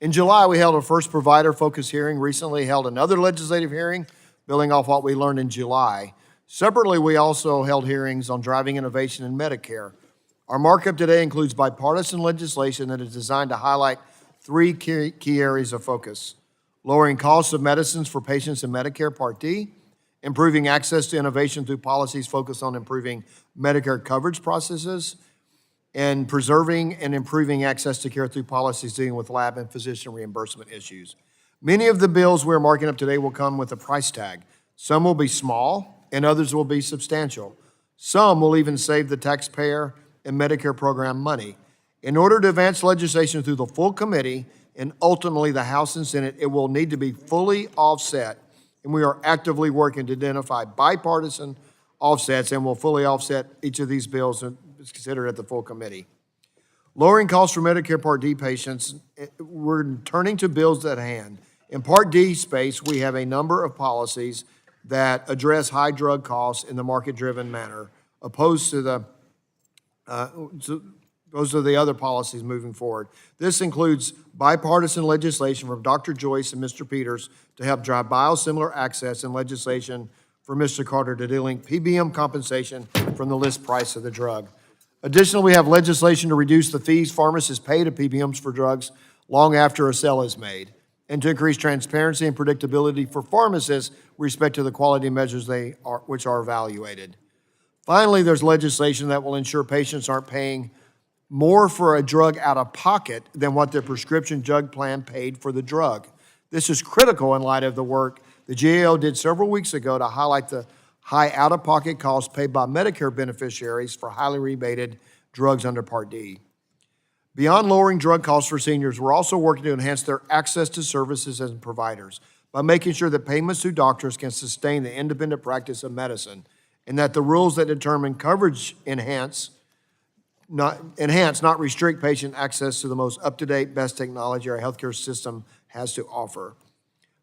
In July, we held our first provider-focused hearing, recently held another legislative hearing, building off what we learned in July. Separately, we also held hearings on driving innovation in Medicare. Our markup today includes bipartisan legislation that is designed to highlight three key areas of focus: lowering costs of medicines for patients in Medicare Part D, improving access to innovation through policies focused on improving Medicare coverage processes, and preserving and improving access to care through policies dealing with lab and physician reimbursement issues. Many of the bills we're marking up today will come with a price tag. Some will be small, and others will be substantial. Some will even save the taxpayer and Medicare program money. In order to advance legislation through the full committee and ultimately the House and Senate, it will need to be fully offset, and we are actively working to identify bipartisan offsets, and will fully offset each of these bills and is considered at the full committee. Lowering costs for Medicare Part D patients, we're turning to bills at hand. In Part D space, we have a number of that address high drug costs in the market-driven manner, opposed to the those are the other policies moving forward. This includes bipartisan legislation from Dr. Joyce and Mr. Peters to help drive biosimilar access, and legislation for Mr. Carter to delink PBM compensation from the list price of the drug. Additionally, we have legislation to reduce the fees pharmacists pay to PBMs for drugs long after a sale is made, and to increase transparency and predictability for pharmacists with respect to the quality measures which are evaluated. Finally, there's legislation that will ensure patients aren't paying more for a drug out of pocket than what their prescription drug plan paid for the drug. This is critical in light of the work the GAO did several weeks ago to highlight the high out-of-pocket costs paid by Medicare beneficiaries for highly rebated drugs under Part D. Beyond lowering drug costs for seniors, we're also working to enhance their access to services and providers by making sure that payments to doctors can sustain the independent practice of medicine, and that the rules that determine coverage enhance, not restrict patient access to the most up-to-date, best technology our healthcare system has to offer.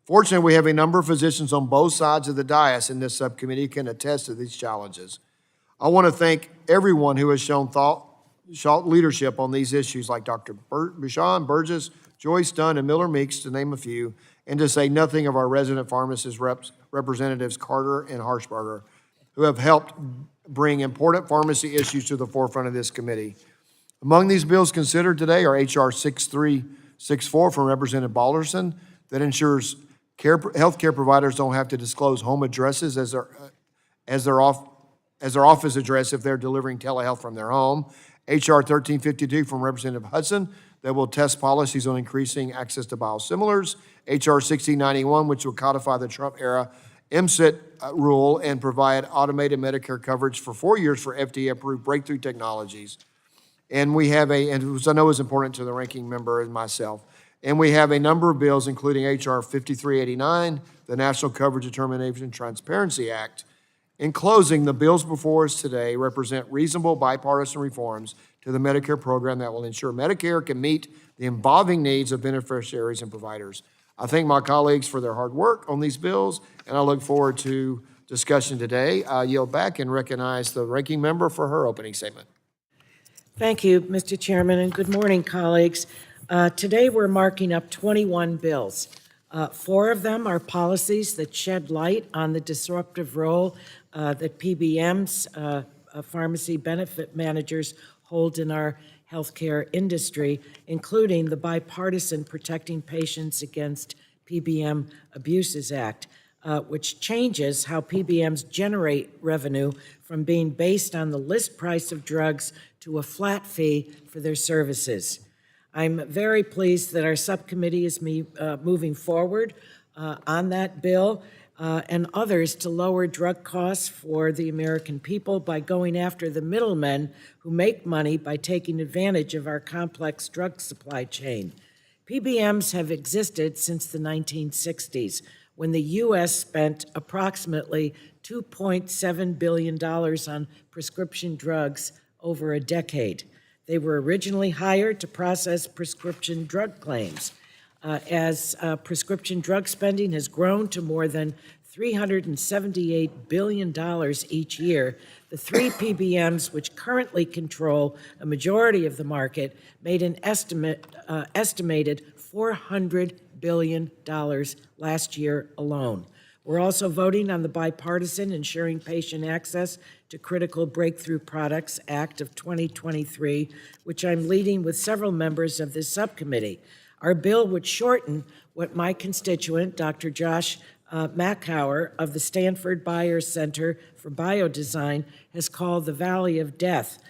Fortunately, we have a number of physicians on both sides of the dais in this subcommittee who can attest to these challenges. I want to thank everyone who has shown leadership on these issues, like Dr. Bouchon, Burgess, Joyce, Dunn, and Miller Meeks, to name a few, and to say nothing of our resident pharmacist representatives Carter and Harshberger, who have helped bring important pharmacy issues to the forefront of this committee. Among these bills considered today are H.R. 6364 from Representative Balderson that ensures healthcare providers don't have to disclose home addresses as their office address if they're delivering telehealth from their home. H.R. 1352 from Representative Hudson that will test policies on increasing access to biosimilars. H.R. 1691, which will codify the Trump-era MCIT rule and provide automated Medicare coverage for 4 years for FDA-approved breakthrough technologies. And we have and which I know is important to the ranking member and myself, and we have a number of bills, including H.R. 5389, the National Coverage Determination Transparency Act. In closing, the bills before us today represent reasonable bipartisan reforms to the Medicare program that will ensure Medicare can meet the evolving needs of beneficiaries and providers. I thank my colleagues for their hard work on these bills, and I look forward to discussion today. I yield back and recognize the ranking member for her opening statement. Thank you, Mr. Chairman, and good morning, colleagues. Today we're marking up 21 bills. 4 of them are policies that shed light on the disruptive role that PBMs, pharmacy benefit managers, hold in our healthcare industry, including the bipartisan Protecting Patients Against PBM Abuses Act, which changes how PBMs generate revenue from being based on the list price of drugs to a flat fee for their services. I'm very pleased that our subcommittee is moving forward on that bill and others to lower drug costs for the American people by going after the middlemen who make money by taking advantage of our complex drug supply chain. PBMs have existed since the 1960s, when the U.S. spent approximately $2.7 billion on prescription drugs over a decade. They were originally hired to process prescription drug claims. As prescription drug spending has grown to more than $378 billion each year, the 3 PBMs, which currently control a majority of the market, made an estimated $400 billion last year alone. We're also voting on the bipartisan Ensuring Patient Access to Critical Breakthrough Products Act of 2023, which I'm leading with several members of this subcommittee. Our bill would shorten what my constituent, Dr. Josh Mackauer of the Stanford Bayer Center for Biodesign, has called the Valley of Death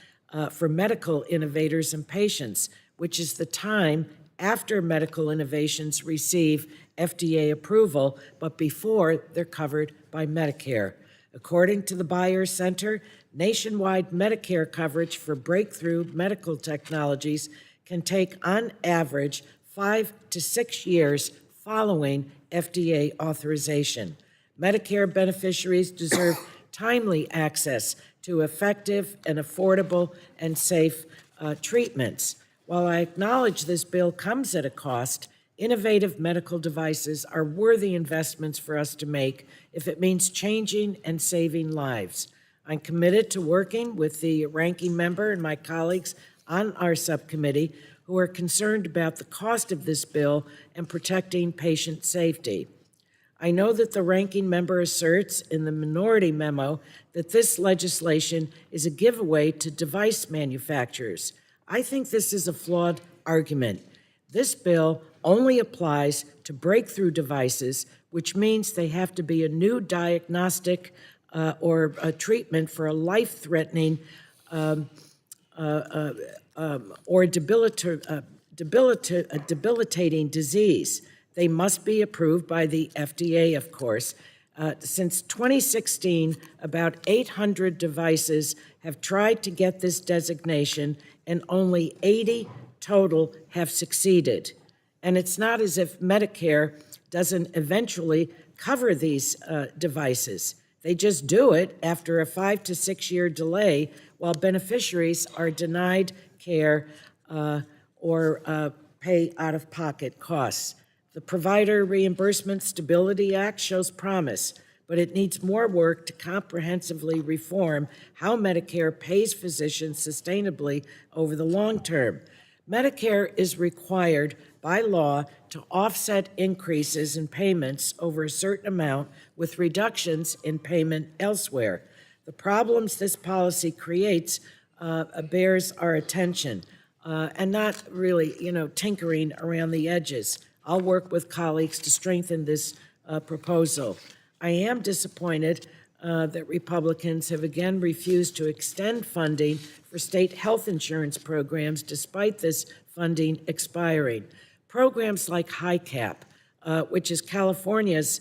for medical innovators and patients, which is the time after medical innovations receive FDA approval, but before they're covered by Medicare. According to the Bayer Center, nationwide Medicare coverage for breakthrough medical technologies can take, on average, 5 to 6 years following FDA authorization. Medicare beneficiaries deserve timely access to effective and affordable and safe treatments. While I acknowledge this bill comes at a cost, innovative medical devices are worthy investments for us to make if it means changing and saving lives. I'm committed to working with the ranking member and my colleagues on our subcommittee who are concerned about the cost of this bill and protecting patient safety. I know that the ranking member asserts in the minority memo that this legislation is a giveaway to device manufacturers. I think this is a flawed argument. This bill only applies to breakthrough devices, which means they have to be a new diagnostic or a treatment for a life-threatening or debilitating disease. They must be approved by the FDA, of course. Since 2016, about 800 devices have tried to get this designation, and only 80 total have succeeded. And it's not as if Medicare doesn't eventually cover these devices. They just do it after a 5 to 6 year delay while beneficiaries are denied care or pay out-of-pocket costs. The Provider Reimbursement Stability Act shows promise, but it needs more work to comprehensively reform how Medicare pays physicians sustainably over the long term. Medicare is required by law to offset increases in payments over a certain amount with reductions in payment elsewhere. The problems this policy creates bears our attention and not really, tinkering around the edges. I'll work with colleagues to strengthen this proposal. I am disappointed that Republicans have again refused to extend funding for state health insurance programs despite this funding expiring. Programs like HICAP, which is California's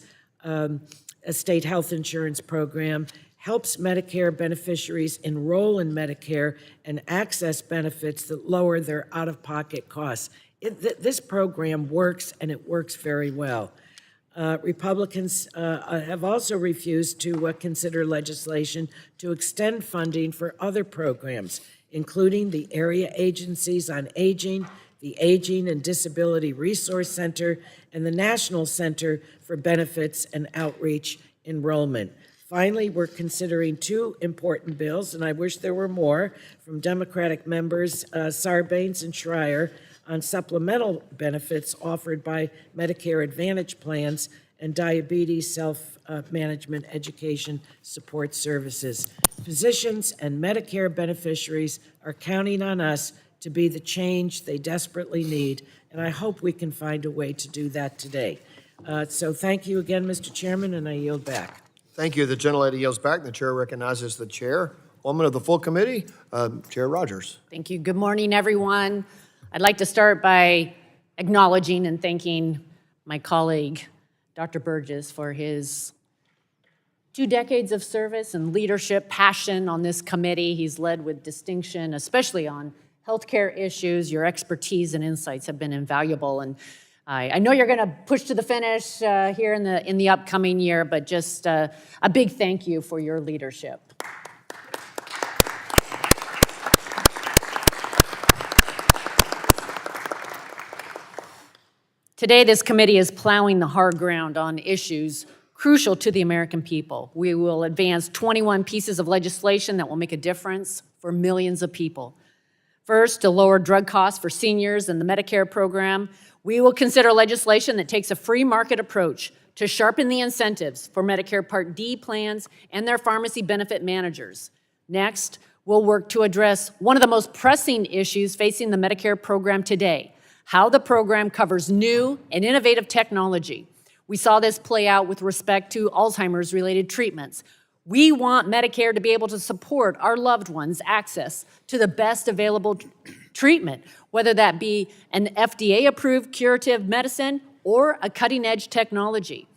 state health insurance program, helps Medicare beneficiaries enroll in Medicare and access benefits that lower their out-of-pocket costs. This program works, and it works very well. Republicans have also refused to consider legislation to extend funding for other programs, including the Area Agencies on Aging, the Aging and Disability Resource Center, and the National Center for Benefits and Outreach Enrollment. Finally, we're considering two important bills, and I wish there were more, from Democratic members Sarbanes and Schreier on supplemental benefits offered by Medicare Advantage plans and diabetes self-management education support services. Physicians and Medicare beneficiaries are counting on us to be the change they desperately need, and I hope we can find a way to do that today. So thank you again, Mr. Chairman, and I yield back. Thank you. The gentlelady yields back. The chair recognizes the chairwoman of the full committee, Chair Rogers. Thank you. Good morning, everyone. I'd like to start by acknowledging and thanking my colleague, Dr. Burgess, for his 2 decades of service and leadership, passion on this committee. He's led with distinction, especially on healthcare issues. Your expertise and insights have been invaluable, and I know you're going to push to the finish here in the upcoming year, but just a big thank you for your leadership. Today, this committee is plowing the hard ground on issues crucial to the American people. We will advance 21 pieces of legislation that will make a difference for millions of people. First, to lower drug costs for seniors and the Medicare program, we will consider legislation that takes a free market approach to sharpen the incentives for Medicare Part D plans and their pharmacy benefit managers. Next, we'll work to address one of the most pressing issues facing the Medicare program today, how the program covers new and innovative technology. We saw this play out with respect to Alzheimer's-related treatments. We want Medicare to be able to support our loved ones' access to the best available treatment, whether that be an FDA-approved curative medicine or a cutting-edge technology.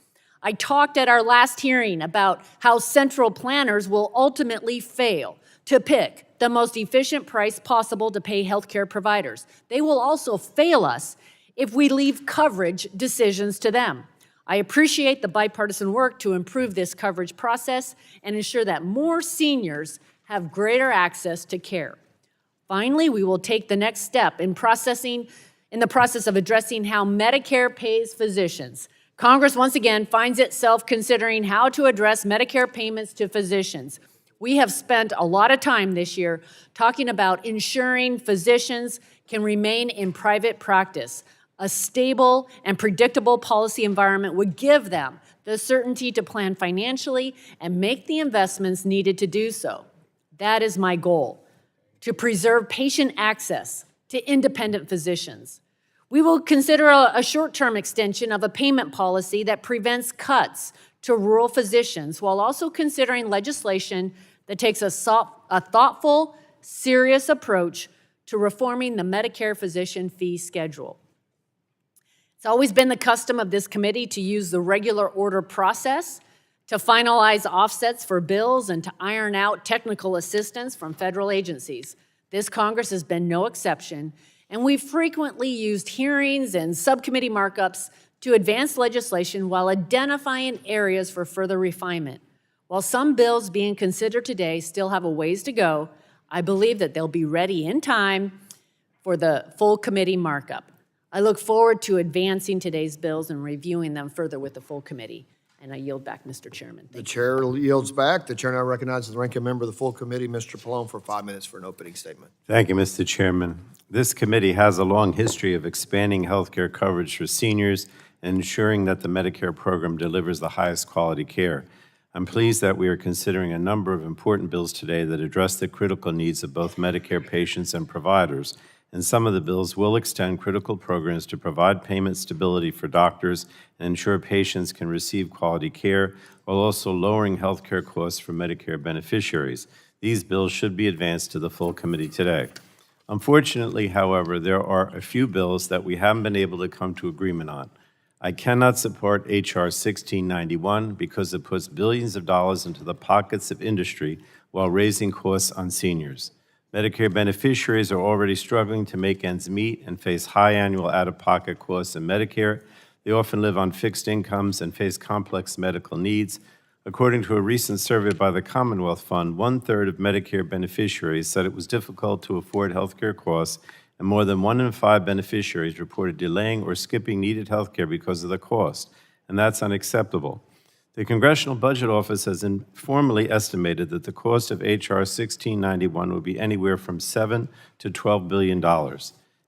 I talked at our last hearing about how central planners will ultimately fail to pick the most efficient price possible to pay healthcare providers. They will also fail us if we leave coverage decisions to them. I appreciate the bipartisan work to improve this coverage process and ensure that more seniors have greater access to care. Finally, we will take the next step in the process of addressing how Medicare pays physicians. Congress once again finds itself considering how to address Medicare payments to physicians. We have spent a lot of time this year talking about ensuring physicians can remain in private practice. A stable and predictable policy environment would give them the certainty to plan financially and make the investments needed to do so. That is my goal, to preserve patient access to independent physicians. We will consider a short-term extension of a payment policy that prevents cuts to rural physicians while also considering legislation that takes a thoughtful, serious approach to reforming the Medicare physician fee schedule. It's always been the custom of this committee to use the regular order process to finalize offsets for bills and to iron out technical assistance from federal agencies. This Congress has been no exception, and we've frequently used hearings and subcommittee markups to advance legislation while identifying areas for further refinement. While some bills being considered today still have a ways to go, I believe that they'll be ready in time for the full committee markup. I look forward to advancing today's bills and reviewing them further with the full committee. And I yield back, Mr. Chairman. The chair yields back. The chair now recognizes the ranking member of the full committee, Mr. Pallone, for 5 minutes for an opening statement. Thank you, Mr. Chairman. This committee has a long history of expanding health care coverage for seniors and ensuring that the Medicare program delivers the highest quality care. I'm pleased that we are considering a number of important bills today that address the critical needs of both Medicare patients and providers, and some of the bills will extend critical programs to provide payment stability for doctors and ensure patients can receive quality care while also lowering health care costs for Medicare beneficiaries. These bills should be advanced to the full committee today. Unfortunately, however, there are a few bills that we haven't been able to come to agreement on. I cannot support H.R. 1691 because it puts billions of dollars into the pockets of industry while raising costs on seniors. Medicare beneficiaries are already struggling to make ends meet and face high annual out-of-pocket costs in Medicare. They often live on fixed incomes and face complex medical needs. According to a recent survey by the Commonwealth Fund, 1/3 of Medicare beneficiaries said it was difficult to afford health care costs, and more than 1 in 5 beneficiaries reported delaying or skipping needed health care because of the cost, and that's unacceptable. The Congressional Budget Office has informally estimated that the cost of H.R. 1691 would be anywhere from $7 to $12 billion.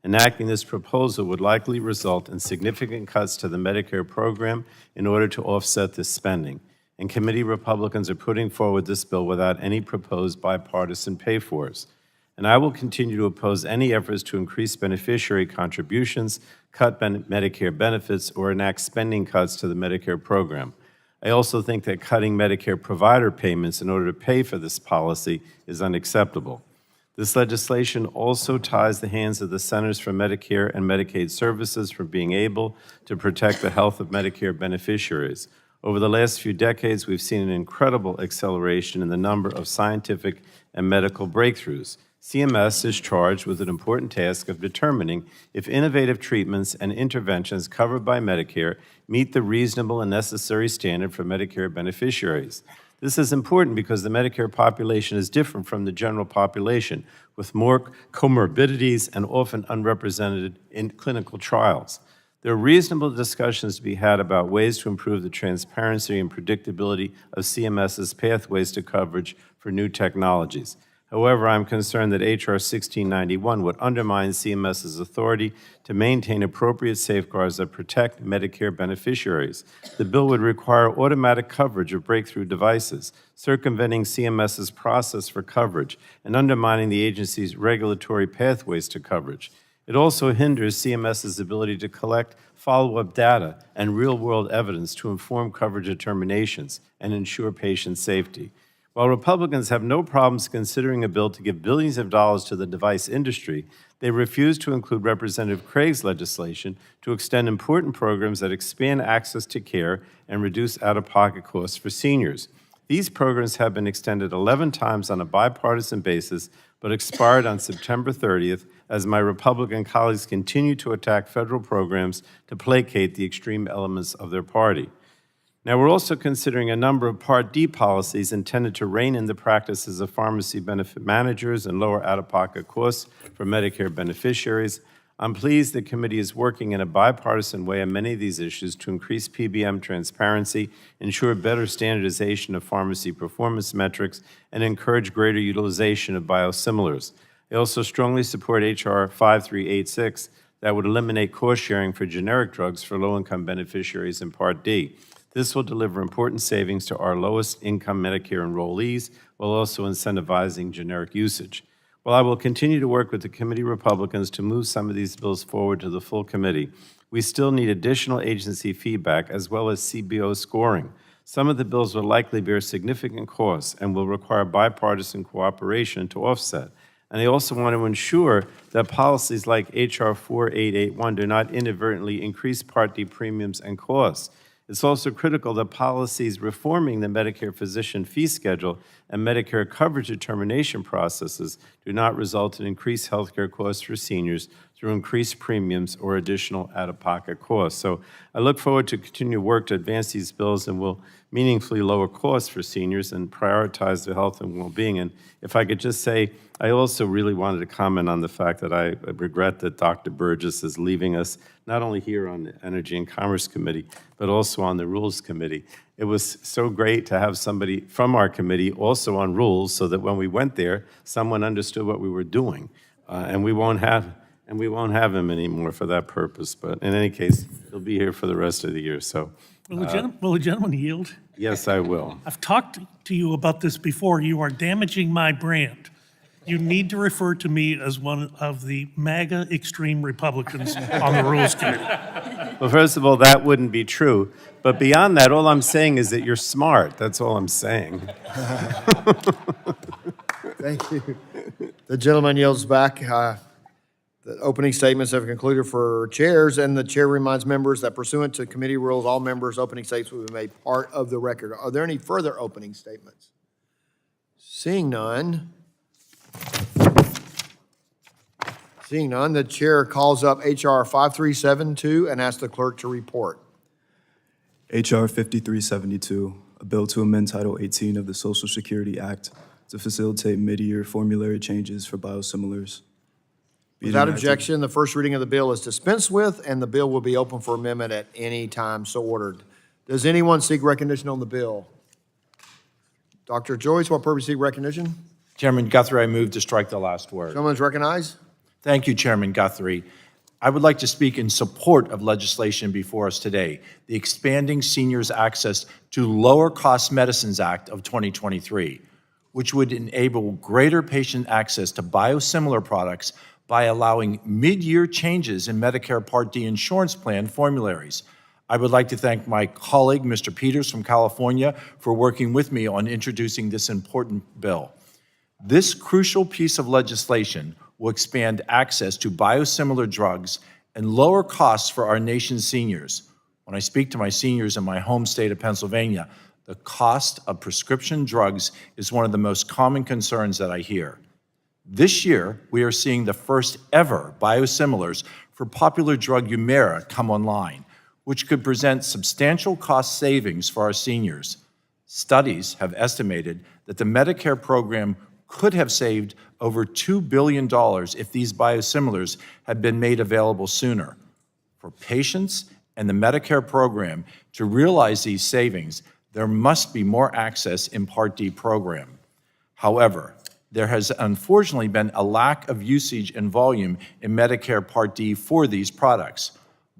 Enacting this proposal would likely result in significant cuts to the Medicare program in order to offset this spending. And committee Republicans are putting forward this bill without any proposed bipartisan pay-fors. And I will continue to oppose any efforts to increase beneficiary contributions, cut Medicare benefits, or enact spending cuts to the Medicare program. I also think that cutting Medicare provider payments in order to pay for this policy is unacceptable. This legislation also ties the hands of the Centers for Medicare and Medicaid Services from being able to protect the health of Medicare beneficiaries. Over the last few decades, we've seen an incredible acceleration in the number of scientific and medical breakthroughs. CMS is charged with an important task of determining if innovative treatments and interventions covered by Medicare meet the reasonable and necessary standard for Medicare beneficiaries. This is important because the Medicare population is different from the general population, with more comorbidities and often unrepresented in clinical trials. There are reasonable discussions to be had about ways to improve the transparency and predictability of CMS's pathways to coverage for new technologies. However, I'm concerned that H.R. 1691 would undermine CMS's authority to maintain appropriate safeguards that protect Medicare beneficiaries. The bill would require automatic coverage of breakthrough devices, circumventing CMS's process for coverage and undermining the agency's regulatory pathways to coverage. It also hinders CMS's ability to collect follow-up data and real-world evidence to inform coverage determinations and ensure patient safety. While Republicans have no problems considering a bill to give billions of dollars to the device industry, they refuse to include Representative Craig's legislation to extend important programs that expand access to care and reduce out-of-pocket costs for seniors. These programs have been extended 11 times on a bipartisan basis, but expired on September 30th as my Republican colleagues continue to attack federal programs to placate the extreme elements of their party. Now, we're also considering a number of Part D policies intended to rein in the practices of pharmacy benefit managers and lower out-of-pocket costs for Medicare beneficiaries. I'm pleased the committee is working in a bipartisan way on many of these issues to increase PBM transparency, ensure better standardization of pharmacy performance metrics, and encourage greater utilization of biosimilars. I also strongly support H.R. 5386 that would eliminate cost sharing for generic drugs for low-income beneficiaries in Part D. This will deliver important savings to our lowest-income Medicare enrollees while also incentivizing generic usage. While I will continue to work with the committee Republicans to move some of these bills forward to the full committee, we still need additional agency feedback as well as CBO scoring. Some of the bills will likely bear significant costs and will require bipartisan cooperation to offset. And I also want to ensure that policies like H.R. 4881 do not inadvertently increase Part D premiums and costs. It's also critical that policies reforming the Medicare physician fee schedule and Medicare coverage determination processes do not result in increased health care costs for seniors through increased premiums or additional out-of-pocket costs. So I look forward to continued work to advance these bills and will meaningfully lower costs for seniors and prioritize their health and well-being. And if I could just say, I also really wanted to comment on the fact that I regret that Dr. Burgess is leaving us, not only here on the Energy and Commerce Committee, but also on the Rules Committee. It was so great to have somebody from our committee also on Rules so that when we went there, someone understood what we were doing. And we won't have him anymore for that purpose. But in any case, he'll be here for the rest of the year. So, Will the gentleman yield? yes, I will. I've talked to you about this before. You are damaging my brand. You need to refer to me as one of the MAGA extreme Republicans on the Rules Committee. Well, first of all, that wouldn't be true. But beyond that, all I'm saying is that you're smart. That's all I'm saying. Thank you. The gentleman yields back. The opening statements have concluded for chairs, and the chair reminds members that pursuant to committee rules, all members' opening statements will be made part of the record. Are there any further opening statements? Seeing none, the chair calls up H.R. 5372 and asks the clerk to report. H.R. 5372, a bill to amend Title 18 of the Social Security Act to facilitate mid-year formulary changes for biosimilars. Without objection, the first reading of the bill is dispensed with, and the bill will be open for amendment at any time so ordered. Does anyone seek recognition on the bill? Dr. Joyce, what purpose seek recognition? Chairman Guthrie, I move to strike the last word. Someone's recognized? Thank you, Chairman Guthrie. I would like to speak in support of legislation before us today, the Expanding Seniors Access to Lower Cost Medicines Act of 2023, which would enable greater patient access to biosimilar products by allowing mid-year changes in Medicare Part D insurance plan formularies. I would like to thank my colleague, Mr. Peters from California, for working with me on introducing this important bill. This crucial piece of legislation will expand access to biosimilar drugs and lower costs for our nation's seniors. When I speak to my seniors in my home state of Pennsylvania, the cost of prescription drugs is one of the most common concerns that I hear. This year, we are seeing the first ever biosimilars for popular drug Humira come online, which could present substantial cost savings for our seniors. Studies have estimated that the Medicare program could have saved over $2 billion if these biosimilars had been made available sooner. For patients and the Medicare program to realize these savings, there must be more access in Part D program. However, There has unfortunately been a lack of usage and volume in Medicare Part D for these products.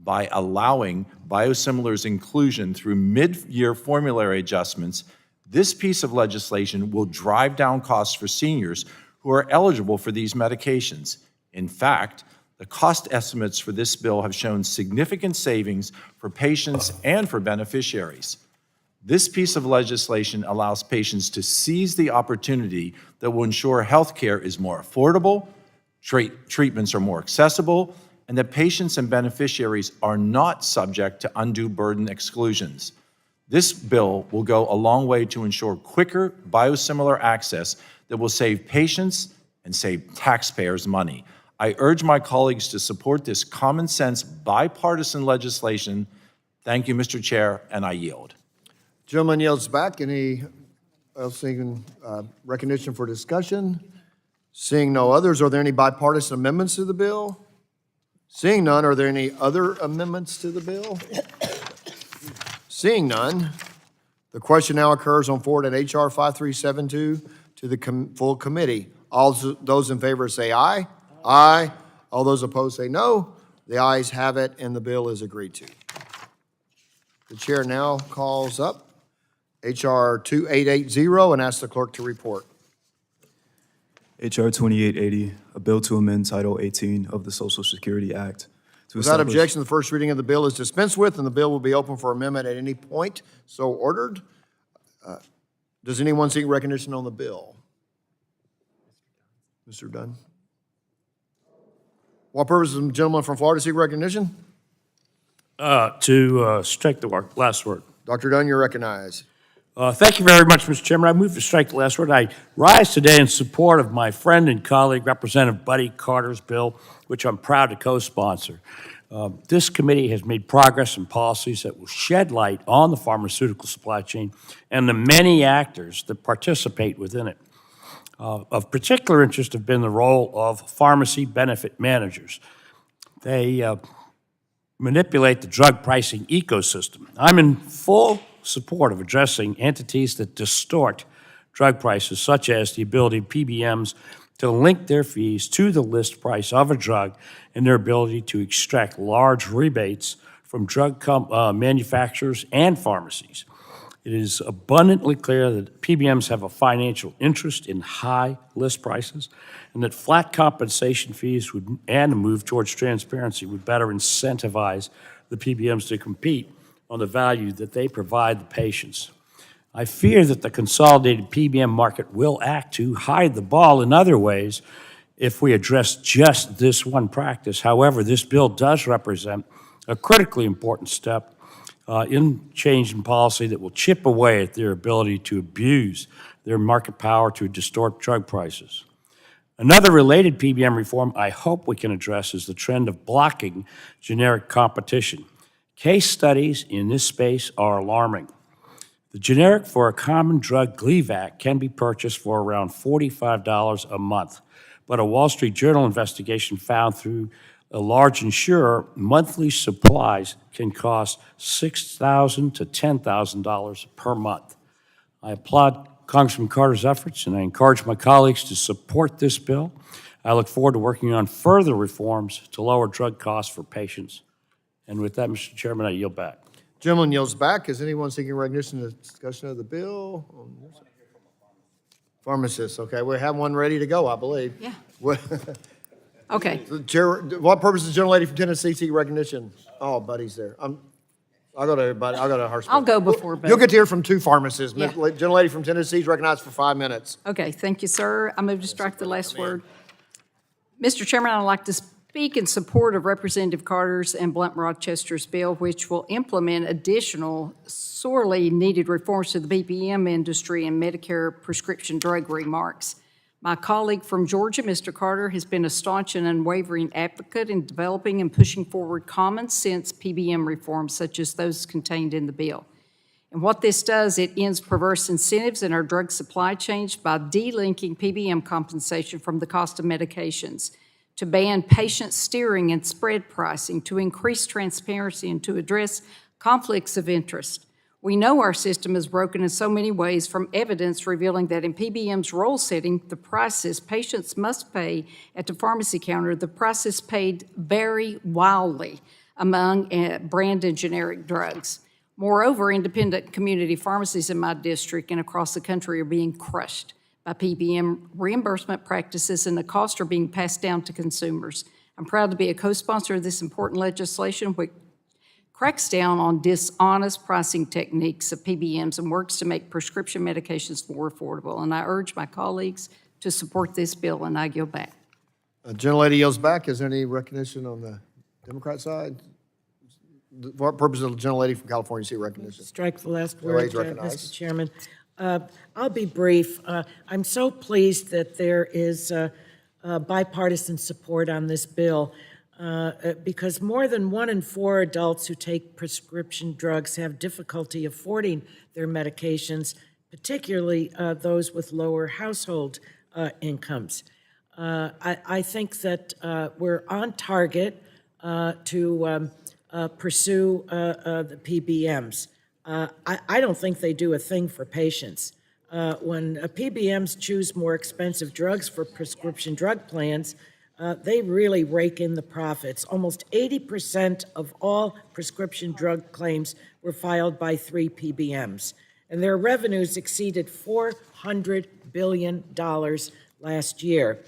By allowing biosimilars inclusion through mid-year formulary adjustments, this piece of legislation will drive down costs for seniors who are eligible for these medications. In fact, the cost estimates for this bill have shown significant savings for patients and for beneficiaries. This piece of legislation allows patients to seize the opportunity that will ensure health care is more affordable, treatments are more accessible, and that patients and beneficiaries are not subject to undue burden exclusions. This bill will go a long way to ensure quicker biosimilar access that will save patients and save taxpayers money. I urge my colleagues to support this common sense bipartisan legislation. Thank you, Mr. Chair, and I yield. Gentleman yields back. Any else seeking recognition for discussion? Seeing no others, are there any bipartisan amendments to the bill? Seeing none, are there any other amendments to the bill? Seeing none, the question now occurs on forward at H.R. 5372 to the full committee. All those in favor say aye. Aye. All those opposed say no. The ayes have it, and the bill is agreed to. The chair now calls up H.R. 2880 and asks the clerk to report. H.R. 2880, a bill to amend Title 18 of the Social Security Act to Without establish... objection, the first reading of the bill is dispensed with, and the bill will be open for amendment at any point so ordered. Does anyone seek recognition on the bill? Mr. Dunn? What purpose does the gentleman from Florida seek recognition? To strike the last word. Dr. Dunn, you're recognized. Thank you very much, Mr. Chairman. I move to strike the last word. I rise today in support of my friend and colleague, Representative Buddy Carter's bill, which I'm proud to co-sponsor. This committee has made progress in policies that will shed light on the pharmaceutical supply chain and the many actors that participate within it. Of particular interest have been the role of pharmacy benefit managers. They manipulate the drug pricing ecosystem. I'm in full support of addressing entities that distort drug prices, such as the ability of PBMs to link their fees to the list price of a drug and their ability to extract large rebates from drug manufacturers and pharmacies. It is abundantly clear that PBMs have a financial interest in high list prices and that flat compensation fees and a move towards transparency would better incentivize the PBMs to compete on the value that they provide the patients. I fear that the consolidated PBM market will act to hide the ball in other ways if we address just this one practice. However, this bill does represent a critically important step in change in policy that will chip away at their ability to abuse their market power to distort drug prices. Another related PBM reform I hope we can address is the trend of blocking generic competition. Case studies in this space are alarming. The generic for a common drug, Gleevec, can be purchased for around $45 a month, but a Wall Street Journal investigation found through a large insurer, monthly supplies can cost $6,000 to $10,000 per month. I applaud Congressman Carter's efforts, and I encourage my colleagues to support this bill. I look forward to working on further reforms to lower drug costs for patients. And with that, Mr. Chairman, I yield back. Gentleman yields back. Is anyone seeking recognition in the discussion of the bill? Pharmacist, okay. We have one ready to go, I believe. Yeah. What, Okay. what purpose does the gentlelady from Tennessee seek recognition? Oh, Buddy's there. I'll go to everybody. I'll go to Hartsville. I'll go before Buddy. You'll get to hear from two pharmacists. Yeah. Gentlelady from Tennessee is recognized for 5 minutes. Okay, thank you, sir. I move to strike the last word. Mr. Chairman, I'd like to speak in support of Representative Carter's and Blunt Rochester's bill, which will implement additional sorely needed reforms to the PBM industry and Medicare prescription drug remarks. My colleague from Georgia, Mr. Carter, has been a staunch and unwavering advocate in developing and pushing forward common sense PBM reforms such as those contained in the bill. And what this does, it ends perverse incentives in our drug supply chains by delinking PBM compensation from the cost of medications, to ban patient steering and spread pricing, to increase transparency, and to address conflicts of interest. We know our system is broken in so many ways, from evidence revealing that in PBM's role setting, the prices patients must pay at the pharmacy counter, the prices paid vary wildly among brand and generic drugs. Moreover, independent community pharmacies in my district and across the country are being crushed by PBM reimbursement practices, and the costs are being passed down to consumers. I'm proud to be a co-sponsor of this important legislation, which cracks down on dishonest pricing techniques of PBMs and works to make prescription medications more affordable. And I urge my colleagues to support this bill, and I yield back. Gentlelady yields back. Is there any recognition on the Democrat side? For purpose of the gentlelady from California, seek recognition. Strike the last Gentlelady's word, recognized. Mr. Chairman. I'll be brief. I'm so pleased that there is bipartisan support on this bill because more than 1 in 4 adults who take prescription drugs have difficulty affording their medications, particularly those with lower household incomes. I think that we're on target to pursue the PBMs. I don't think they do a thing for patients. When PBMs choose more expensive drugs for prescription drug plans, they really rake in the profits. Almost 80% of all prescription drug claims were filed by 3 PBMs, and their revenues exceeded $400 billion last year.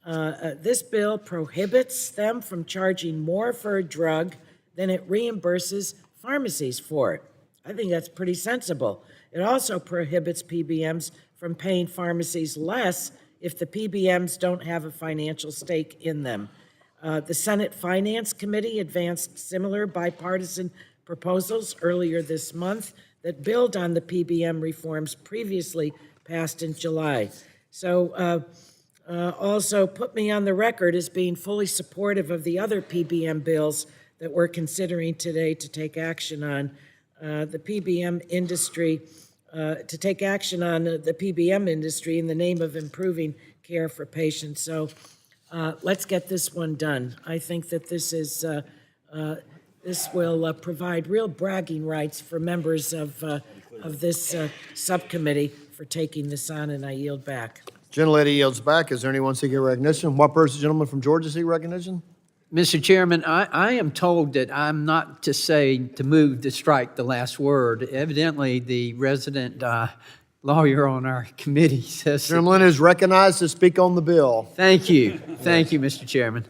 This bill prohibits them from charging more for a drug than it reimburses pharmacies for it. I think that's pretty sensible. It also prohibits PBMs from paying pharmacies less if the PBMs don't have a financial stake in them. The Senate Finance Committee advanced similar bipartisan proposals earlier this month that build on the PBM reforms previously passed in July. So also put me on the record as being fully supportive of the other PBM bills that we're considering today to take action on. The PBM industry, to take action on the PBM industry in the name of improving care for patients. So let's get this one done. I think that this will provide real bragging rights for members of this subcommittee for taking this on, and I yield back. Gentlelady yields back. Is there anyone seeking recognition? What person, gentleman from Georgia, seek recognition? Mr. Chairman, I am told that I'm not to say to move to strike the last word. Evidently, the resident lawyer on our committee says. Gentleman is recognized to speak on the bill. Thank you. Thank you, Mr. Chairman.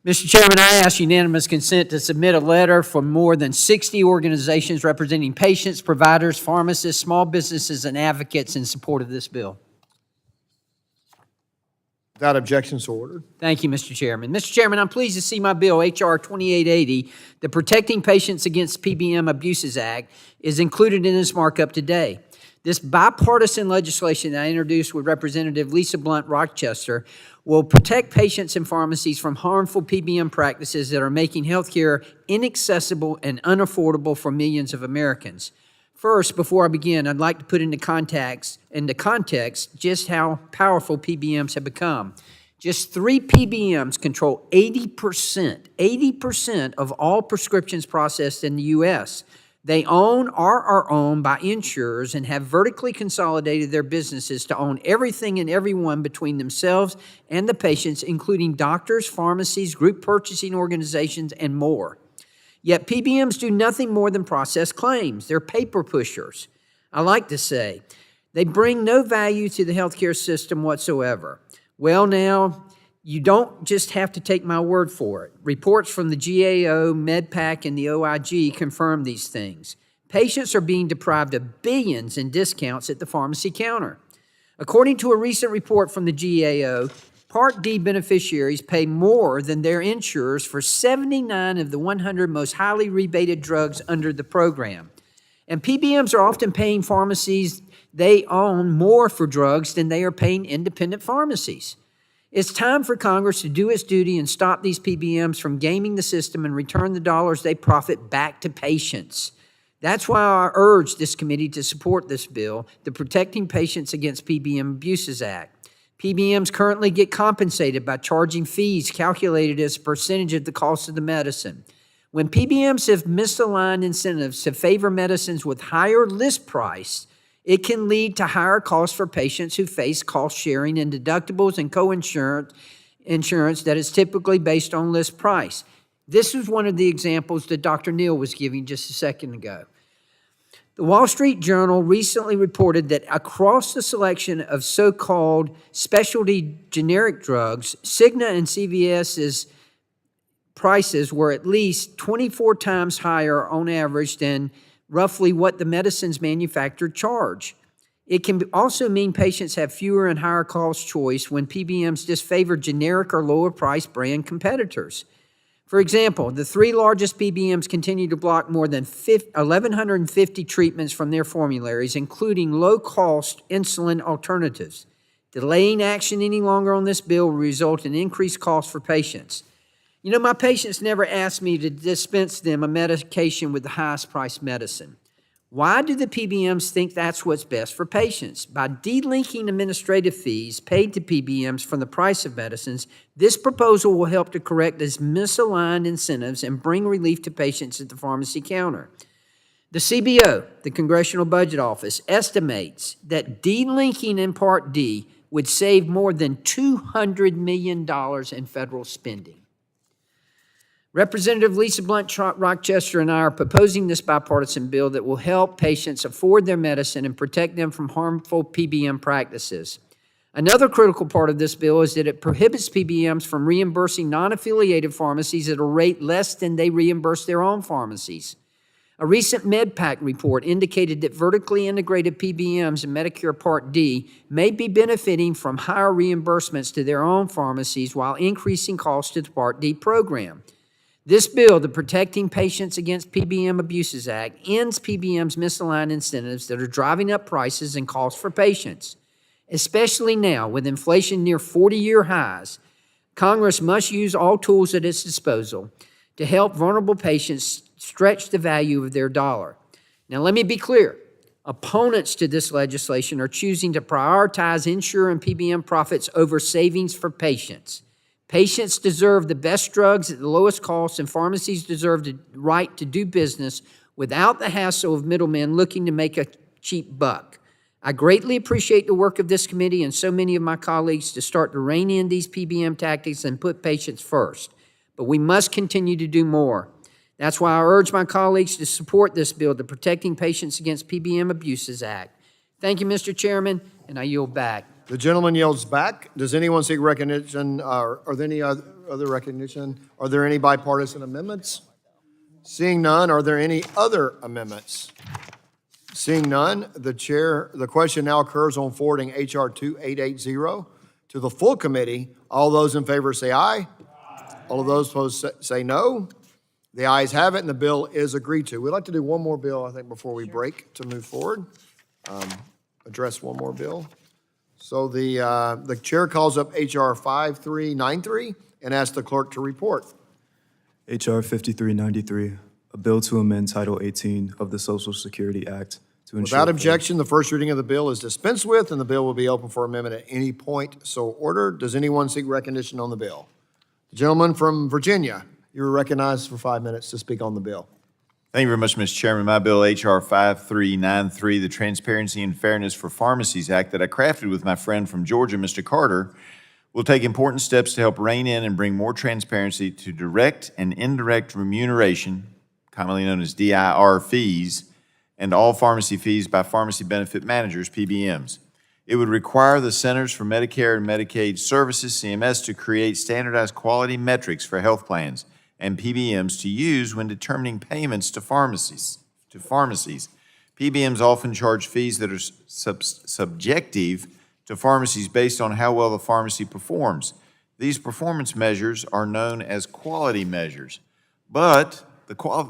Mr. Chairman, I ask unanimous consent to submit a letter from more than 60 organizations representing patients, providers, pharmacists, small businesses, and advocates in support of this bill. Without objection, so ordered. Thank you, Mr. Chairman. Mr. Chairman, I'm pleased to see my bill, H.R. 2880, the Protecting Patients Against PBM Abuses Act, is included in this markup today. This bipartisan legislation that I introduced with Representative Lisa Blunt Rochester will protect patients and pharmacies from harmful PBM practices that are making healthcare inaccessible and unaffordable for millions of Americans. First, before I begin, I'd like to put into context just how powerful PBMs have become. Just 3 PBMs control 80% of all prescriptions processed in the U.S. They own or are owned by insurers and have vertically consolidated their businesses to own everything and everyone between themselves and the patients, including doctors, pharmacies, group purchasing organizations, and more. Yet PBMs do nothing more than process claims. They're paper pushers. I like to say they bring no value to the healthcare system whatsoever. Well, now, you don't just have to take my word for it. Reports from the GAO, MedPAC, and the OIG confirm these things. Patients are being deprived of billions in discounts at the pharmacy counter. According to a recent report from the GAO, Part D beneficiaries pay more than their insurers for 79 of the 100 most highly rebated drugs under the program. And PBMs are often paying pharmacies they own more for drugs than they are paying independent pharmacies. It's time for Congress to do its duty and stop these PBMs from gaming the system and return the dollars they profit back to patients. That's why I urge this committee to support this bill, the Protecting Patients Against PBM Abuses Act. PBMs currently get compensated by charging fees calculated as a percentage of the cost of the medicine. When PBMs have misaligned incentives to favor medicines with higher list price, it can lead to higher costs for patients who face cost sharing and deductibles and insurance that is typically based on list price. This is one of the examples that Dr. Neal was giving just a second ago. The Wall Street Journal recently reported that across the selection of so-called specialty generic drugs, Cigna and CVS's prices were at least 24 times higher on average than roughly what the medicines manufacturer charge. It can also mean patients have fewer and higher cost choice when PBMs disfavor generic or lower price brand competitors. For example, the three largest PBMs continue to block more than 1,150 treatments from their formularies, including low-cost insulin alternatives. Delaying action any longer on this bill will result in increased costs for patients. You know, my patients never ask me to dispense them a medication with the highest priced medicine. Why do the PBMs think that's what's best for patients? By delinking administrative fees paid to PBMs from the price of medicines, this proposal will help to correct these misaligned incentives and bring relief to patients at the pharmacy counter. The CBO, the Congressional Budget Office, estimates that delinking in Part D would save more than $200 million in federal spending. Representative Lisa Blunt Rochester and I are proposing this bipartisan bill that will help patients afford their medicine and protect them from harmful PBM practices. Another critical part of this bill is that it prohibits PBMs from reimbursing non-affiliated pharmacies at a rate less than they reimburse their own pharmacies. A recent MedPAC report indicated that vertically integrated PBMs in Medicare Part D may be benefiting from higher reimbursements to their own pharmacies while increasing costs to the Part D program. This bill, the Protecting Patients Against PBM Abuses Act, ends PBM's misaligned incentives that are driving up prices and costs for patients. Especially now, with inflation near 40-year highs, Congress must use all tools at its disposal to help vulnerable patients stretch the value of their dollar. Now, let me be clear. Opponents to this legislation are choosing to prioritize insurer and PBM profits over savings for patients. Patients deserve the best drugs at the lowest cost, and pharmacies deserve the right to do business without the hassle of middlemen looking to make a cheap buck. I greatly appreciate the work of this committee and so many of my colleagues to start to rein in these PBM tactics and put patients first. But we must continue to do more. That's why I urge my colleagues to support this bill, the Protecting Patients Against PBM Abuses Act. Thank you, Mr. Chairman, and I yield back. The gentleman yields back. Does anyone seek recognition? Are there any other recognition? Are there any bipartisan amendments? Seeing none, are there any other amendments? Seeing none, the question now occurs on forwarding H.R. 2880 to the full committee. All those in favor say aye. All of those opposed say no. The ayes have it, and the bill is agreed to. We'd like to do one more bill, I think, before we break to move forward. Address one more bill. So the chair calls up H.R. 5393 and asks the clerk to report. H.R. 5393, a bill to amend Title 18 of the Social Security Act to ensure... Without objection, the first reading of the bill is dispensed with, and the bill will be open for amendment at any point so ordered. Does anyone seek recognition on the bill? The gentleman from Virginia, you're recognized for 5 minutes to speak on the bill. Thank you very much, Mr. Chairman. My bill, H.R. 5393, the Transparency and Fairness for Pharmacies Act that I crafted with my friend from Georgia, Mr. Carter, will take important steps to help rein in and bring more transparency to direct and indirect remuneration, commonly known as DIR fees, and all pharmacy fees by pharmacy benefit managers, PBMs. It would require the Centers for Medicare and Medicaid Services, CMS, to create standardized quality metrics for health plans and PBMs to use when determining payments to pharmacies. PBMs often charge fees that are subjective to pharmacies based on how well the pharmacy performs. These performance measures are known as quality measures, but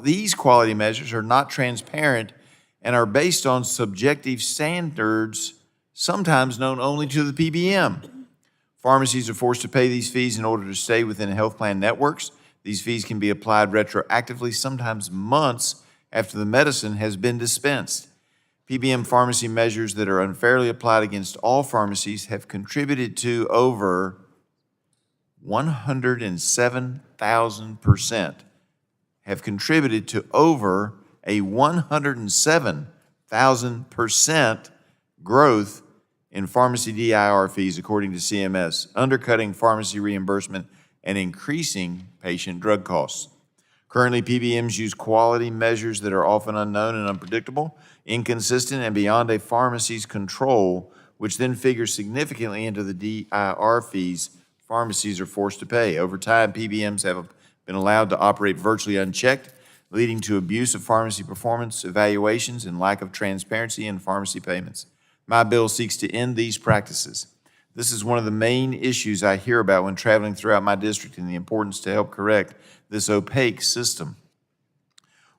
these quality measures are not transparent and are based on subjective standards, sometimes known only to the PBM. Pharmacies are forced to pay these fees in order to stay within health plan networks. These fees can be applied retroactively, sometimes months after the medicine has been dispensed. PBM pharmacy measures that are unfairly applied against all pharmacies have contributed to over 107,000% have contributed to over a 107,000% growth in pharmacy DIR fees, according to CMS, undercutting pharmacy reimbursement and increasing patient drug costs. Currently, PBMs use quality measures that are often unknown and unpredictable, inconsistent, and beyond a pharmacy's control, which then figures significantly into the DIR fees pharmacies are forced to pay. Over time, PBMs have been allowed to operate virtually unchecked, leading to abuse of pharmacy performance evaluations and lack of transparency in pharmacy payments. My bill seeks to end these practices. This is one of the main issues I hear about when traveling throughout my district and the importance to help correct this opaque system.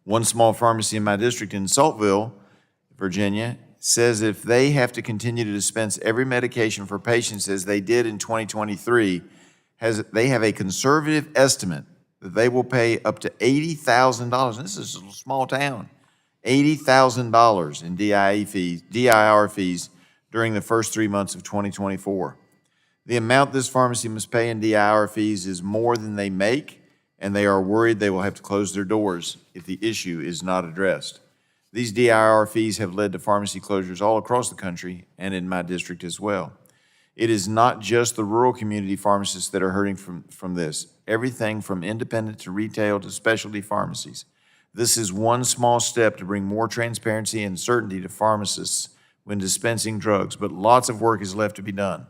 One small pharmacy in my district in Saltville, Virginia, says if they have to continue to dispense every medication for patients as they did in 2023, they have a conservative estimate that they will pay up to $80,000. This is a small town. $80,000 in DIR fees during the first 3 months of 2024. The amount this pharmacy must pay in DIR fees is more than they make, and they are worried they will have to close their doors if the issue is not addressed. These DIR fees have led to pharmacy closures all across the country and in my district as well. It is not just the rural community pharmacists that are hurting from this. Everything from independent to retail to specialty pharmacies. This is one small step to bring more transparency and certainty to pharmacists when dispensing drugs, but lots of work is left to be done.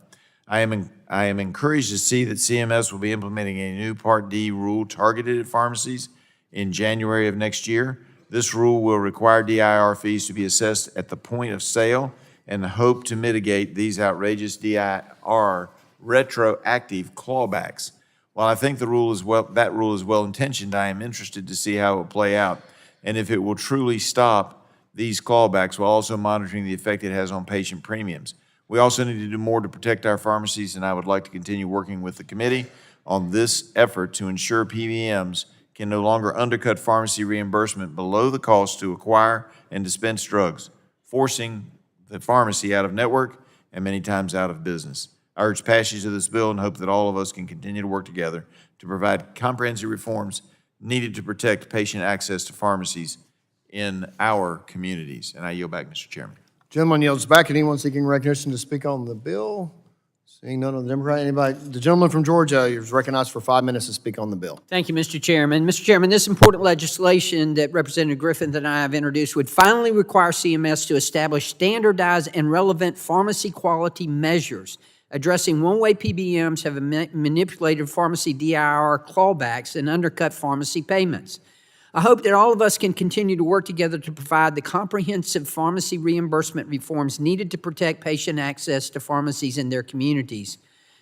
I am encouraged to see that CMS will be implementing a new Part D rule targeted at pharmacies in January of next year. This rule will require DIR fees to be assessed at the point of sale and hope to mitigate these outrageous DIR retroactive clawbacks. While I think that rule is well-intentioned, I am interested to see how it will play out and if it will truly stop these clawbacks while also monitoring the effect it has on patient premiums. We also need to do more to protect our pharmacies, and I would like to continue working with the committee on this effort to ensure PBMs can no longer undercut pharmacy reimbursement below the cost to acquire and dispense drugs, forcing the pharmacy out of network and many times out of business. I urge passage of this bill and hope that all of us can continue to work together to provide comprehensive reforms needed to protect patient access to pharmacies in our communities. And I yield back, Mr. Chairman. Gentleman yields back. Anyone seeking recognition to speak on the bill? Seeing none of the Democrat, anybody? The gentleman from Georgia is recognized for 5 minutes to speak on the bill. Thank you, Mr. Chairman. Mr. Chairman, this important legislation that Representative Griffin and I have introduced would finally require CMS to establish standardized and relevant pharmacy quality measures addressing one-way PBMs have manipulated pharmacy DIR clawbacks and undercut pharmacy payments. I hope that all of us can continue to work together to provide the comprehensive pharmacy reimbursement reforms needed to protect patient access to pharmacies in their communities.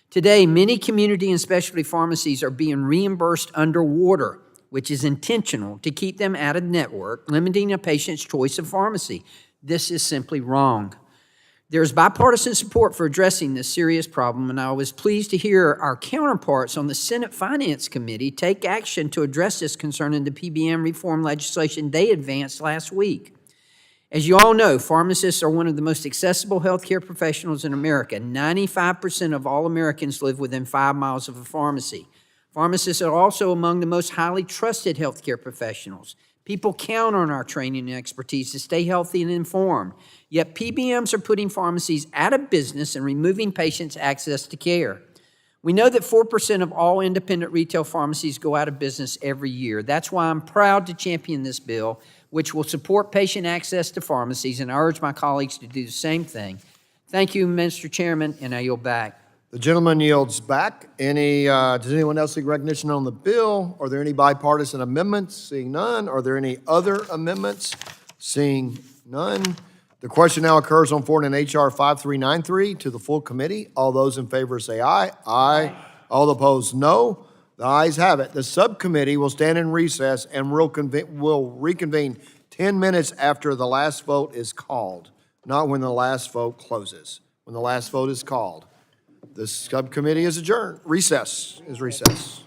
Today, many community and specialty pharmacies are being reimbursed underwater, which is intentional to keep them out of network, limiting a patient's choice of pharmacy. This is simply wrong. There is bipartisan support for addressing this serious problem, and I was pleased to hear our counterparts on the Senate Finance Committee take action to address this concern in the PBM reform legislation they advanced last week. As you all know, pharmacists are one of the most accessible healthcare professionals in America. 95% of all Americans live within 5 miles of a pharmacy. Pharmacists are also among the most highly trusted healthcare professionals. People count on our training and expertise to stay healthy and informed. Yet PBMs are putting pharmacies out of business and removing patients' access to care. We know that 4% of all independent retail pharmacies go out of business every year. That's why I'm proud to champion this bill, which will support patient access to pharmacies, and I urge my colleagues to do the same thing. Thank you, Mr. Chairman, and I yield back. The gentleman yields back. Does anyone else seek recognition on the bill? Are there any bipartisan amendments? Seeing none. Are there any other amendments? Seeing none. The question now occurs on forward in H.R. 5393 to the full committee. All those in favor say aye. Aye. All opposed, no. The ayes have it. The subcommittee will stand in recess and will reconvene 10 minutes after the last vote is called, not when the last vote closes. When the last vote is called. The subcommittee is adjourned. Recess is recess.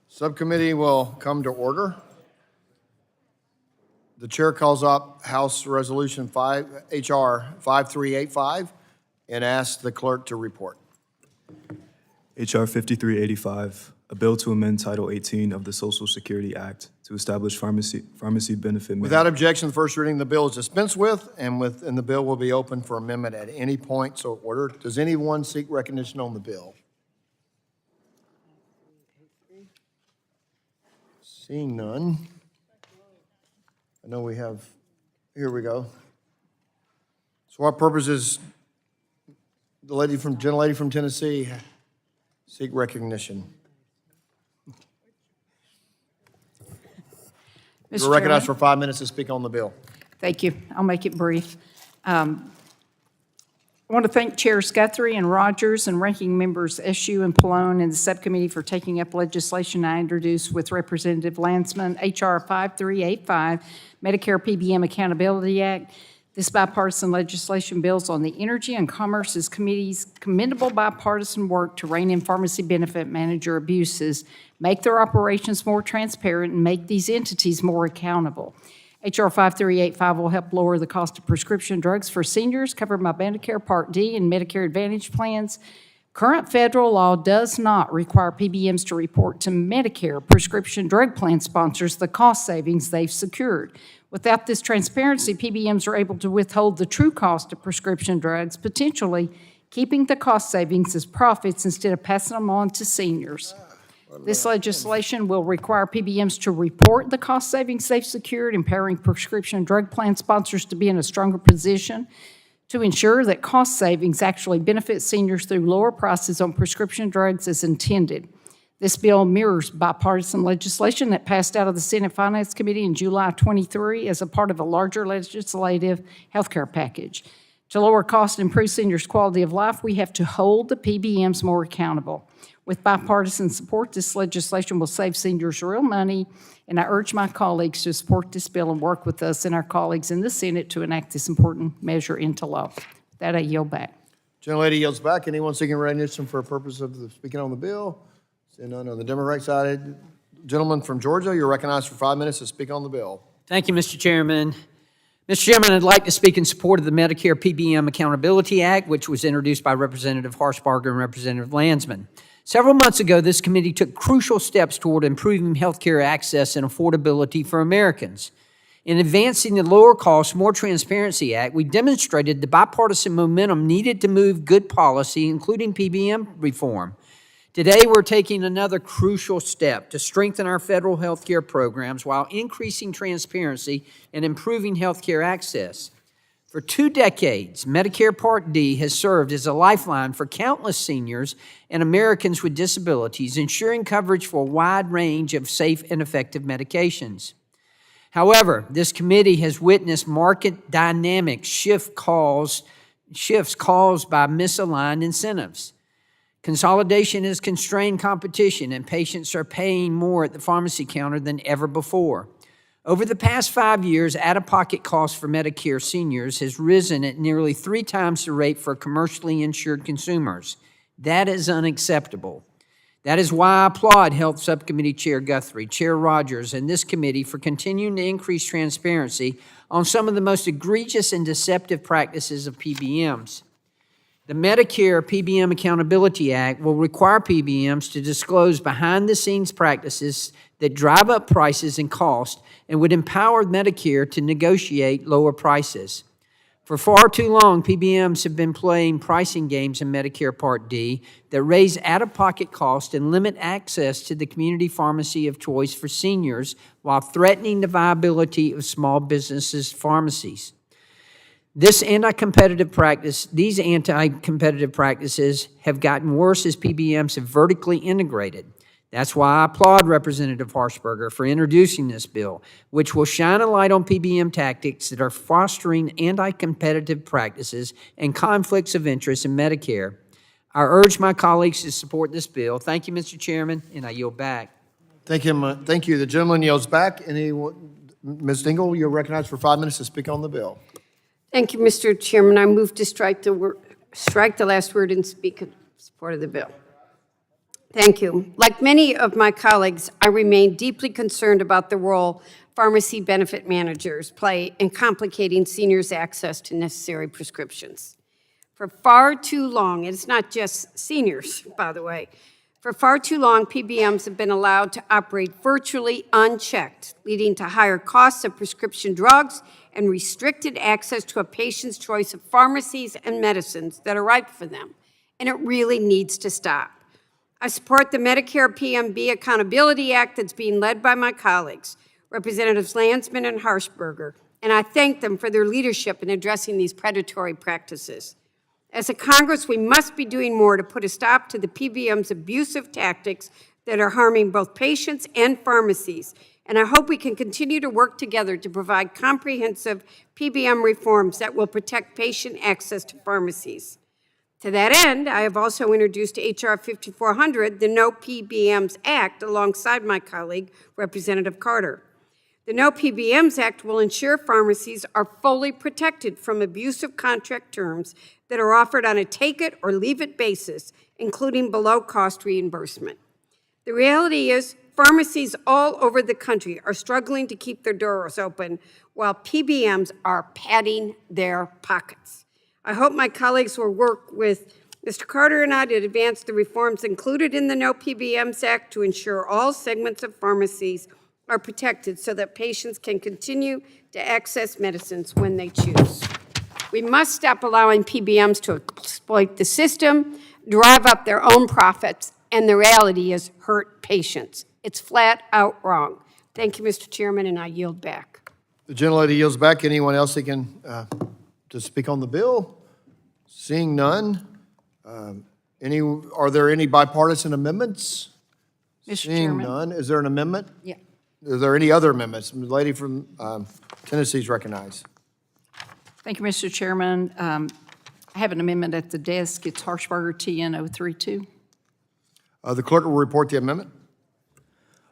Subcommittee will come to order. The chair calls up House Resolution 5, HR 5385, and asks the clerk to report. HR 5385, a bill to amend Title 18 of the Social Security Act to establish pharmacy benefit. Without objection, the first reading of the bill is dispensed with, and the bill will be open for amendment at any point, so ordered. Does anyone seek recognition on the bill? Seeing none. I know we have, here we go. So what purpose is the gentlelady from Tennessee seek recognition? You're recognized for 5 minutes to speak on the bill. Thank you. I'll make it brief. I want to thank Chairs Guthrie and Rogers and Ranking Members Eshoo and Pallone and the subcommittee for taking up legislation I introduced with Representative Landsman, H.R. 5385, Medicare PBM Accountability Act. This bipartisan legislation builds on the Energy and Commerce Committee's commendable bipartisan work to rein in pharmacy benefit manager abuses, make their operations more transparent, and make these entities more accountable. H.R. 5385 will help lower the cost of prescription drugs for seniors covered by Medicare Part D and Medicare Advantage plans. Current federal law does not require PBMs to report to Medicare prescription drug plan sponsors the cost savings they've secured. Without this transparency, PBMs are able to withhold the true cost of prescription drugs, potentially keeping the cost savings as profits instead of passing them on to seniors. This legislation will require PBMs to report the cost savings they've secured, empowering prescription drug plan sponsors to be in a stronger position to ensure that cost savings actually benefit seniors through lower prices on prescription drugs as intended. This bill mirrors bipartisan legislation that passed out of the Senate Finance Committee in July 23 as a part of a larger legislative healthcare package. To lower costs and improve seniors' quality of life, we have to hold the PBMs more accountable. With bipartisan support, this legislation will save seniors real money, and I urge my colleagues to support this bill and work with us and our colleagues in the Senate to enact this important measure into law. With that, I yield back. Gentlelady yields back. Anyone seeking recognition for a purpose of speaking on the bill? Seeing none on the Democratic side. Gentleman from Georgia, you're recognized for 5 minutes to speak on the bill. Thank you, Mr. Chairman. Mr. Chairman, I'd like to speak in support of the Medicare PBM Accountability Act, which was introduced by Representative Harshbarger and Representative Landsman. Several months ago, this committee took crucial steps toward improving healthcare access and affordability for Americans. In advancing the Lower Cost, More Transparency Act, we demonstrated the bipartisan momentum needed to move good policy, including PBM reform. Today, we're taking another crucial step to strengthen our federal healthcare programs while increasing transparency and improving healthcare access. For 2 decades, Medicare Part D has served as a lifeline for countless seniors and Americans with disabilities, ensuring coverage for a wide range of safe and effective medications. However, this committee has witnessed market dynamic shifts caused by misaligned incentives. Consolidation has constrained competition, and patients are paying more at the pharmacy counter than ever before. Over the past 5 years, out-of-pocket costs for Medicare seniors has risen at nearly 3 times the rate for commercially insured consumers. That is unacceptable. That is why I applaud Health Subcommittee Chair Guthrie, Chair Rogers, and this committee for continuing to increase transparency on some of the most egregious and deceptive practices of PBMs. The Medicare PBM Accountability Act will require PBMs to disclose behind-the-scenes practices that drive up prices and cost and would empower Medicare to negotiate lower prices. For far too long, PBMs have been playing pricing games in Medicare Part D that raise out-of-pocket costs and limit access to the community pharmacy of choice for seniors while threatening the viability of small businesses' pharmacies. These anti-competitive practices have gotten worse as PBMs have vertically integrated. That's why I applaud Representative Harshbarger for introducing this bill, which will shine a light on PBM tactics that are fostering anti-competitive practices and conflicts of interest in Medicare. I urge my colleagues to support this bill. Thank you, Mr. Chairman, and I yield back. Thank you. The gentleman yields back. Ms. Dingell, you're recognized for 5 minutes to speak on the bill. Thank you, Mr. Chairman. I move to strike the last word and speak in support of the bill. Thank you. Like many of my colleagues, I remain deeply concerned about the role pharmacy benefit managers play in complicating seniors' access to necessary prescriptions. For far too long, and it's not just seniors, by the way, for far too long, PBMs have been allowed to operate virtually unchecked, leading to higher costs of prescription drugs and restricted access to a patient's choice of pharmacies and medicines that are right for them. And it really needs to stop. I support the Medicare PBM Accountability Act that's being led by my colleagues, Representatives Landsman and Harshberger, and I thank them for their leadership in addressing these predatory practices. As a Congress, we must be doing more to put a stop to the PBM's abusive tactics that are harming both patients and pharmacies, and I hope we can continue to work together to provide comprehensive PBM reforms that will protect patient access to pharmacies. To that end, I have also introduced H.R. 5400, the No PBMs Act, alongside my colleague, Representative Carter. The No PBMs Act will ensure pharmacies are fully protected from abusive contract terms that are offered on a take-it-or-leave-it basis, including below-cost reimbursement. The reality is, pharmacies all over the country are struggling to keep their doors open while PBMs are padding their pockets. I hope my colleagues will work with Mr. Carter and I to advance the reforms included in the No PBMs Act to ensure all segments of pharmacies are protected so that patients can continue to access medicines when they choose. We must stop allowing PBMs to exploit the system, drive up their own profits, and the reality is hurt patients. It's flat out wrong. Thank you, Mr. Chairman, and I yield back. The gentlelady yields back. Anyone else that can to speak on the bill? Seeing none. Are there any bipartisan amendments? Mr. Seeing Chairman. none. Is there an amendment? Yeah. Is there any other amendments? The lady from Tennessee is recognized. Thank you, Mr. Chairman. I have an amendment at the desk. It's Harshberger TN 032. The clerk will report the amendment.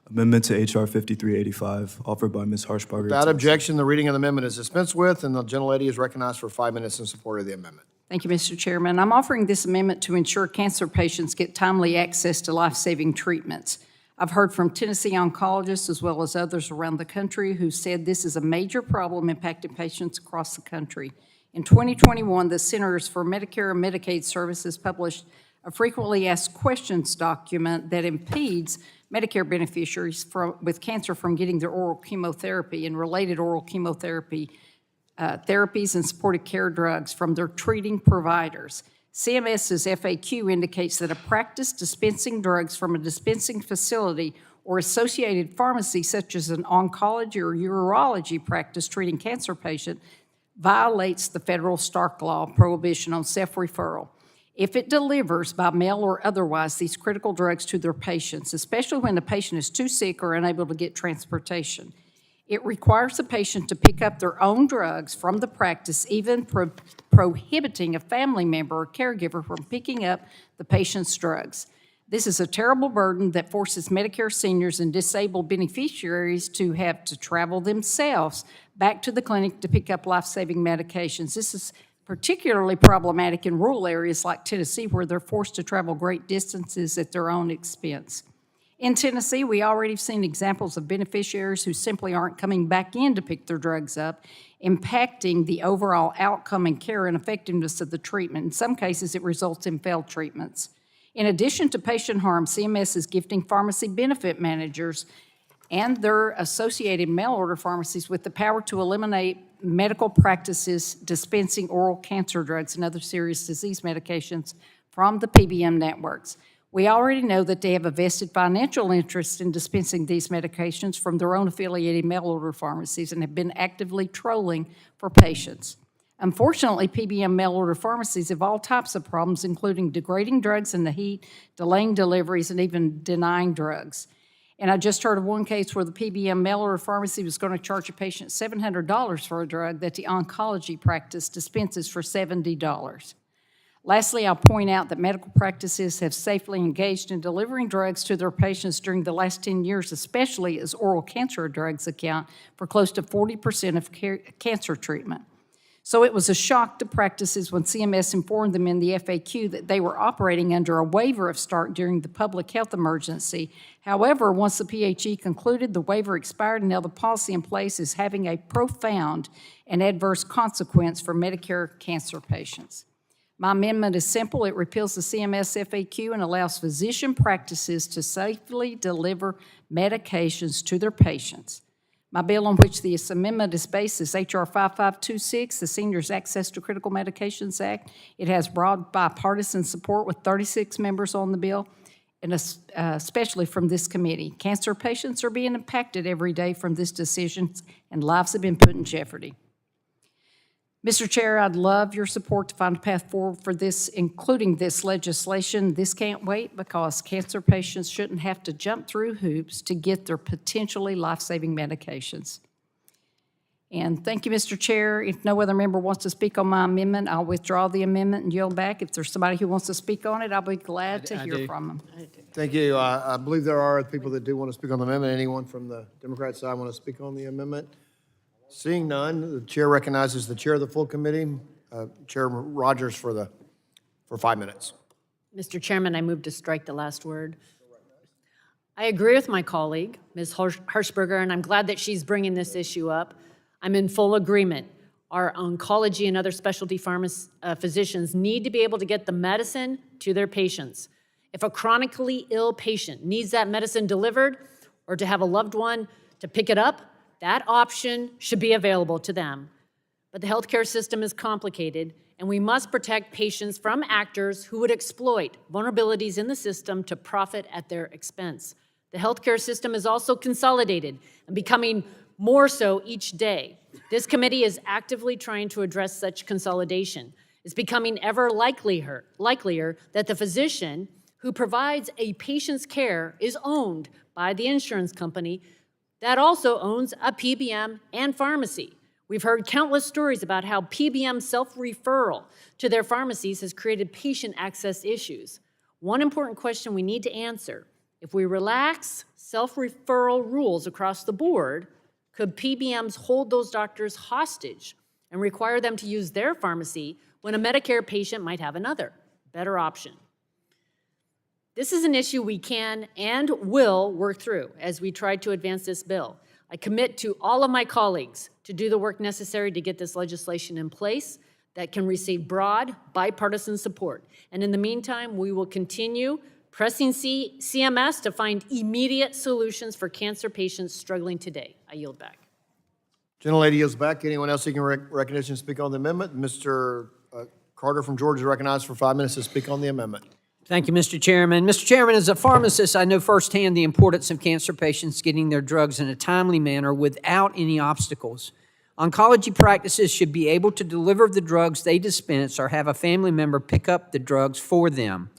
Amendment to H.R. 5385, offered by Ms. Harshbarger. Without objection, the reading of the amendment is dispensed with, and the gentlelady is recognized for 5 minutes in support of the amendment. Thank you, Mr. Chairman. I'm offering this amendment to ensure cancer patients get timely access to life-saving treatments. I've heard from Tennessee oncologists as well as others around the country who said this is a major problem impacting patients across the country. In 2021, the Centers for Medicare and Medicaid Services published a frequently asked questions document that impedes Medicare beneficiaries with cancer from getting their oral chemotherapy and related oral chemotherapy therapies and supportive care drugs from their treating providers. CMS's FAQ indicates that a practice dispensing drugs from a dispensing facility or associated pharmacy, such as an oncology or urology practice treating cancer patients, violates the federal Stark Law prohibition on self-referral if it delivers by mail or otherwise these critical drugs to their patients, especially when the patient is too sick or unable to get transportation. It requires the patient to pick up their own drugs from the practice, even prohibiting a family member or caregiver from picking up the patient's drugs. This is a terrible burden that forces Medicare seniors and disabled beneficiaries to have to travel themselves back to the clinic to pick up life-saving medications. This is particularly problematic in rural areas like Tennessee, where they're forced to travel great distances at their own expense. In Tennessee, we already have seen examples of beneficiaries who simply aren't coming back in to pick their drugs up, impacting the overall outcome and care and effectiveness of the treatment. In some cases, it results in failed treatments. In addition to patient harm, CMS is gifting pharmacy benefit managers and their associated mail-order pharmacies with the power to eliminate medical practices dispensing oral cancer drugs and other serious disease medications from the PBM networks. We already know that they have a vested financial interest in dispensing these medications from their own affiliated mail-order pharmacies and have been actively trolling for patients. Unfortunately, PBM mail-order pharmacies have all types of problems, including degrading drugs in the heat, delaying deliveries, and even denying drugs. And I just heard of one case where the PBM mail-order pharmacy was going to charge a patient $700 for a drug that the oncology practice dispenses for $70. Lastly, I'll point out that medical practices have safely engaged in delivering drugs to their patients during the last 10 years, especially as oral cancer drugs account for close to 40% of cancer treatment. So it was a shock to practices when CMS informed them in the FAQ that they were operating under a waiver of START during the public health emergency. However, once the PHE concluded, the waiver expired, and now the policy in place is having a profound and adverse consequence for Medicare cancer patients. My amendment is simple. It repeals the CMS FAQ and allows physician practices to safely deliver medications to their patients. My bill on which this amendment is based is H.R. 5526, the Seniors Access to Critical Medications Act. It has broad bipartisan support with 36 members on the bill, and especially from this committee. Cancer patients are being impacted every day from this decision, and lives have been put in jeopardy. Mr. Chair, I'd love your support to find a path forward for this, including this legislation. This can't wait because cancer patients shouldn't have to jump through hoops to get their potentially life-saving medications. And thank you, Mr. Chair. If no other member wants to speak on my amendment, I'll withdraw the amendment and yield back. If there's somebody who wants to speak on it, I'll be glad to hear from them. Thank you. I believe there are people that do want to speak on the amendment. Anyone from the Democrat side want to speak on the amendment? Seeing none, the chair recognizes the chair of the full committee, Chairman Rogers, for 5 minutes. Mr. Chairman, I move to strike the last word. I agree with my colleague, Ms. Harshberger, and I'm glad that she's bringing this issue up. I'm in full agreement. Our oncology and other specialty physicians need to be able to get the medicine to their patients. If a chronically ill patient needs that medicine delivered or to have a loved one to pick it up, that option should be available to them. But the healthcare system is complicated, and we must protect patients from actors who would exploit vulnerabilities in the system to profit at their expense. The healthcare system is also consolidated and becoming more so each day. This committee is actively trying to address such consolidation. It's becoming ever likelier that the physician who provides a patient's care is owned by the insurance company that also owns a PBM and pharmacy. We've heard countless stories about how PBM self-referral to their pharmacies has created patient access issues. One important question we need to answer: if we relax self-referral rules across the board, could PBMs hold those doctors hostage and require them to use their pharmacy when a Medicare patient might have another, better option? This is an issue we can and will work through as we try to advance this bill. I commit to all of my colleagues to do the work necessary to get this legislation in place that can receive broad, bipartisan support. And in the meantime, we will continue pressing CMS to find immediate solutions for cancer patients struggling today. I yield back. Gentlelady yields back. Anyone else seeking recognition to speak on the amendment? Mr. Carter from Georgia is recognized for 5 minutes to speak on the amendment. Thank you, Mr. Chairman. Mr. Chairman, as a pharmacist, I know firsthand the importance of cancer patients getting their drugs in a timely manner without any obstacles. Oncology practices should be able to deliver the drugs they dispense or have a family member pick up the drugs for them.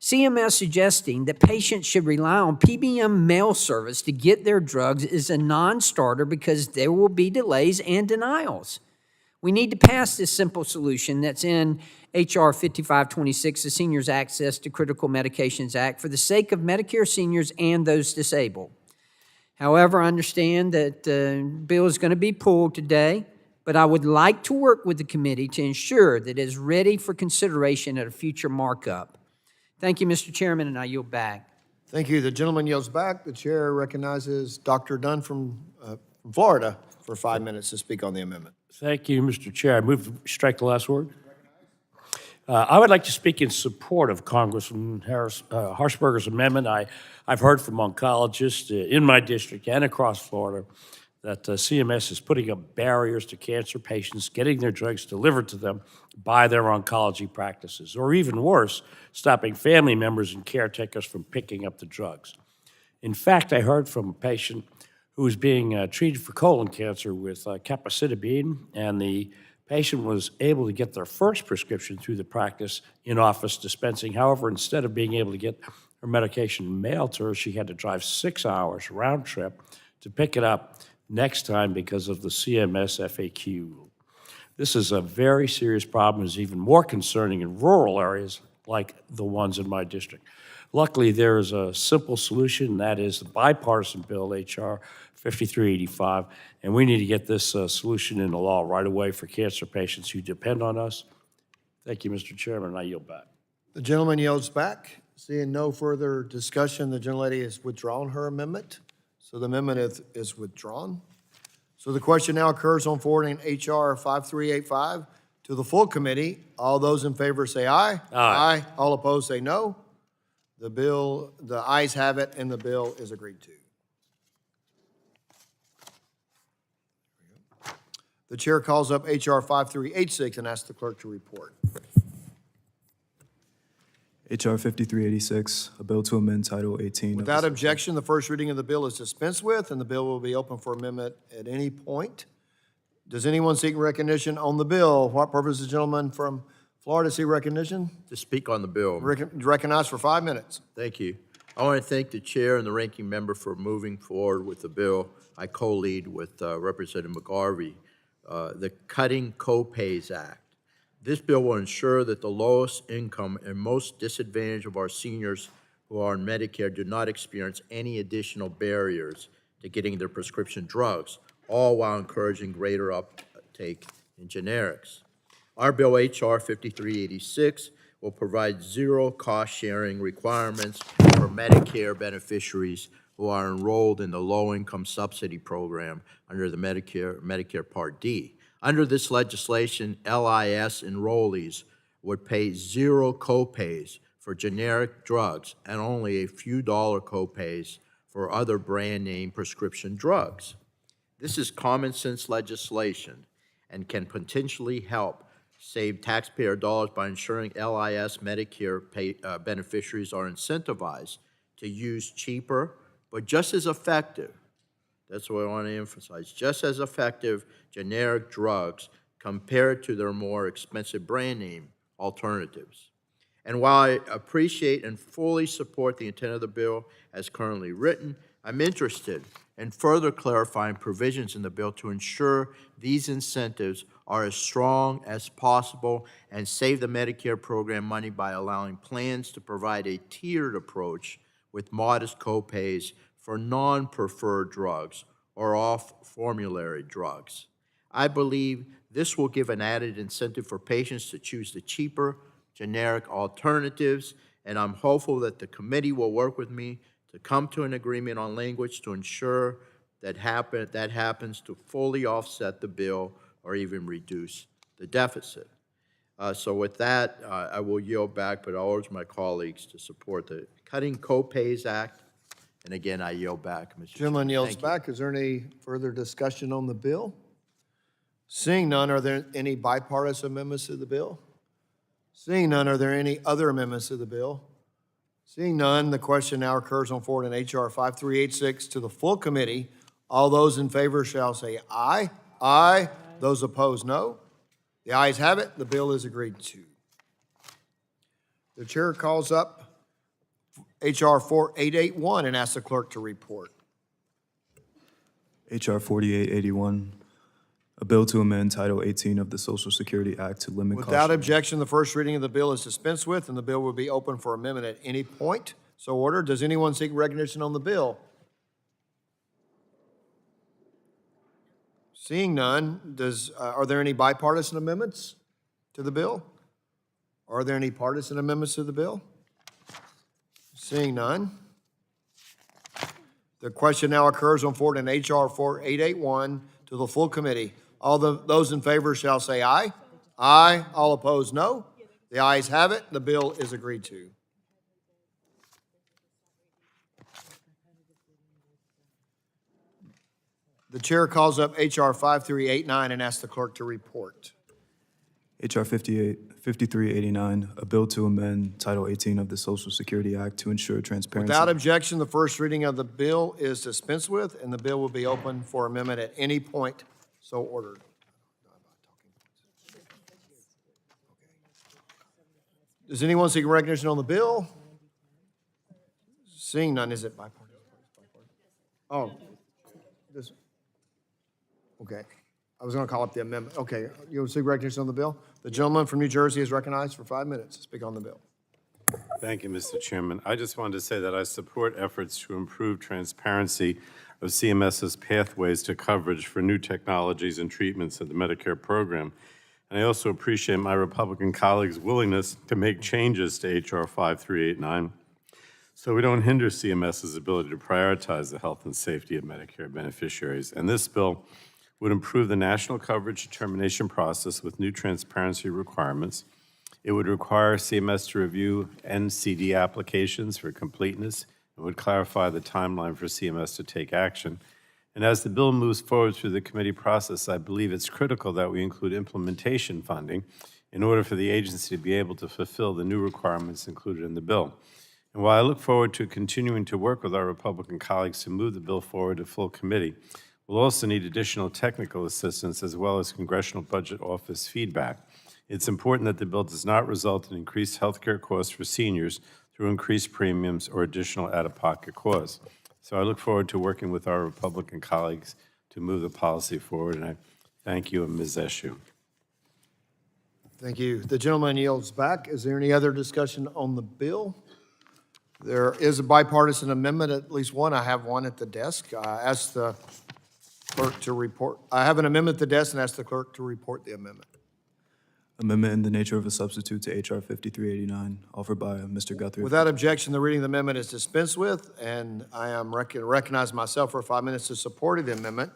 CMS suggesting that patients should rely on PBM mail service to get their drugs is a non-starter because there will be delays and denials. We need to pass this simple solution that's in H.R. 5526, the Seniors Access to Critical Medications Act, for the sake of Medicare seniors and those disabled. However, I understand that the bill is going to be pulled today, but I would like to work with the committee to ensure that it is ready for consideration at a future markup. Thank you, Mr. Chairman, and I yield back. Thank you. The gentleman yields back. The chair recognizes Dr. Dunn from Florida for 5 minutes to speak on the amendment. Thank you, Mr. Chair. I move to strike the last word. I would like to speak in support of Congressman Harshberger's amendment. I've heard from oncologists in my district and across Florida that CMS is putting up barriers to cancer patients getting their drugs delivered to them by their oncology practices, or even worse, stopping family members and caretakers from picking up the drugs. In fact, I heard from a patient who was being treated for colon cancer with capecitabine, and the patient was able to get their first prescription through the practice in-office dispensing. However, instead of being able to get her medication mailed to her, she had to drive 6 hours round trip to pick it up next time because of the CMS FAQ. This is a very serious problem. It's even more concerning in rural areas like the ones in my district. Luckily, there is a simple solution, and that is the bipartisan bill, H.R. 5385, and we need to get this solution into law right away for cancer patients who depend on us. Thank you, Mr. Chairman, and I yield back. The gentleman yields back. Seeing no further discussion, the gentlelady has withdrawn her amendment. So the amendment is withdrawn. So the question now occurs on forwarding H.R. 5385 to the full committee. All those in favor say aye. Aye. All opposed say no. The ayes have it, and the bill is agreed to. The chair calls up H.R. 5386 and asks the clerk to report. H.R. 5386, a bill to amend Title 18 of Without the objection, the first reading of the bill is dispensed with, and the bill will be open for amendment at any point. Does anyone seek recognition on the bill? What purpose is the gentleman from Florida seek recognition? To speak on the bill. Recognized for 5 minutes. Thank you. I want to thank the chair and the ranking member for moving forward with the bill. I co-lead with Representative McGarvey, the Cutting Copays Act. This bill will ensure that the lowest income and most disadvantaged of our seniors who are on Medicare do not experience any additional barriers to getting their prescription drugs, all while encouraging greater uptake in generics. Our bill, H.R. 5386, will provide zero cost-sharing requirements for Medicare beneficiaries who are enrolled in the low-income subsidy program under the Medicare Part D. Under this legislation, LIS enrollees would pay zero copays for generic drugs and only a few dollar copays for other brand-name prescription drugs. This is common-sense legislation and can potentially help save taxpayer dollars by ensuring LIS Medicare beneficiaries are incentivized to use cheaper but just as effective, that's what I want to emphasize, just as effective generic drugs compared to their more expensive brand name alternatives. And while I appreciate and fully support the intent of the bill as currently written, I'm interested in further clarifying provisions in the bill to ensure these incentives are as strong as possible and save the Medicare program money by allowing plans to provide a tiered approach with modest copays for non-preferred drugs or off-formulary drugs. I believe this will give an added incentive for patients to choose the cheaper, generic alternatives, and I'm hopeful that the committee will work with me to come to an agreement on language to ensure that happens to fully offset the bill or even reduce the deficit. So with that, I will yield back, but I urge my colleagues to support the Cutting Copays Act. And again, I yield back, Mr. Gentleman Chairman. yields Thank you. back. Is there any further discussion on the bill? Seeing none, are there any bipartisan amendments to the bill? Seeing none, are there any other amendments to the bill? Seeing none, the question now occurs on forward in H.R. 5386 to the full committee. All those in favor shall say aye. Aye. Those opposed, no. The ayes have it. The bill is agreed to. The chair calls up H.R. 4881 and asks the clerk to report. H.R. 4881, a bill to amend Title 18 of the Social Security Act to limit Without objection, the first reading of the bill is dispensed with, and the bill will be open for amendment at any point. So ordered. Does anyone seek recognition on the bill? Seeing none, are there any bipartisan amendments to the bill? Are there any partisan amendments to the bill? Seeing none. The question now occurs on forward in H.R. 4881 to the full committee. All those in favor shall say aye. Aye. All opposed, no. The ayes have it. The bill is agreed to. The chair calls up H.R. 5389 and asks the clerk to report. H.R. 5389, a bill to amend Title 18 of the Social Security Act to ensure transparency. Without objection, the first reading of the bill is dispensed with, and the bill will be open for amendment at any point. So ordered. Does anyone seek recognition on the bill? Seeing none, is it bipartisan? Oh, this, okay. I was going to call up the amendment. Okay, you seek recognition on the bill? The gentleman from New Jersey is recognized for 5 minutes to speak on the bill. Thank you, Mr. Chairman. I just wanted to say that I support efforts to improve transparency of CMS's pathways to coverage for new technologies and treatments in the Medicare program. And I also appreciate my Republican colleagues' willingness to make changes to H.R. 5389 so we don't hinder CMS's ability to prioritize the health and safety of Medicare beneficiaries. And this bill would improve the national coverage determination process with new transparency requirements. It would require CMS to review NCD applications for completeness and would clarify the timeline for CMS to take action. And as the bill moves forward through the committee process, I believe it's critical that we include implementation funding in order for the agency to be able to fulfill the new requirements included in the bill. And while I look forward to continuing to work with our Republican colleagues to move the bill forward to full committee, we'll also need additional technical assistance as well as Congressional Budget Office feedback. It's important that the bill does not result in increased health care costs for seniors through increased premiums or additional out-of-pocket costs. So I look forward to working with our Republican colleagues to move the policy forward, and I thank you and Ms. Eshu. Thank you. The gentleman yields back. Is there any other discussion on the bill? There is a bipartisan amendment, at least one. I have one at the desk. I ask the clerk to report. I have an amendment at the desk and ask the clerk to report the amendment. Amendment in the nature of a substitute to H.R. 5389, offered by Mr. Guthrie. Without objection, the reading of the amendment is dispensed with, and I am recognize myself for 5 minutes to support the amendment.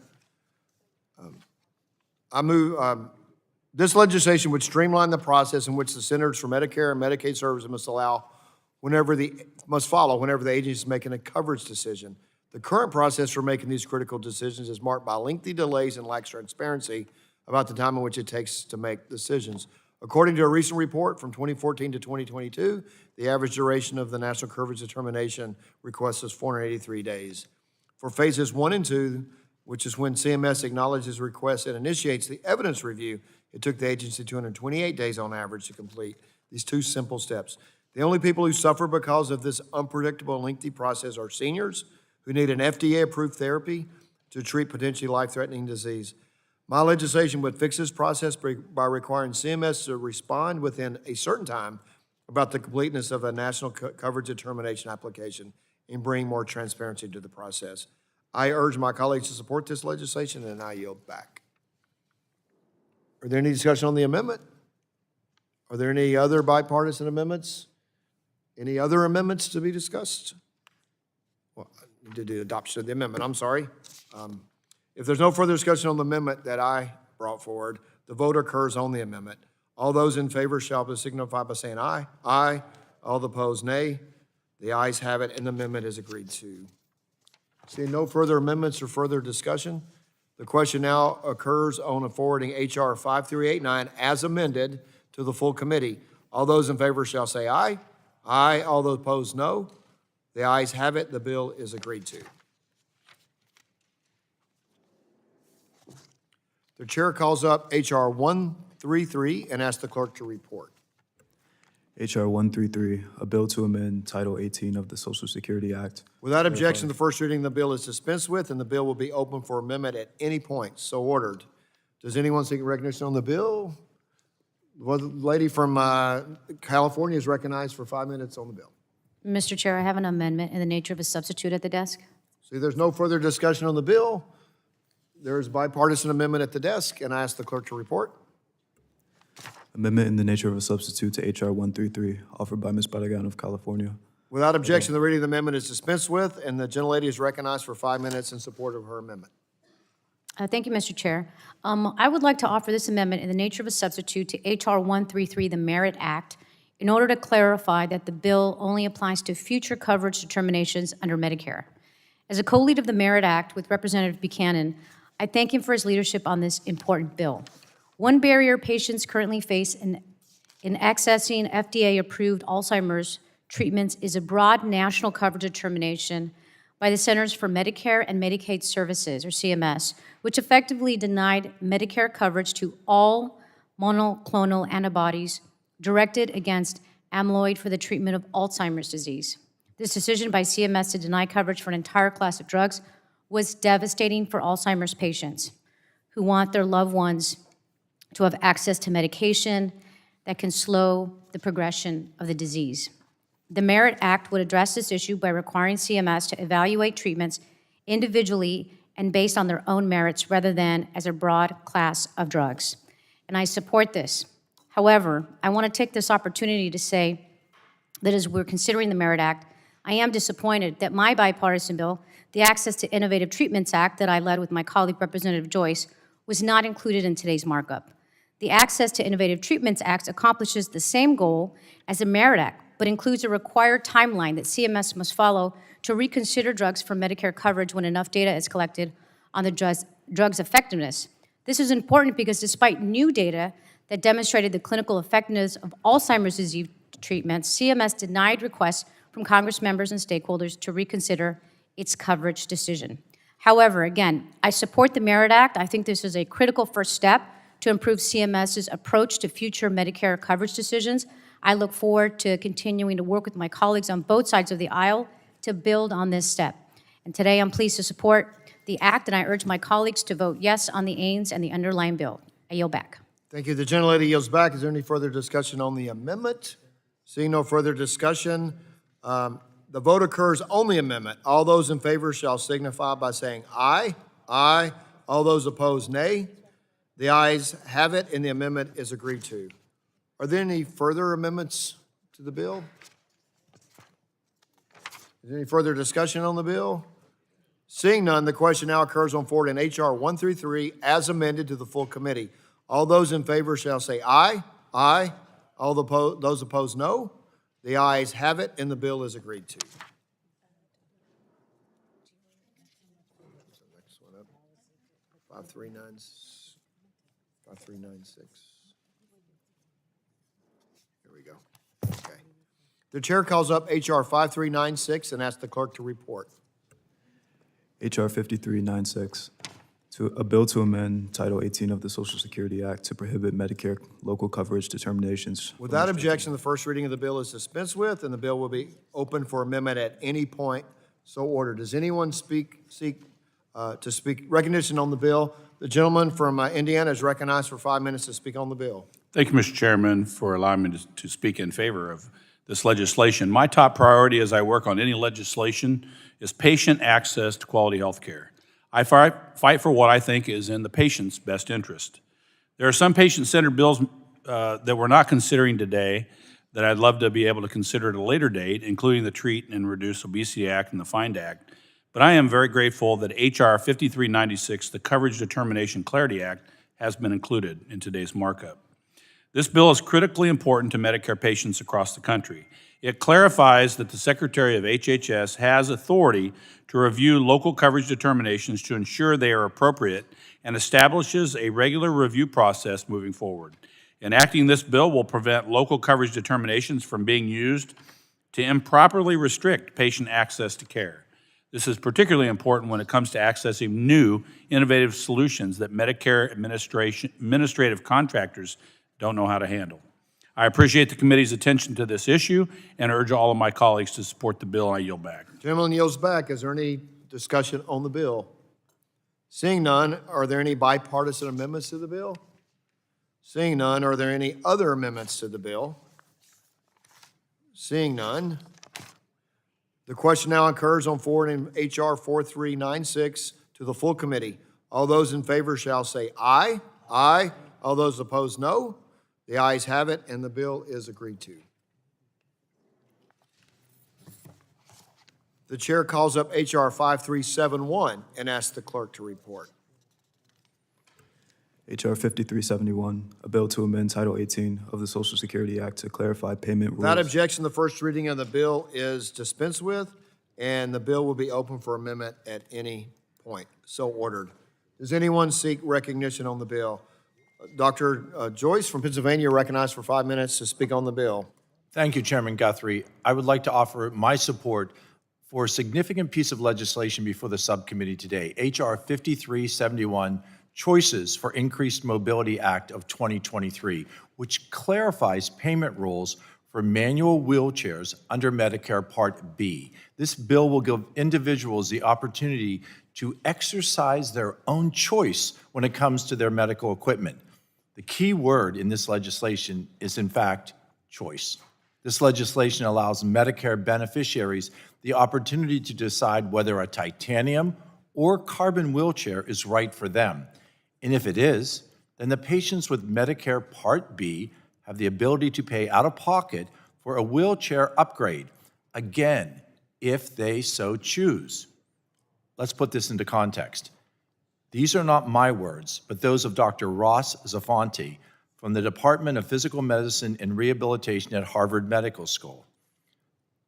I move, this legislation would streamline the process in which the Centers for Medicare and Medicaid Services must follow whenever the agency is making a coverage decision. The current process for making these critical decisions is marked by lengthy delays and lacks transparency about the time in which it takes to make decisions. According to a recent report from 2014 to 2022, the average duration of the National Coverage Determination request is 483 days. For phases 1 and 2, which is when CMS acknowledges requests and initiates the evidence review, it took the agency 228 days on average to complete these two simple steps. The only people who suffer because of this unpredictable and lengthy process are seniors who need an FDA-approved therapy to treat potentially life-threatening disease. My legislation would fix this process by requiring CMS to respond within a certain time about the completeness of a national coverage determination application and bring more transparency to the process. I urge my colleagues to support this legislation, and I yield back. Are there any discussion on the amendment? Are there any other bipartisan amendments? Any other amendments to be discussed? Well, I need to do adoption of the amendment, I'm sorry. If there's no further discussion on the amendment that I brought forward, the vote occurs on the amendment. All those in favor shall signify by saying aye. Aye. All opposed, nay. The ayes have it, and the amendment is agreed to. Seeing no further amendments or further discussion, the question now occurs on forwarding H.R. 5389 as amended to the full committee. All those in favor shall say aye. Aye. All those opposed, no. The ayes have it. The bill is agreed to. The chair calls up H.R. 133 and asks the clerk to report. H.R. 133, a bill to amend Title 18 of the Social Security Act. Without objection, the first reading of the bill is dispensed with, and the bill will be open for amendment at any point. So ordered. Does anyone seek recognition on the bill? The lady from California is recognized for 5 minutes on the bill. Mr. Chair, I have an amendment in the nature of a substitute at the desk. See, there's no further discussion on the bill. There is bipartisan amendment at the desk, and I ask the clerk to report. Amendment in the nature of a substitute to H.R. 133, offered by Ms. Barragan of California. Without objection, the reading of the amendment is dispensed with, and the gentlelady is recognized for 5 minutes in support of her amendment. Thank you, Mr. Chair. I would like to offer this amendment in the nature of a substitute to H.R. 133, the Merit Act, in order to clarify that the bill only applies to future coverage determinations under Medicare. As a co-lead of the Merit Act with Representative Buchanan, I thank him for his leadership on this important bill. One barrier patients currently face in accessing FDA-approved Alzheimer's treatments is a broad national coverage determination by the Centers for Medicare and Medicaid Services, or CMS, which effectively denied Medicare coverage to all monoclonal antibodies directed against amyloid for the treatment of Alzheimer's disease. This decision by CMS to deny coverage for an entire class of drugs was devastating for Alzheimer's patients who want their loved ones to have access to medication that can slow the progression of the disease. The Merit Act would address this issue by requiring CMS to evaluate treatments individually and based on their own merits rather than as a broad class of drugs. And I support this. However, I want to take this opportunity to say that as we're considering the Merit Act, I am disappointed that my bipartisan bill, the Access to Innovative Treatments Act that I led with my colleague Representative Joyce, was not included in today's markup. The Access to Innovative Treatments Act accomplishes the same goal as the Merit Act, but includes a required timeline that CMS must follow to reconsider drugs for Medicare coverage when enough data is collected on the drug's effectiveness. This is important because despite new data that demonstrated the clinical effectiveness of Alzheimer's disease treatments, CMS denied requests from Congress members and stakeholders to reconsider its coverage decision. However, again, I support the Merit Act. I think this is a critical first step to improve CMS's approach to future Medicare coverage decisions. I look forward to continuing to work with my colleagues on both sides of the aisle to build on this step. And today I'm pleased to support the act, and I urge my colleagues to vote yes on the Ains and the underlying bill. I yield back. Thank you. The gentlelady yields back. Is there any further discussion on the amendment? Seeing no further discussion, the vote occurs on the amendment. All those in favor shall signify by saying aye. Aye. All those opposed, nay. The ayes have it, and the amendment is agreed to. Are there any further amendments to the bill? Is there any further discussion on the bill? Seeing none, the question now occurs on forward in H.R. 133 as amended to the full committee. All those in favor shall say aye. Aye. All those opposed, no. The ayes have it, and the bill is agreed to. Next one up, 5396. Here we go. Okay. The chair calls up H.R. 5396 and asks the clerk to report. H.R. 5396, a bill to amend Title 18 of the Social Security Act to prohibit Medicare local coverage determinations. Without objection, the first reading of the bill is dispensed with, and the bill will be open for amendment at any point so ordered. Does anyone seek to speak recognition on the bill? The gentleman from Indiana is recognized for 5 minutes to speak on the bill. Thank you, Mr. Chairman, for allowing me to speak in favor of this legislation. My top priority as I work on any legislation is patient access to quality health care. I fight for what I think is in the patient's best interest. There are some patient-centered bills that we're not considering today that I'd love to be able to consider at a later date, including the Treat and Reduce Obesity Act and the FIND Act. But I am very grateful that H.R. 5396, the Coverage Determination Clarity Act, has been included in today's markup. This bill is critically important to Medicare patients across the country. It clarifies that the Secretary of HHS has authority to review local coverage determinations to ensure they are appropriate and establishes a regular review process moving forward. Enacting this bill will prevent local coverage determinations from being used to improperly restrict patient access to care. This is particularly important when it comes to accessing new, innovative solutions that Medicare administrative contractors don't know how to handle. I appreciate the committee's attention to this issue and urge all of my colleagues to support the bill. I yield back. Gentleman yields back. Is there any discussion on the bill? Seeing none, are there any bipartisan amendments to the bill? Seeing none, are there any other amendments to the bill? Seeing none, the question now occurs on forward in H.R. 4396 to the full committee. All those in favor shall say aye. Aye. All those opposed, no. The ayes have it, and the bill is agreed to. The chair calls up H.R. 5371 and asks the clerk to report. H.R. 5371, a bill to amend Title 18 of the Social Security Act to clarify payment rules. Without objection, the first reading of the bill is dispensed with, and the bill will be open for amendment at any point. So ordered. Does anyone seek recognition on the bill? Dr. Joyce from Pennsylvania recognized for 5 minutes to speak on the bill. Thank you, Chairman Guthrie. I would like to offer my support for a significant piece of legislation before the subcommittee today, H.R. 5371, Choices for Increased Mobility Act of 2023, which clarifies payment rules for manual wheelchairs under Medicare Part B. This bill will give individuals the opportunity to exercise their own choice when it comes to their medical equipment. The key word in this legislation is, in fact, choice. This legislation allows Medicare beneficiaries the opportunity to decide whether a titanium or carbon wheelchair is right for them. And if it is, then the patients with Medicare Part B have the ability to pay out of pocket for a wheelchair upgrade, again, if they so choose. Let's put this into context. These are not my words, but those of Dr. Ross Zaffanti from the Department of Physical Medicine and Rehabilitation at Harvard Medical School.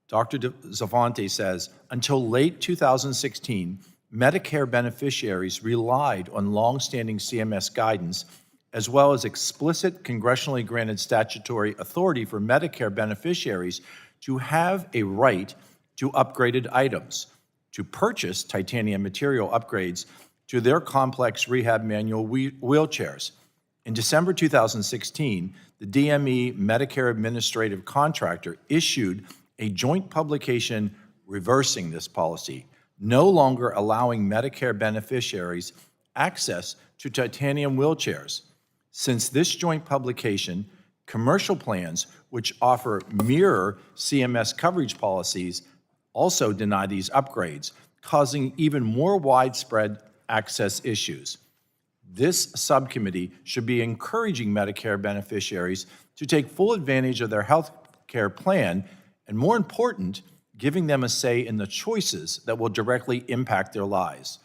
Dr. Zaffanti says, until late 2016, Medicare beneficiaries relied on longstanding CMS guidance as well as explicit congressionally granted statutory authority for Medicare beneficiaries to have a right to upgraded items, to purchase titanium material upgrades to their complex rehab manual wheelchairs. In December 2016, the DME Medicare Administrative Contractor issued a joint publication reversing this policy, no longer allowing Medicare beneficiaries access to titanium wheelchairs. Since this joint publication, commercial plans which offer mirror CMS coverage policies also deny these upgrades, causing even more widespread access issues. This subcommittee should be encouraging Medicare beneficiaries to take full advantage of their health care plan, and more important, giving them a say in the choices that will directly impact their lives.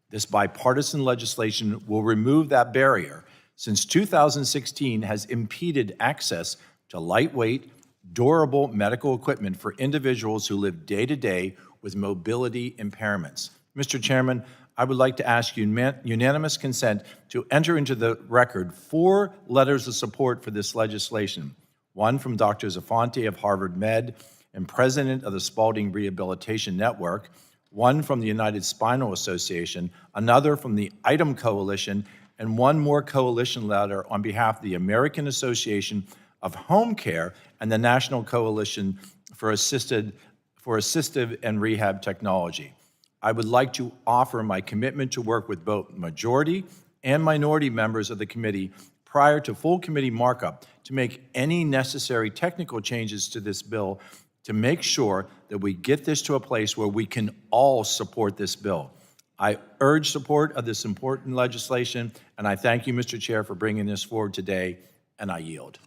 This bipartisan legislation will remove that barrier, since 2016 has impeded access to lightweight, durable medical equipment for individuals who live day-to-day with mobility impairments. Mr. Chairman, I would like to ask unanimous consent to enter into the record 4 letters of support for this legislation. One from Dr. Zaffanti of Harvard Med and president of the Spalding Rehabilitation Network, one from the United Spinal Association, another from the ITEM Coalition, and one more coalition letter on behalf of the American Association of Home Care and the National Coalition for Assistive and Rehab Technology. I would like to offer my commitment to work with both majority and minority members of the committee prior to full committee markup to make any necessary technical changes to this bill to make sure that we get this to a place where we can all support this bill. I urge support of this important legislation, and I thank you, Mr. Chair, for bringing this forward today, and I yield.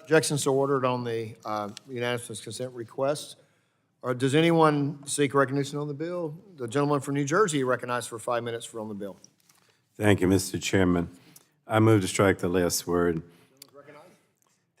Objections so ordered on the unanimous consent request. Or does anyone seek recognition on the bill? The gentleman from New Jersey recognized for 5 minutes on the bill. Thank you, Mr. Chairman. I move to strike the last word.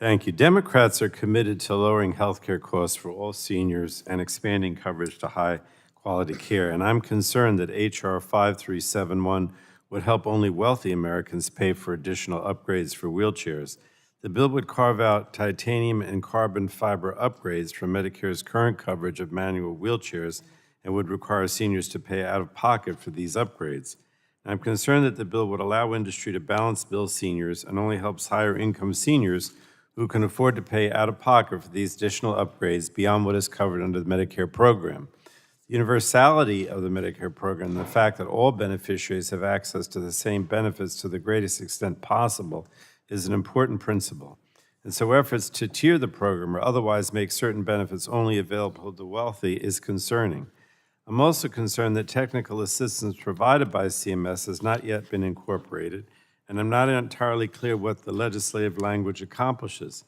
Thank you. Democrats are committed to lowering health care costs for all seniors and expanding coverage to high-quality care, and I'm concerned that H.R. 5371 would help only wealthy Americans pay for additional upgrades for wheelchairs. The bill would carve out titanium and carbon fiber upgrades from Medicare's current coverage of manual wheelchairs and would require seniors to pay out of pocket for these upgrades. I'm concerned that the bill would allow industry to balance bill seniors and only helps higher income seniors who can afford to pay out of pocket for these additional upgrades beyond what is covered under the Medicare program. The universality of the Medicare program and the fact that all beneficiaries have access to the same benefits to the greatest extent possible is an important principle. And so efforts to tier the program or otherwise make certain benefits only available to the wealthy is concerning. I'm also concerned that technical assistance provided by CMS has not yet been incorporated, and I'm not entirely clear what the legislative language accomplishes.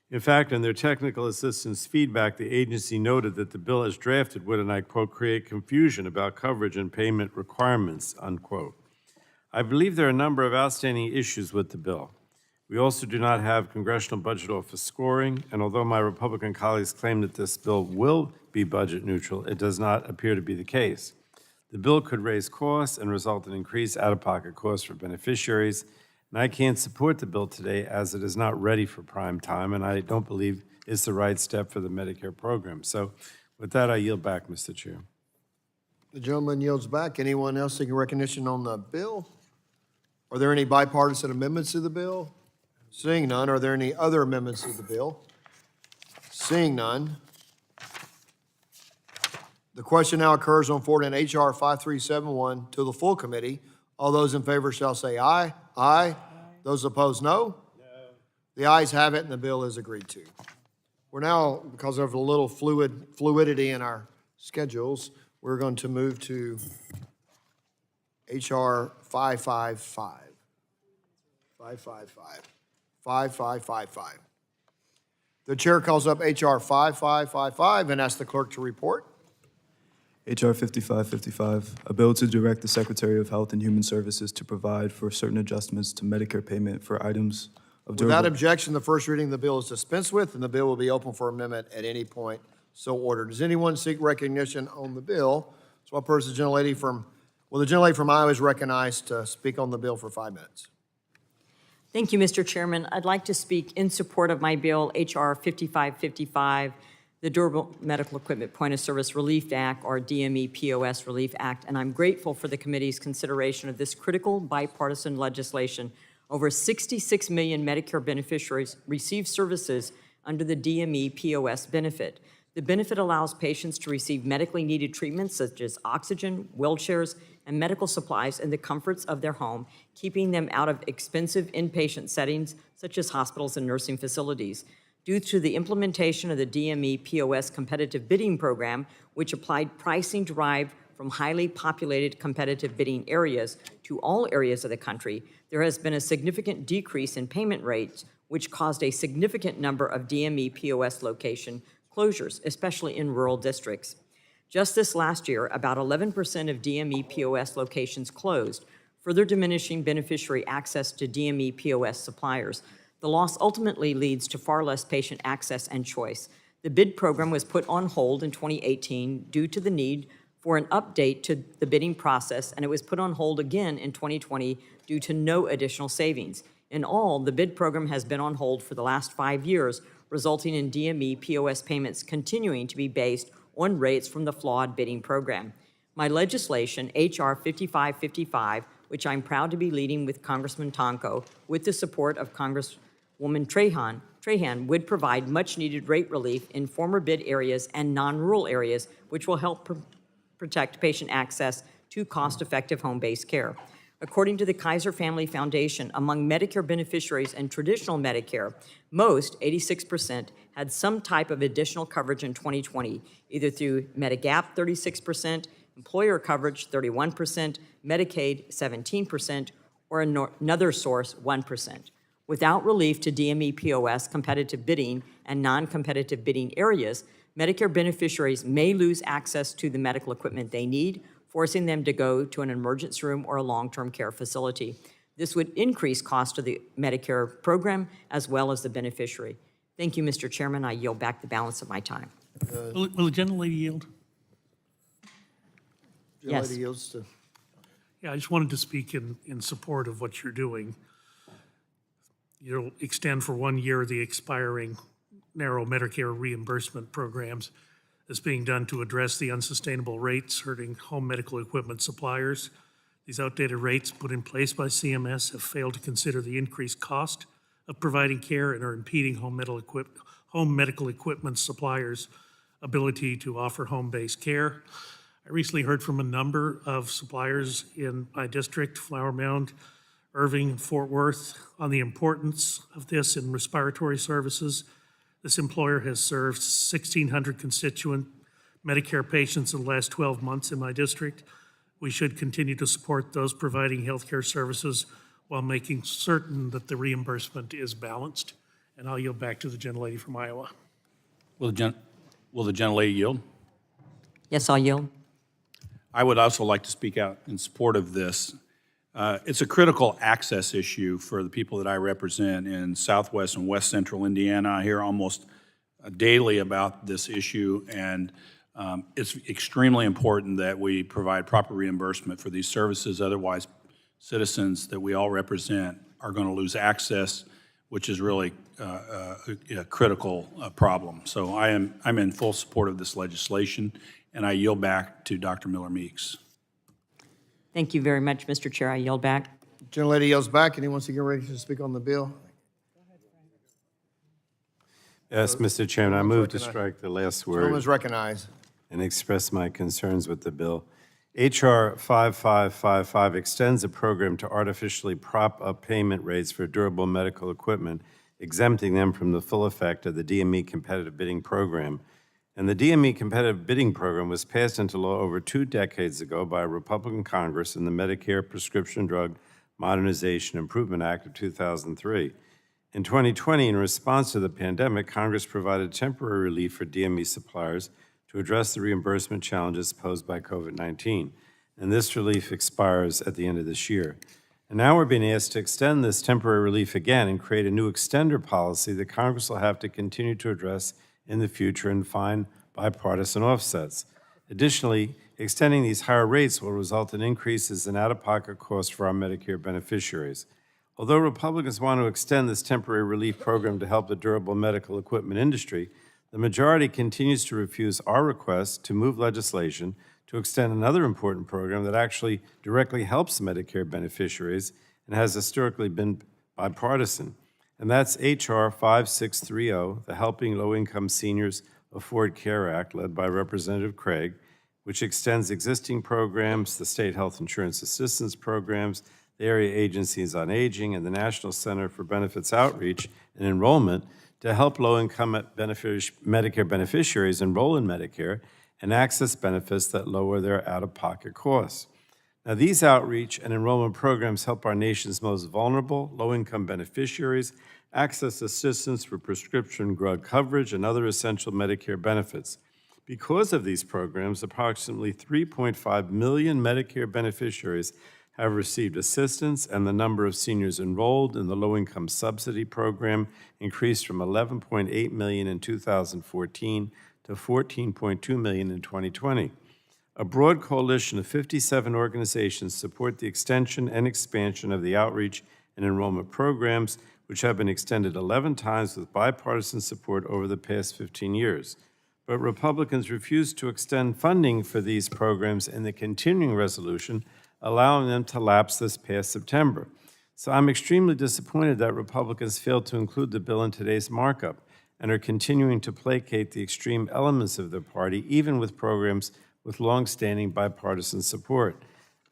In fact, in their technical assistance feedback, the agency noted that the bill as drafted would, and I quote, create confusion about coverage and payment requirements, unquote. I believe there are a number of outstanding issues with the bill. We also do not have Congressional Budget Office scoring, and although my Republican colleagues claim that this bill will be budget neutral, it does not appear to be the case. The bill could raise costs and result in increased out-of-pocket costs for beneficiaries, and I can't support the bill today as it is not ready for prime time, and I don't believe it's the right step for the Medicare program. So with that, I yield back, Mr. Chair. The gentleman yields back. Anyone else seeking recognition on the bill? Are there any bipartisan amendments to the bill? Seeing none, are there any other amendments to the bill? Seeing none. The question now occurs on forwarding H.R. 5371 to the full committee. All those in favor shall say aye. Aye. Those opposed, no. The ayes have it, and the bill is agreed to. We're now, because of a little fluidity in our schedules, we're going to move to HR 555. 5555. The chair calls up HR 5555 and asks the clerk to report. HR 5555, a bill to direct the Secretary of Health and Human Services to provide for certain adjustments to Medicare payment for items of Without durable. objection, the first reading of the bill is dispensed with, and the bill will be open for amendment at any point so ordered. Does anyone seek recognition on the bill? So I'll purse the gentlelady from, the gentlelady from Iowa is recognized to speak on the bill for 5 minutes. Thank you, Mr. Chairman. I'd like to speak in support of my bill, H.R. 5555, the Durable Medical Equipment Point of Service Relief Act, or DME POS Relief Act, and I'm grateful for the committee's consideration of this critical bipartisan legislation. Over 66 million Medicare beneficiaries receive services under the DME POS benefit. The benefit allows patients to receive medically needed treatments such as oxygen, wheelchairs, and medical supplies in the comforts of their home, keeping them out of expensive inpatient settings such as hospitals and nursing facilities. Due to the implementation of the DME POS competitive bidding program, which applied pricing derived from highly populated competitive bidding areas to all areas of the country, there has been a significant decrease in payment rates, which caused a significant number of DME POS location closures, especially in rural districts. Just this last year, about 11% of DME POS locations closed, further diminishing beneficiary access to DME POS suppliers. The loss ultimately leads to far less patient access and choice. The bid program was put on hold in 2018 due to the need for an update to the bidding process, and it was put on hold again in 2020 due to no additional savings. In all, the bid program has been on hold for the last 5 years, resulting in DME POS payments continuing to be based on rates from the flawed bidding program. My legislation, H.R. 5555, which I'm proud to be leading with Congressman Tonko, with the support of Congresswoman Trahan, would provide much-needed rate relief in former bid areas and non-rural areas, which will help protect patient access to cost-effective home-based care. According to the Kaiser Family Foundation, among Medicare beneficiaries and traditional Medicare, most, 86%, had some type of additional coverage in 2020, either through Medigap, 36%, employer coverage, 31%, Medicaid, 17%, or another source, 1%. Without relief to DME POS competitive bidding and non-competitive bidding areas, Medicare beneficiaries may lose access to the medical equipment they need, forcing them to go to an emergency room or a long-term care facility. This would increase cost of the Medicare program as well as the beneficiary. Thank you, Mr. Chairman. I yield back the balance of my time. Will the gentlelady yield? Yes. Gentlelady yields to. Yeah, I just wanted to speak in support of what you're doing. You'll extend for 1 year the expiring narrow Medicare reimbursement programs. That's being done to address the unsustainable rates hurting home medical equipment suppliers. These outdated rates put in place by CMS have failed to consider the increased cost of providing care and are impeding home medical equipment suppliers' ability to offer home-based care. I recently heard from a number of suppliers in my district, Flower Mound, Irving, Fort Worth, on the importance of this in respiratory services. This employer has served 1,600 constituent Medicare patients in the last 12 months in my district. We should continue to support those providing healthcare services while making certain that the reimbursement is balanced. And I'll yield back to the gentlelady from Iowa. Will the gentlelady yield? Yes, I'll yield. I would also like to speak out in support of this. It's a critical access issue for the people that I represent in Southwest and West Central Indiana. I hear almost daily about this issue, and it's extremely important that we provide proper reimbursement for these services. Otherwise, citizens that we all represent are going to lose access, which is really a critical problem. So I'm in full support of this legislation, and I yield back to Dr. Miller-Meeks. Thank you very much, Mr. Chair. I yield back. Gentlelady yields back. Anyone wants to get ready to speak on the bill? Yes, Mr. Chairman, I move to strike the last word. Gentleman is recognized. And express my concerns with the bill. H.R. 5555 extends a program to artificially prop up payment rates for durable medical equipment exempting them from the full effect of the DME competitive bidding program. And the DME competitive bidding program was passed into law over 2 decades ago by a Republican Congress in the Medicare Prescription Drug Modernization Improvement Act of 2003. In 2020, in response to the pandemic, Congress provided temporary relief for DME suppliers to address the reimbursement challenges posed by COVID-19. And this relief expires at the end of this year. And now we're being asked to extend this temporary relief again and create a new extender policy that Congress will have to continue to address in the future and find bipartisan offsets. Additionally, extending these higher rates will result in increases in out-of-pocket costs for our Medicare beneficiaries. Although Republicans want to extend this temporary relief program to help the durable medical equipment industry, the majority continues to refuse our request to move legislation to extend another important program that actually directly helps Medicare beneficiaries and has historically been bipartisan. And that's H.R. 5630, the Helping Low-Income Seniors Afford Care Act, led by Representative Craig, which extends existing programs, the state health insurance assistance programs, the area agencies on aging, and the National Center for Benefits Outreach and Enrollment to help low-income Medicare beneficiaries enroll in Medicare and access benefits that lower their out-of-pocket costs. Now, these outreach and enrollment programs help our nation's most vulnerable low-income beneficiaries access assistance for prescription drug coverage and other essential Medicare benefits. Because of these programs, approximately 3.5 million Medicare beneficiaries have received assistance, and the number of seniors enrolled in the low-income subsidy program increased from 11.8 million in 2014 to 14.2 million in 2020. A broad coalition of 57 organizations support the extension and expansion of the outreach and enrollment programs, which have been extended 11 times with bipartisan support over the past 15 years. But Republicans refused to extend funding for these programs in the continuing resolution, allowing them to lapse this past September. So I'm extremely disappointed that Republicans failed to include the bill in today's markup and are continuing to placate the extreme elements of their party, even with programs with longstanding bipartisan support.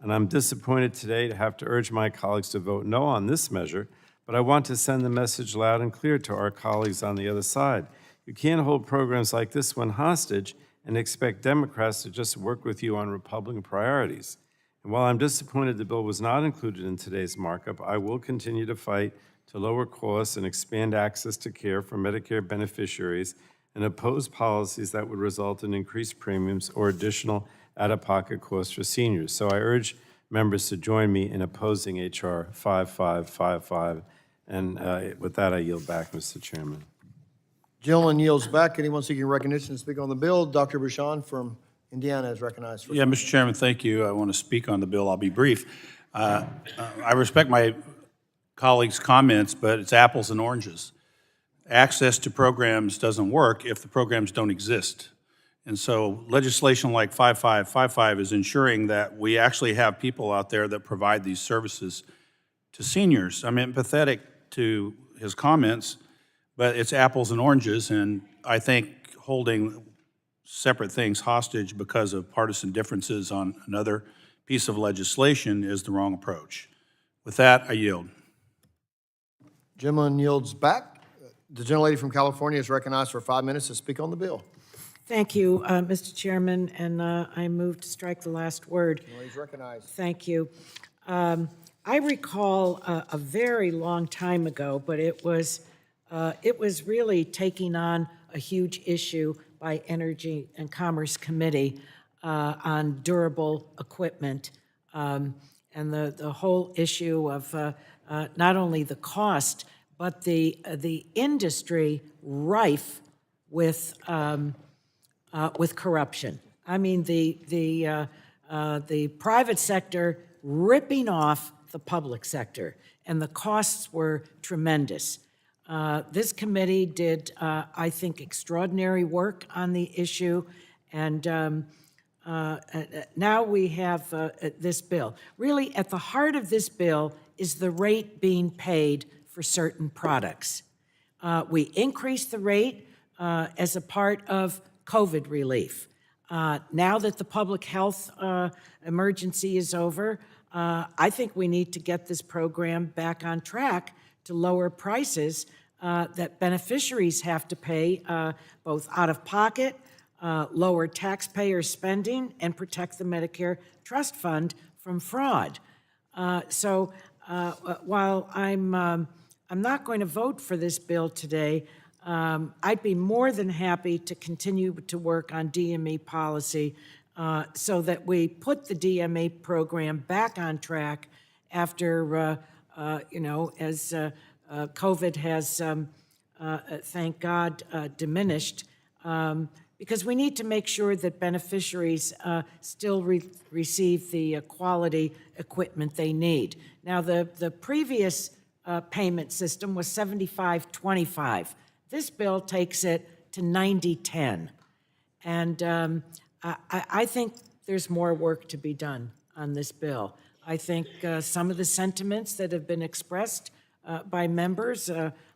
And I'm disappointed today to have to urge my colleagues to vote no on this measure, but I want to send the message loud and clear to our colleagues on the other side. You can't hold programs like this one hostage and expect Democrats to just work with you on Republican priorities. And while I'm disappointed the bill was not included in today's markup, I will continue to fight to lower costs and expand access to care for Medicare beneficiaries and oppose policies that would result in increased premiums or additional out-of-pocket costs for seniors. So I urge members to join me in opposing H.R. 5555. And with that, I yield back, Mr. Chairman. Gentleman yields back. Anyone seeking recognition to speak on the bill? Dr. Bouchon from Indiana is recognized. Yeah, Mr. Chairman, thank you. I want to speak on the bill. I'll be brief. I respect my colleagues' comments, but it's apples and oranges. Access to programs doesn't work if the programs don't exist. And so legislation like 5555 is ensuring that we actually have people out there that provide these services to seniors. I'm empathetic to his comments, but it's apples and oranges, and I think holding separate things hostage because of partisan differences on another piece of legislation is the wrong approach. With that, I yield. Gentleman yields back. The gentlelady from California is recognized for 5 minutes to speak on the bill. Thank you, Mr. Chairman, and I move to strike the last word. He's recognized. Thank you. I recall a very long time ago, but it was really taking on a huge issue by Energy and Commerce Committee on durable equipment, and the whole issue of not only the cost, but the industry rife with corruption. I mean, the private sector ripping off the public sector, and the costs were tremendous. This committee did, I think, extraordinary work on the issue, and now we have this bill. Really, at the heart of this bill is the rate being paid for certain products. We increased the rate as a part of COVID relief. Now that the public health emergency is over, I think we need to get this program back on track to lower prices that beneficiaries have to pay both out of pocket, lower taxpayer spending, and protect the Medicare Trust Fund from fraud. So while I'm not going to vote for this bill today, I'd be more than happy to continue to work on DME policy so that we put the DME program back on track after, as COVID has, thank God, diminished, because we need to make sure that beneficiaries still receive the quality equipment they need. Now, the previous payment system was 75-25. This bill takes it to 90-10. And I think there's more work to be done on this bill. I think some of the sentiments that have been expressed by members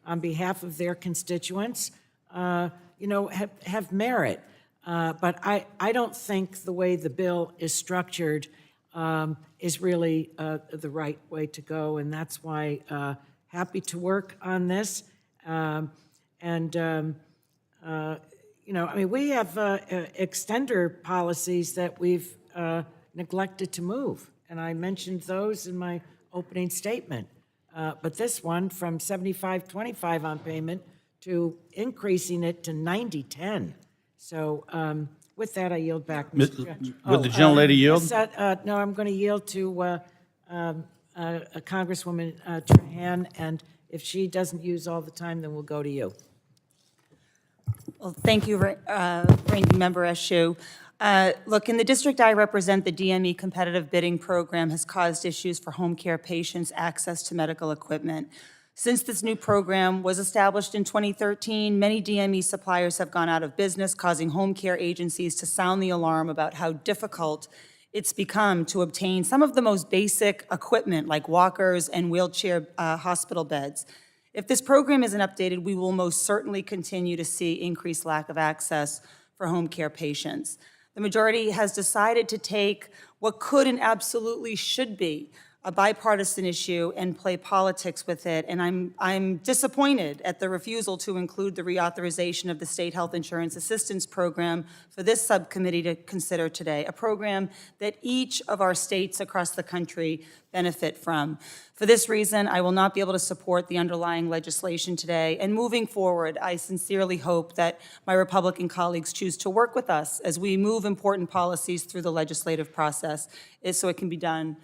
on behalf of their constituents, have merit. But I don't think the way the bill is structured is really the right way to go, and that's why happy to work on this. We have extender policies that we've neglected to move, and I mentioned those in my opening statement. But this one, from 75-25 on payment to increasing it to 90-10. So with that, I yield back. Would the gentlelady yield? No, I'm going to yield to Congresswoman Trahan, and if she doesn't use all the time, then we'll go to you. Well, thank you, Ranking Member Eshoo. Look, in the district I represent, the DME competitive bidding program has caused issues for home care patients' access to medical equipment. Since this new program was established in 2013, many DME suppliers have gone out of business, causing home care agencies to sound the alarm about how difficult it's become to obtain some of the most basic equipment like walkers and wheelchair hospital beds. If this program isn't updated, we will most certainly continue to see increased lack of access for home care patients. The majority has decided to take what could and absolutely should be a bipartisan issue and play politics with it, and I'm disappointed at the refusal to include the reauthorization of the State Health Insurance Assistance Program for this subcommittee to consider today, a program that each of our states across the country benefit from. For this reason, I will not be able to support the underlying legislation today, and moving forward, I sincerely hope that my Republican colleagues choose to work with us as we move important policies through the legislative process so it can be done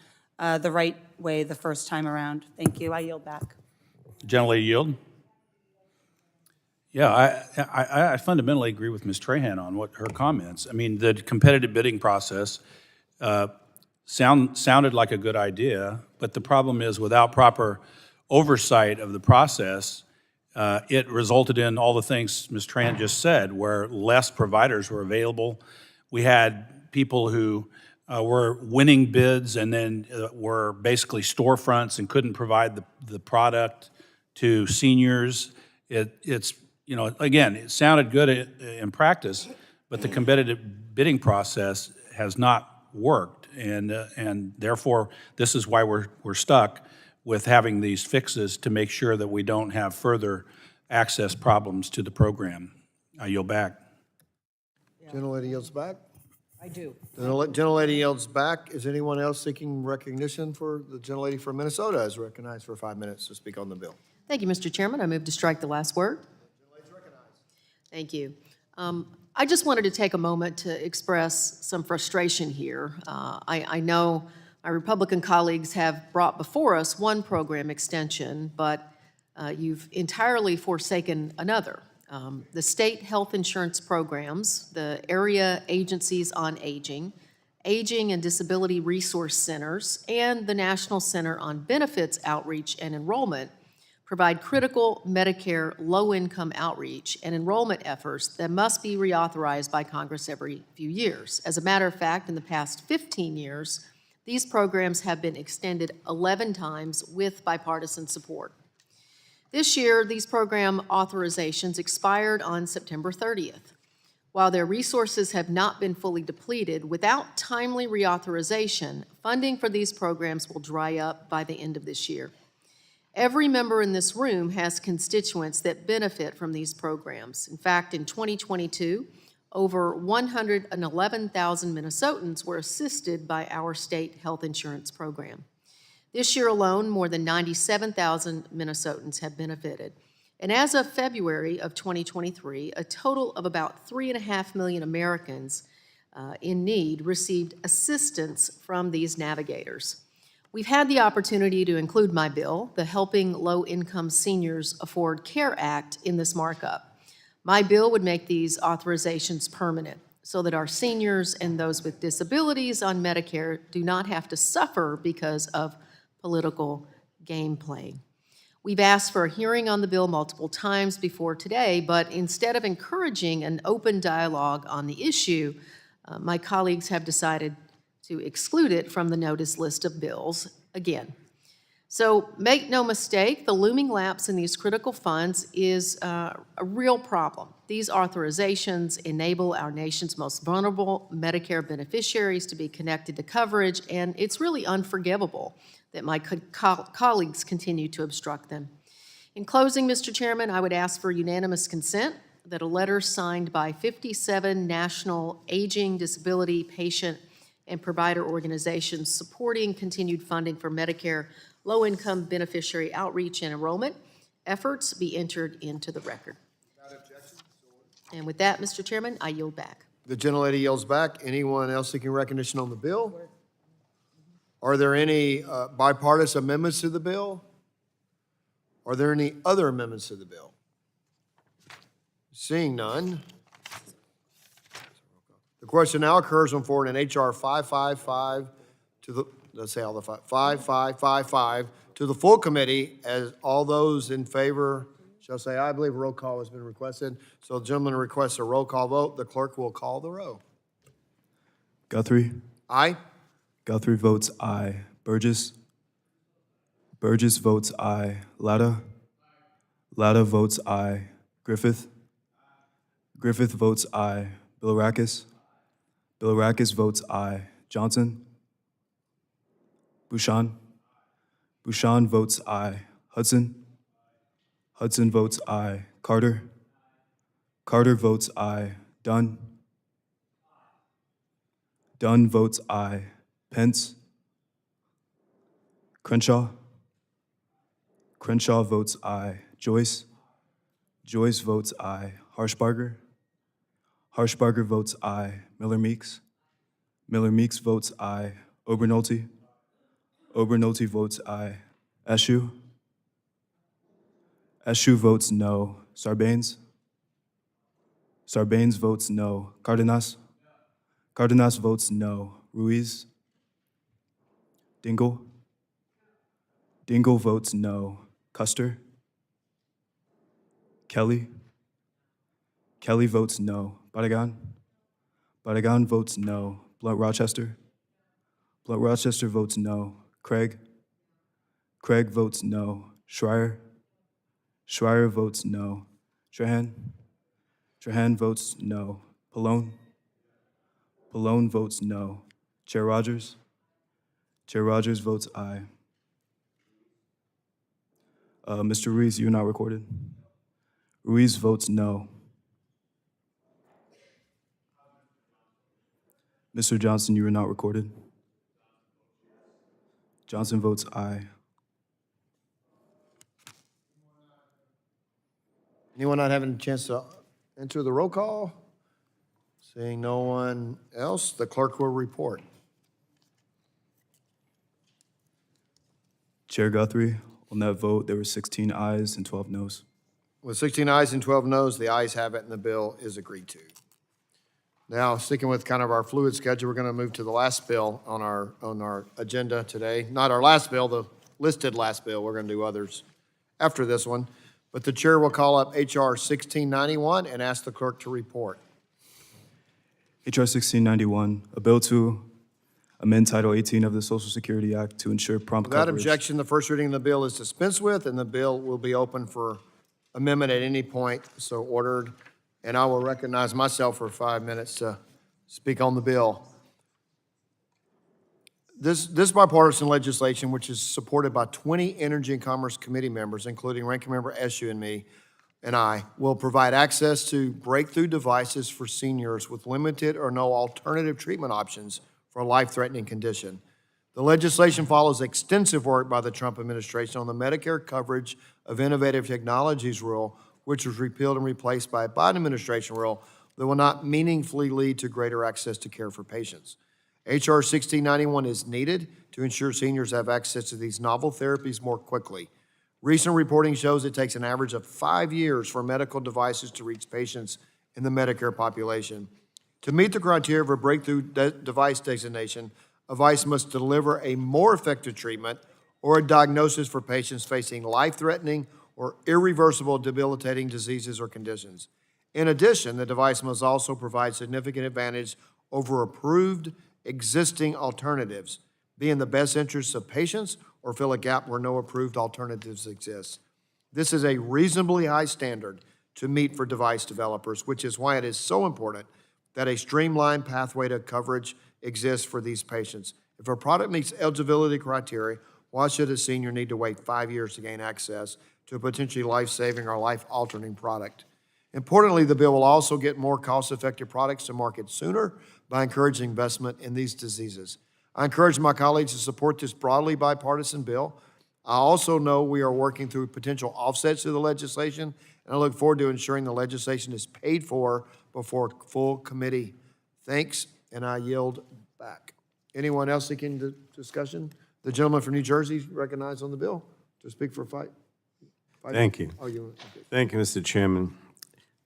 the right way the first time around. Thank you. I yield back. Gentlelady yield? Yeah, I fundamentally agree with Ms. Trahan on what her comments. I mean, the competitive bidding process sounded like a good idea, but the problem is without proper oversight of the process, it resulted in all the things Ms. Trahan just said, where less providers were available. We had people who were winning bids and then were basically storefronts and couldn't provide the product to seniors. It's, again, it sounded good in practice, but the competitive bidding process has not worked. And therefore, this is why we're stuck with having these fixes to make sure that we don't have further access problems to the program. I yield back. Gentlelady yields back. I do. The gentlelady yields back. Is anyone else seeking recognition for the gentlelady from Minnesota is recognized for 5 minutes to speak on the bill? Thank you, Mr. Chairman. I move to strike the last word. Thank you. I just wanted to take a moment to express some frustration here. I know my Republican colleagues have brought before us one program extension, but you've entirely forsaken another. The state health insurance programs, the area agencies on aging, aging and disability resource centers, and the National Center on Benefits Outreach and Enrollment provide critical Medicare low-income outreach and enrollment efforts that must be reauthorized by Congress every few years. As a matter of fact, in the past 15 years, these programs have been extended 11 times with bipartisan support. This year, these program authorizations expired on September 30th. While their resources have not been fully depleted, without timely reauthorization, funding for these programs will dry up by the end of this year. Every member in this room has constituents that benefit from these programs. In fact, in 2022, over 111,000 Minnesotans were assisted by our state health insurance program. This year alone, more than 97,000 Minnesotans have benefited. And as of February of 2023, a total of about 3.5 million Americans in need received assistance from these navigators. We've had the opportunity to include my bill, the Helping Low-Income Seniors Afford Care Act, in this markup. My bill would make these authorizations permanent so that our seniors and those with disabilities on Medicare do not have to suffer because of political game playing. We've asked for a hearing on the bill multiple times before today, but instead of encouraging an open dialogue on the issue, my colleagues have decided to exclude it from the notice list of bills again. So make no mistake, the looming lapse in these critical funds is a real problem. These authorizations enable our nation's most vulnerable Medicare beneficiaries to be connected to coverage, and it's really unforgivable that my colleagues continue to obstruct them. In closing, Mr. Chairman, I would ask for unanimous consent that a letter signed by 57 national aging, disability, patient, and provider organizations supporting continued funding for Medicare low-income beneficiary outreach and enrollment efforts be entered into the record. And with that, Mr. Chairman, I yield back. The gentlelady yields back. Anyone else seeking recognition on the bill? Are there any bipartisan amendments to the bill? Are there any other amendments to the bill? Seeing none. The question now occurs on forward in H.R. 555 to the, let's say all the 5555 to the full committee. As all those in favor shall say aye. I believe a roll call has been requested. So the gentleman requests a roll call vote. The clerk will call the roll. Guthrie. Aye. Guthrie votes aye. Burgess. Burgess votes aye. Latta. Latta votes aye. Griffith. Griffith votes aye. Bilirakis. Bilirakis votes aye. Johnson. Bouchon. Bouchon votes aye. Hudson. Hudson votes aye. Carter. Carter votes aye. Dunn. Dunn votes aye. Pence. Crenshaw. Crenshaw votes aye. Joyce. Joyce votes aye. Harshbarger. Harshbarger votes aye. Miller Meeks. Miller Meeks votes aye. Obernolte. Obernolte votes aye. Eshu. Eshu votes no. Sarbanes. Sarbanes votes no. Cardenas. Cardenas votes no. Ruiz. Dingell. Dingell votes no. Custer. Kelly. Kelly votes no. Barragan. Barragan votes no. Blunt Rochester. Blunt Rochester votes no. Craig. Craig votes no. Schreier. Schreier votes no. Trahan. Trahan votes no. Pallone. Pallone votes no. Chair Rogers. Chair Rogers votes aye. Mr. Ruiz, you're not recorded. Ruiz votes no. Mr. Johnson, you are not recorded. Johnson votes aye. Anyone not having a chance to enter the roll call? Seeing no one else, the clerk will report. Chair Guthrie, on that vote, there were 16 ayes and 12 noes. With 16 ayes and 12 noes, the ayes have it and the bill is agreed to. Now, sticking with kind of our fluid schedule, we're going to move to the last bill on our agenda today. Not our last bill, the listed last bill. We're going to do others after this one. But the chair will call up H.R. 1691 and ask the clerk to report. H.R. 1691, a bill to amend Title 18 of the Social Security Act to ensure prompt Without coverage. objection, the first reading of the bill is dispensed with, and the bill will be open for amendment at any point, so ordered. And I will recognize myself for 5 minutes to speak on the bill. This bipartisan legislation, which is supported by 20 Energy and Commerce Committee members, including Ranking Member Eshoo and I, will provide access to breakthrough devices for seniors with limited or no alternative treatment options for a life-threatening condition. The legislation follows extensive work by the Trump administration on the Medicare coverage of innovative technologies rule, which was repealed and replaced by a Biden administration rule that will not meaningfully lead to greater access to care for patients. H.R. 1691 is needed to ensure seniors have access to these novel therapies more quickly. Recent reporting shows it takes an average of 5 years for medical devices to reach patients in the Medicare population. To meet the criteria of a breakthrough device designation, a device must deliver a more effective treatment or a diagnosis for patients facing life-threatening or irreversible debilitating diseases or conditions. In addition, the device must also provide significant advantage over approved existing alternatives, be in the best interests of patients or fill a gap where no approved alternatives exist. This is a reasonably high standard to meet for device developers, which is why it is so important that a streamlined pathway to coverage exists for these patients. If a product meets eligibility criteria, why should a senior need to wait 5 years to gain access to a potentially life-saving or life-altering product? Importantly, the bill will also get more cost-effective products to market sooner by encouraging investment in these diseases. I encourage my colleagues to support this broadly bipartisan bill. I also know we are working through potential offsets to the legislation, and I look forward to ensuring the legislation is paid for before full committee. Thanks, and I yield back. Anyone else seeking discussion? The gentleman from New Jersey is recognized on the bill to speak for five. Thank you. Oh, okay. Thank you, Mr. Chairman.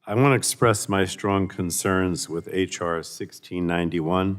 I want to express my strong concerns with H.R. 1691.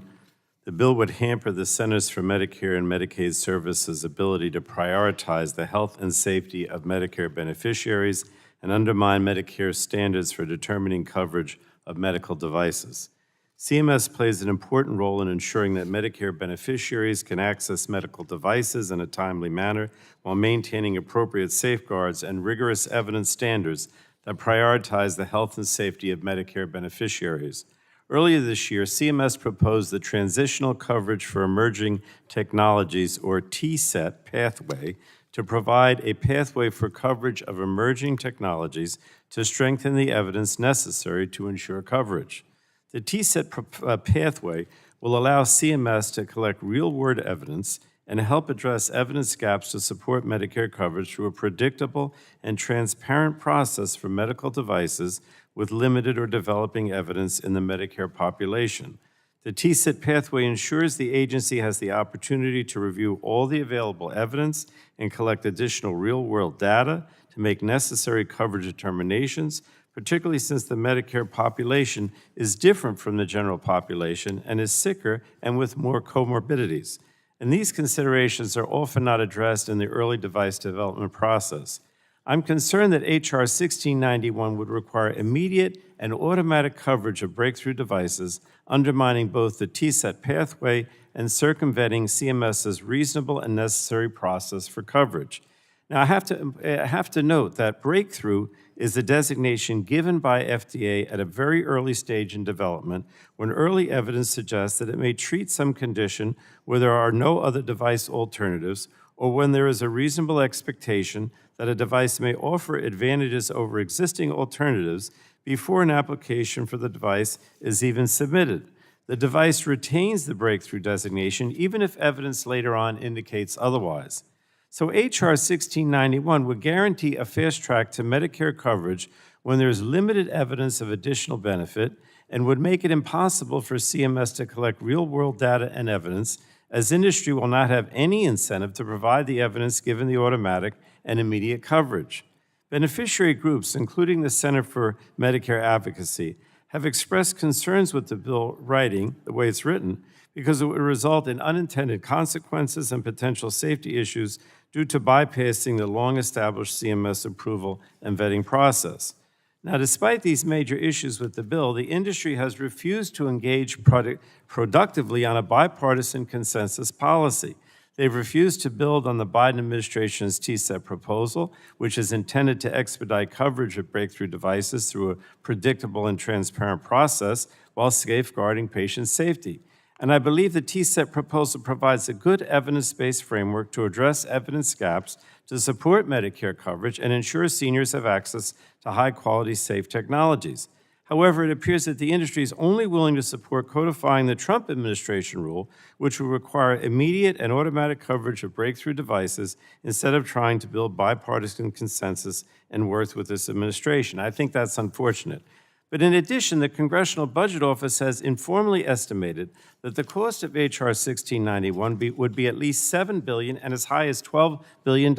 The bill would hamper the Centers for Medicare and Medicaid Services' ability to prioritize the health and safety of Medicare beneficiaries and undermine Medicare's standards for determining coverage of medical devices. CMS plays an important role in ensuring that Medicare beneficiaries can access medical devices in a timely manner while maintaining appropriate safeguards and rigorous evidence standards that prioritize the health and safety of Medicare beneficiaries. Earlier this year, CMS proposed the Transitional Coverage for Emerging Technologies, or TCET, pathway to provide a pathway for coverage of emerging technologies to strengthen the evidence necessary to ensure coverage. The TCET pathway will allow CMS to collect real-world evidence and help address evidence gaps to support Medicare coverage through a predictable and transparent process for medical devices with limited or developing evidence in the Medicare population. The TCET pathway ensures the agency has the opportunity to review all the available evidence and collect additional real-world data to make necessary coverage determinations, particularly since the Medicare population is different from the general population and is sicker and with more comorbidities. And these considerations are often not addressed in the early device development process. I'm concerned that H.R. 1691 would require immediate and automatic coverage of breakthrough devices, undermining both the TCET pathway and circumventing CMS's reasonable and necessary process for coverage. Now, I have to note that breakthrough is a designation given by FDA at a very early stage in development when early evidence suggests that it may treat some condition where there are no other device alternatives or when there is a reasonable expectation that a device may offer advantages over existing alternatives before an application for the device is even submitted. The device retains the breakthrough designation even if evidence later on indicates otherwise. So H.R. 1691 would guarantee a fast track to Medicare coverage when there is limited evidence of additional benefit and would make it impossible for CMS to collect real-world data and evidence, as industry will not have any incentive to provide the evidence given the automatic and immediate coverage. Beneficiary groups, including the Center for Medicare Advocacy, have expressed concerns with the bill writing, the way it's written, because it would result in unintended consequences and potential safety issues due to bypassing the long-established CMS approval and vetting process. Now, despite these major issues with the bill, the industry has refused to engage productively on a bipartisan consensus policy. They've refused to build on the Biden administration's TCET proposal, which is intended to expedite coverage of breakthrough devices through a predictable and transparent process while safeguarding patient safety. And I believe the TSET proposal provides a good evidence-based framework to address evidence gaps to support Medicare coverage and ensure seniors have access to high-quality, safe technologies. However, it appears that the industry is only willing to support codifying the Trump administration rule, which will require immediate and automatic coverage of breakthrough devices instead of trying to build bipartisan consensus and work with this administration. I think that's unfortunate. But in addition, the Congressional Budget Office has informally estimated that the cost of H.R. 1691 would be at least $7 billion and as high as $12 billion.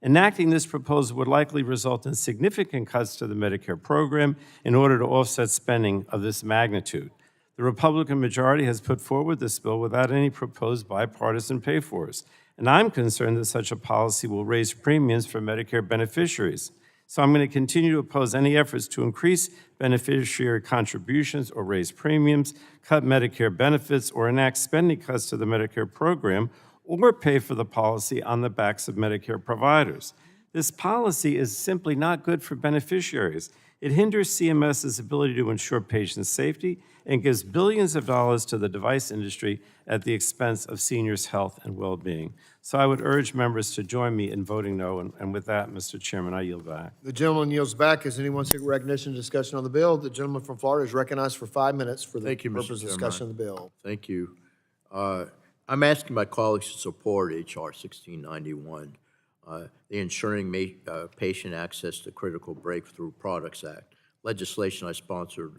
Enacting this proposal would likely result in significant cuts to the Medicare program in order to offset spending of this magnitude. The Republican majority has put forward this bill without any proposed bipartisan pay-fors, and I'm concerned that such a policy will raise premiums for Medicare beneficiaries. So I'm going to continue to oppose any efforts to increase beneficiary contributions or raise premiums, cut Medicare benefits, or enact spending cuts to the Medicare program, or pay for the policy on the backs of Medicare providers. This policy is simply not good for beneficiaries. It hinders CMS's ability to ensure patient safety and gives billions of dollars to the device industry at the expense of seniors' health and well-being. So I would urge members to join me in voting no, and with that, Mr. Chairman, I yield back. The gentleman yields back. Is anyone seeking recognition and discussion on the bill? The gentleman from Florida is recognized for 5 minutes for the Thank you, Mr. purpose of Chairman. discussion of the bill. Thank you. I'm asking my colleagues to support H.R. 1691, the Ensuring Patient Access to Critical Breakthrough Products Act, legislation I sponsored,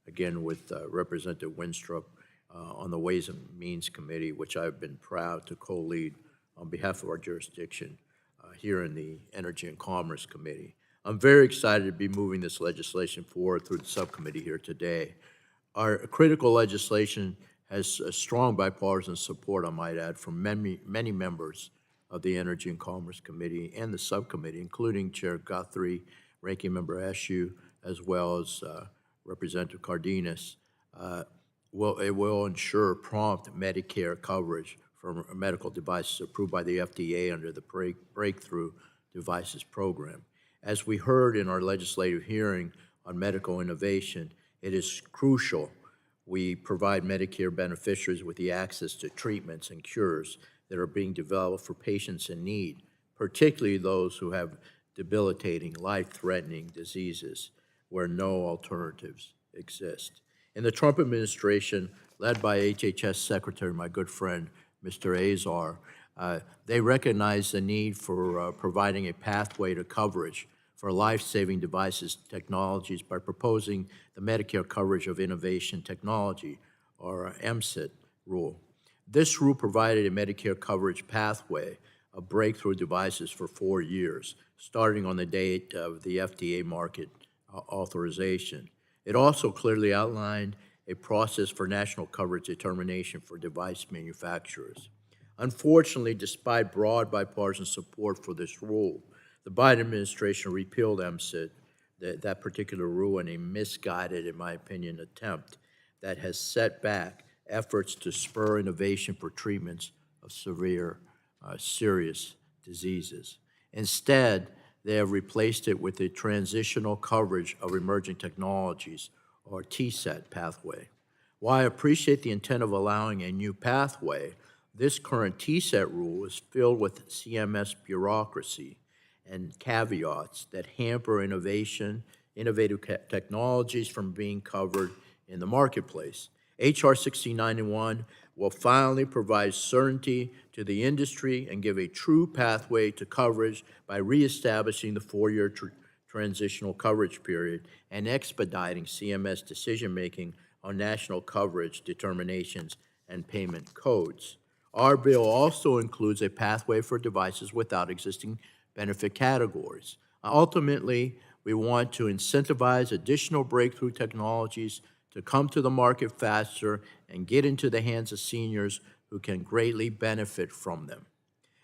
again, with Representative Winstrup on the Ways and Means Committee, which I've been proud to co-lead on behalf of our jurisdiction here in the Energy and Commerce Committee. I'm very excited to be moving this legislation forward through the subcommittee here today. Our critical legislation has a strong bipartisan support, I might add, from many members of the Energy and Commerce Committee and the subcommittee, including Chair Guthrie, Ranking Member Eshoo, as well as Representative Cardenas. It will ensure prompt Medicare coverage for medical devices approved by the FDA under the Breakthrough Devices Program. As we heard in our legislative hearing on medical innovation, it is crucial we provide Medicare beneficiaries with the access to treatments and cures that are being developed for patients in need, particularly those who have debilitating, life-threatening diseases where no alternatives exist. In the Trump administration, led by HHS Secretary, my good friend, Mr. Azar, they recognize the need for providing a pathway to coverage for life-saving devices technologies by proposing the Medicare Coverage of Innovation Technology, or MCIT rule. This rule provided a Medicare coverage pathway of breakthrough devices for 4 years, starting on the date of the FDA market authorization. It also clearly outlined a process for national coverage determination for device manufacturers. Unfortunately, despite broad bipartisan support for this rule, the Biden administration repealed MCIT, that particular rule, in a misguided, in my opinion, attempt that has set back efforts to spur innovation for treatments of severe, serious diseases. Instead, they have replaced it with the Transitional Coverage of Emerging Technologies, or TSET pathway. While I appreciate the intent of allowing a new pathway, this current TSET rule is filled with CMS bureaucracy and caveats that hamper innovative technologies from being covered in the marketplace. H.R. 1691 will finally provide certainty to the industry and give a true pathway to coverage by reestablishing the 4-year transitional coverage period and expediting CMS decision-making on national coverage determinations and payment codes. Our bill also includes a pathway for devices without existing benefit categories. Ultimately, we want to incentivize additional breakthrough technologies to come to the market faster and get into the hands of seniors who can greatly benefit from them.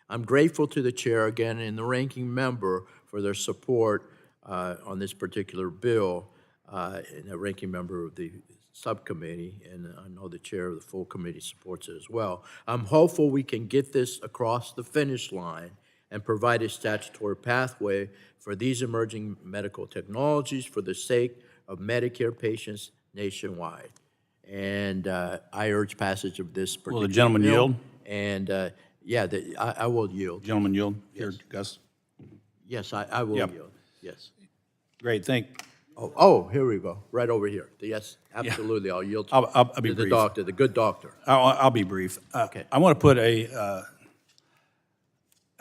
I'm grateful to the chair again and the ranking member for their support on this particular bill, and the ranking member of the subcommittee, and I know the chair of the full committee supports it as well. I'm hopeful we can get this across the finish line and provide a statutory pathway for these emerging medical technologies for the sake of Medicare patients nationwide. And I urge passage of this particular Will the gentleman bill. yield? And, yeah, I will yield. Gentleman yield? Here, Gus. Yes, I will Yep. yield, yes. Great, Oh, here we go, right over here. Yes, absolutely, I'll yield to I'll be to the brief. doctor, the good doctor. I'll be brief. Okay. I want to put a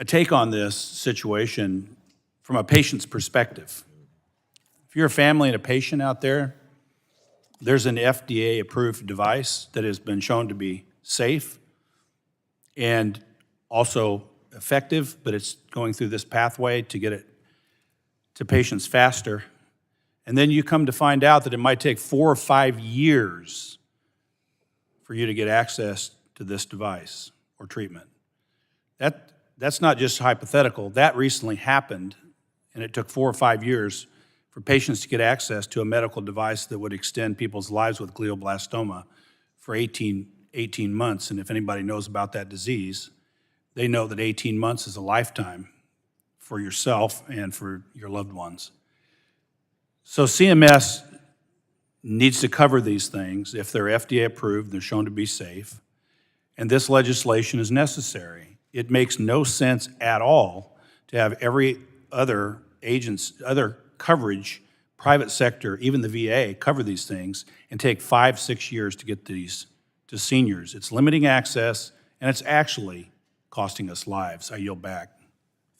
take on this situation from a patient's perspective. If you're a family and a patient out there, there's an FDA-approved device that has been shown to be safe and also effective, but it's going through this pathway to get it to patients faster. And then you come to find out that it might take 4 or 5 years for you to get access to this device or treatment. That's not just hypothetical. That recently happened, and it took 4 or 5 years for patients to get access to a medical device that would extend people's lives with glioblastoma for 18 months. And if anybody knows about that disease, they know that 18 months is a lifetime for yourself and for your loved ones. So CMS needs to cover these things if they're FDA approved, they're shown to be safe, and this legislation is necessary. It makes no sense at all to have every other other coverage, private sector, even the VA, cover these things and take 5-6 years to get these to seniors. It's limiting access, and it's actually costing us lives. I yield back.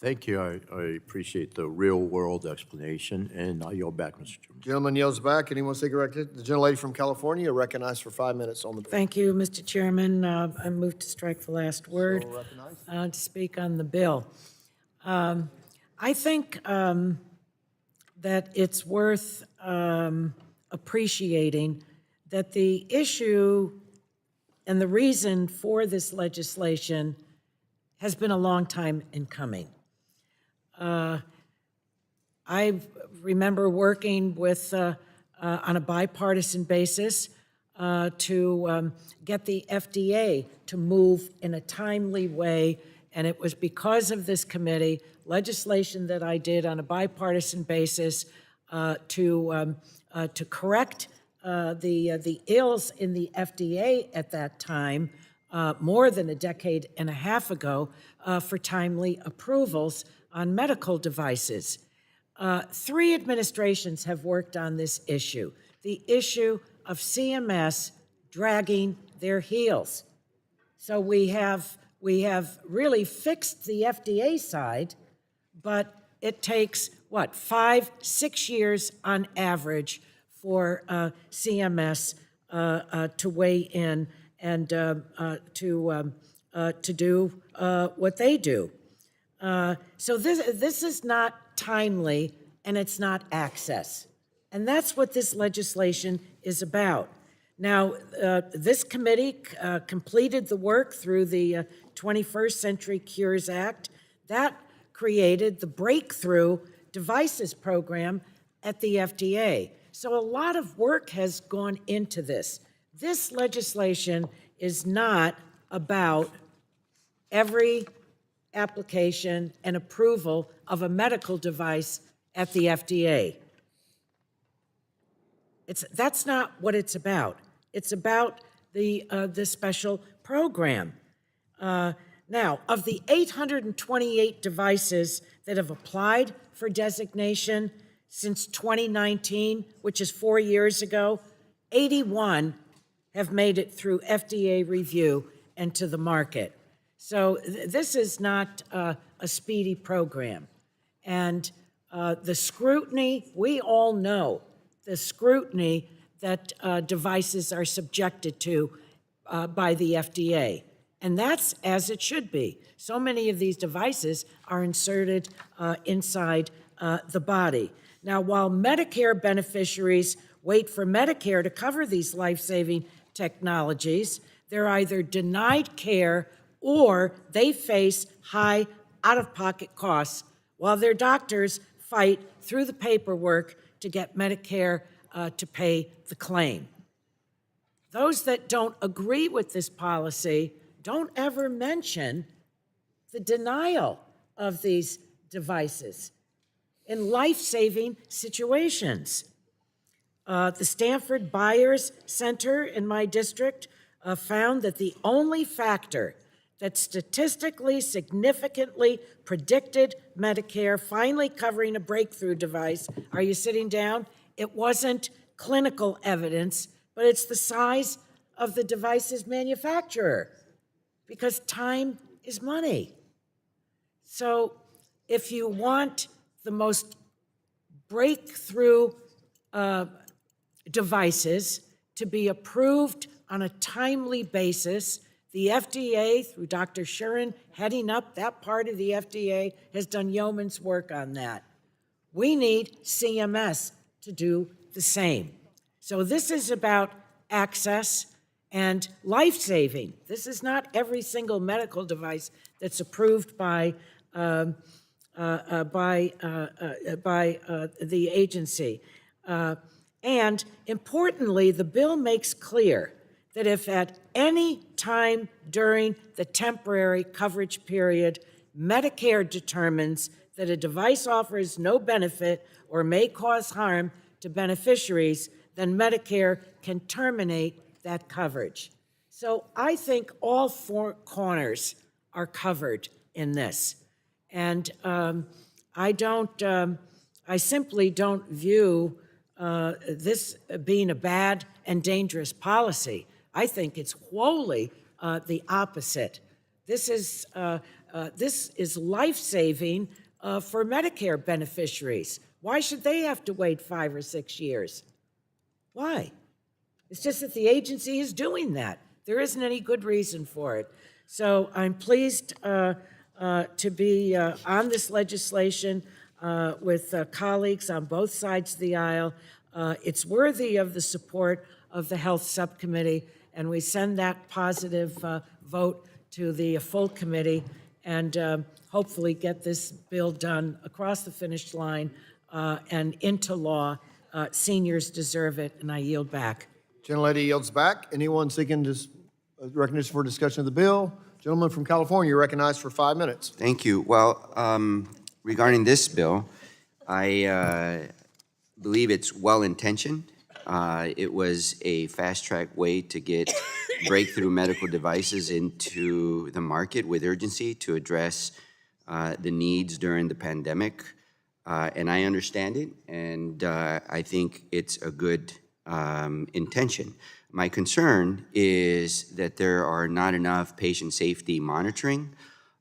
Thank you, I appreciate the real-world explanation, and I yield back, Mr. Chairman. Gentleman yields back. Anyone stay corrected? The gentlelady from California recognized for 5 minutes on the bill. Thank you, Mr. Chairman. I move to strike the last word to speak on the bill. I think that it's worth appreciating that the issue and the reason for this legislation has been a long time in coming. I remember working with, on a bipartisan basis to get the FDA to move in a timely way, and it was because of this committee, legislation that I did on a bipartisan basis to correct the ills in the FDA at that time, more than a decade and a half ago, for timely approvals on medical devices. 3 administrations have worked on this issue, the issue of CMS dragging their heels. So we have really fixed the FDA side, but it takes, 5-6 years on average for CMS to weigh in and to do what they do. So this is not timely, and it's not access. And that's what this legislation is about. Now, this committee completed the work through the 21st Century Cures Act. That created the Breakthrough Devices Program at the FDA. So a lot of work has gone into this. This legislation is not about every application and approval of a medical device at the FDA. That's not what it's about. It's about the special program. Now, of the 828 devices that have applied for designation since 2019, which is 4 years ago, 81 have made it through FDA review and to the market. So this is not a speedy program. And the scrutiny, we all know the scrutiny that devices are subjected to by the FDA. And that's as it should be. So many of these devices are inserted inside the body. Now, while Medicare beneficiaries wait for Medicare to cover these life-saving technologies, they're either denied care or they face high out-of-pocket costs while their doctors fight through the paperwork to get Medicare to pay the claim. Those that don't agree with this policy don't ever mention the denial of these devices in life-saving situations. The Stanford Buyers Center in my district found that the only factor that statistically significantly predicted Medicare finally covering a breakthrough device, are you sitting down? It wasn't clinical evidence, but it's the size of the device's manufacturer, because time is money. So if you want the most breakthrough devices to be approved on a timely basis, the FDA, through Dr. Shuren heading up that part of the FDA, has done yeoman's work on that. We need CMS to do the same. So this is about access and life-saving. This is not every single medical device that's approved by the agency. And importantly, the bill makes clear that if at any time during the temporary coverage period, Medicare determines that a device offers no benefit or may cause harm to beneficiaries, then Medicare can terminate that coverage. So I think all four corners are covered in this. And I simply don't view this being a bad and dangerous policy. I think it's wholly the opposite. This is life-saving for Medicare beneficiaries. Why should they have to wait 5 or 6 years? Why? It's just that the agency is doing that. There isn't any good reason for it. So I'm pleased to be on this legislation with colleagues on both sides of the aisle. It's worthy of the support of the Health Subcommittee, and we send that positive vote to the full committee and hopefully get this bill done across the finish line and into law. Seniors deserve it, and I yield back. Gentlelady yields back. Anyone seeking recognition for discussion of the bill? Gentleman from California, you're recognized for 5 minutes. Thank you. Well, regarding this bill, I believe it's well-intentioned. It was a fast-track way to get breakthrough medical devices into the market with urgency to address the needs during the pandemic. And I understand it, and I think it's a good intention. My concern is that there are not enough patient safety monitoring,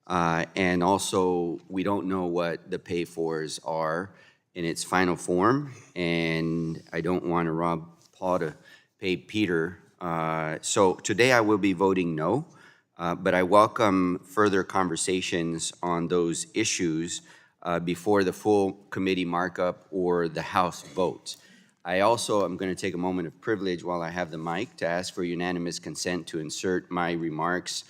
and also we don't know what the pay-fors are in its final form, and I don't want to rob Paul to pay Peter. So today I will be voting no, but I welcome further conversations on those issues before the full committee markup or the House votes. I also am going to take a moment of privilege while I have the mic to ask for unanimous consent to insert my remarks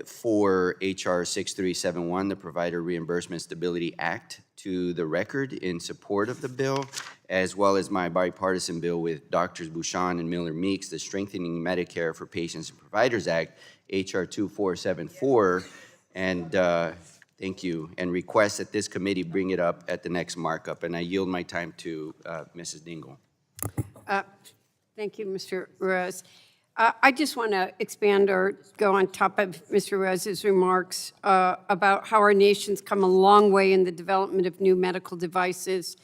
for H.R. 6371, the Provider Reimbursement Stability Act, to the record in support of the bill, as well as my bipartisan bill with Drs. Bouchon and Miller-Meeks, the Strengthening Medicare for Patients and Providers Act, H.R. 2474, and thank you, and request that this committee bring it up at the next markup. And I yield my time to Mrs. Dingell. Thank you, Mr. Ruiz. I just want to expand or go on top of Mr. Ruiz's remarks about how our nation's come a long way in the development of new medical devices.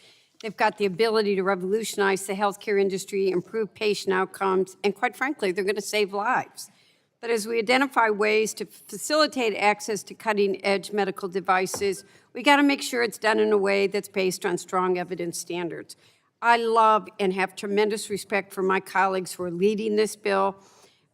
They've got the ability to revolutionize the healthcare industry, improve patient outcomes, and quite frankly, they're going to save lives. But as we identify ways to facilitate access to cutting-edge medical devices, we got to make sure it's done in a way that's based on strong evidence standards. I love and have tremendous respect for my colleagues who are leading this bill,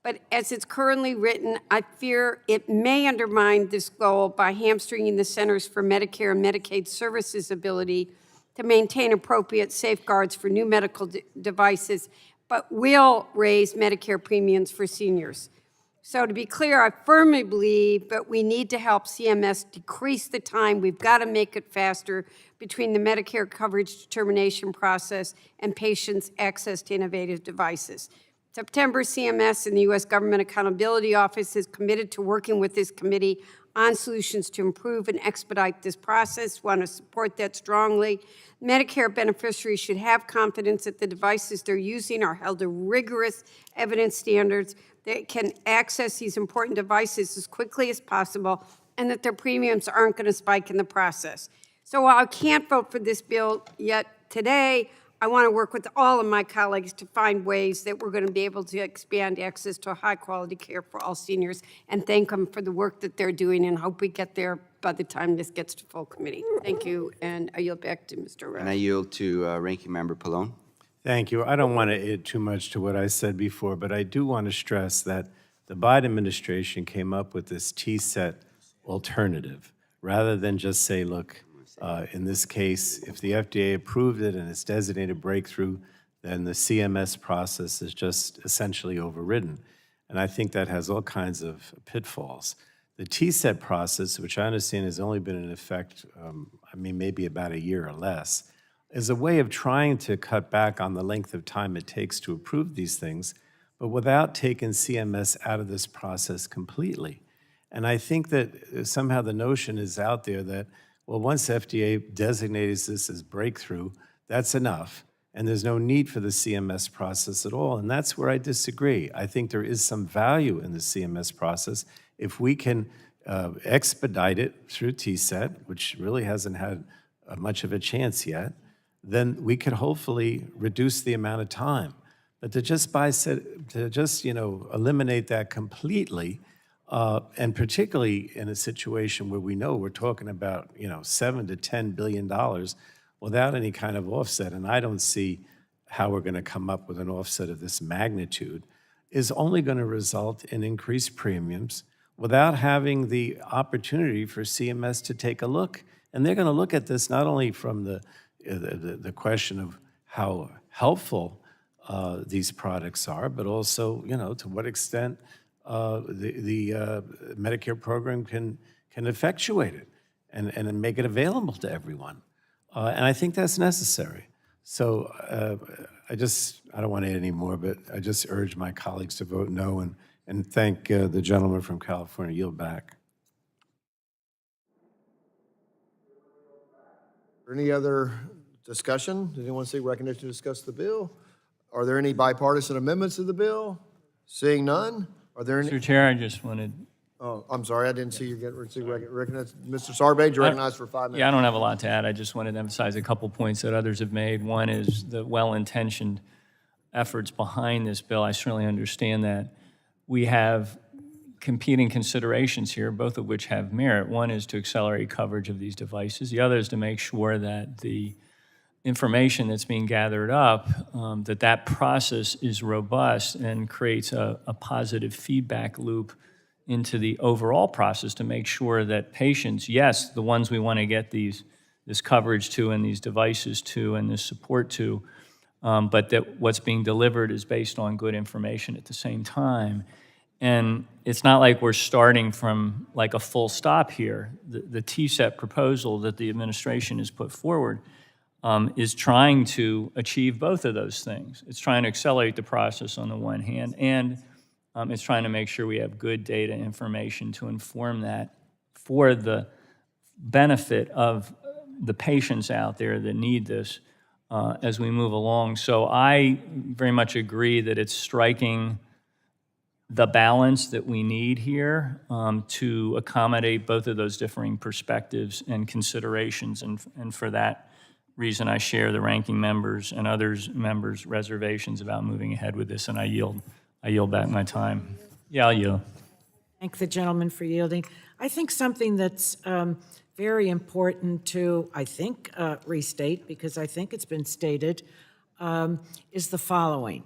but as it's currently written, I fear it may undermine this goal by hamstringing the Centers for Medicare and Medicaid Services' ability to maintain appropriate safeguards for new medical devices, but will raise Medicare premiums for seniors. So to be clear, I firmly believe that we need to help CMS decrease the time. We've got to make it faster between the Medicare coverage determination process and patients' access to innovative devices. September, CMS and the U.S. Government Accountability Office is committed to working with this committee on solutions to improve and expedite this process. Want to support that strongly. Medicare beneficiaries should have confidence that the devices they're using are held to rigorous evidence standards, that can access these important devices as quickly as possible, and that their premiums aren't going to spike in the process. So while I can't vote for this bill yet today, I want to work with all of my colleagues to find ways that we're going to be able to expand access to high-quality care for all seniors, and thank them for the work that they're doing, and hope we get there by the time this gets to full committee. Thank you, and I yield back to Mr. Rush. And I yield to Ranking Member Pallone. Thank you. I don't want to add too much to what I said before, but I do want to stress that the Biden administration came up with this TSET alternative, rather than just say, look, in this case, if the FDA approved it and it's designated breakthrough, then the CMS process is just essentially overridden. And I think that has all kinds of pitfalls. The TSET process, which I understand has only been in effect, maybe about a year or less, is a way of trying to cut back on the length of time it takes to approve these things, but without taking CMS out of this process completely. And I think that somehow the notion is out there that, well, once FDA designates this as breakthrough, that's enough, and there's no need for the CMS process at all. And that's where I disagree. I think there is some value in the CMS process if we can expedite it through TSET, which really hasn't had much of a chance yet. Then we could hopefully reduce the amount of time. But to just eliminate that completely, and particularly in a situation where we know we're talking about $7 to $10 billion without any kind of offset, and I don't see how we're going to come up with an offset of this magnitude, is only going to result in increased premiums without having the opportunity for CMS to take a look. And they're going to look at this not only from the question of how helpful these products are, but also, to what extent the Medicare program can effectuate it and make it available to everyone. And I think that's necessary. So I don't want to add any more, but I just urge my colleagues to vote no and thank the gentleman from California. Yield back. Any other discussion? Does anyone seek recognition to discuss the bill? Are there any bipartisan amendments to the bill? Seeing none? Are there any? Mr. Chair, I just wanted. Oh, I'm sorry, I didn't see you get recognized. Mr. Sarbanes, you're recognized for 5 minutes. Yeah, I don't have a lot to add. I just wanted to emphasize a couple points that others have made. One is the well-intentioned efforts behind this bill. I certainly understand that. We have competing considerations here, both of which have merit. One is to accelerate coverage of these devices. The other is to make sure that the information that's being gathered up, that process is robust and creates a positive feedback loop into the overall process to make sure that patients, yes, the ones we want to get this coverage to and these devices to and this support to, but that what's being delivered is based on good information at the same time. And it's not like we're starting from like a full stop here. The TSET proposal that the administration has put forward is trying to achieve both of those things. It's trying to accelerate the process on the one hand, and it's trying to make sure we have good data information to inform that for the benefit of the patients out there that need this as we move along. So I very much agree that it's striking the balance that we need here to accommodate both of those differing perspectives and considerations. And for that reason, I share the ranking members and others members' reservations about moving ahead with this, and I yield back my time. Yeah, I'll yield. Thank the gentleman for yielding. I think something that's very important to, restate, because I think it's been stated, is the following.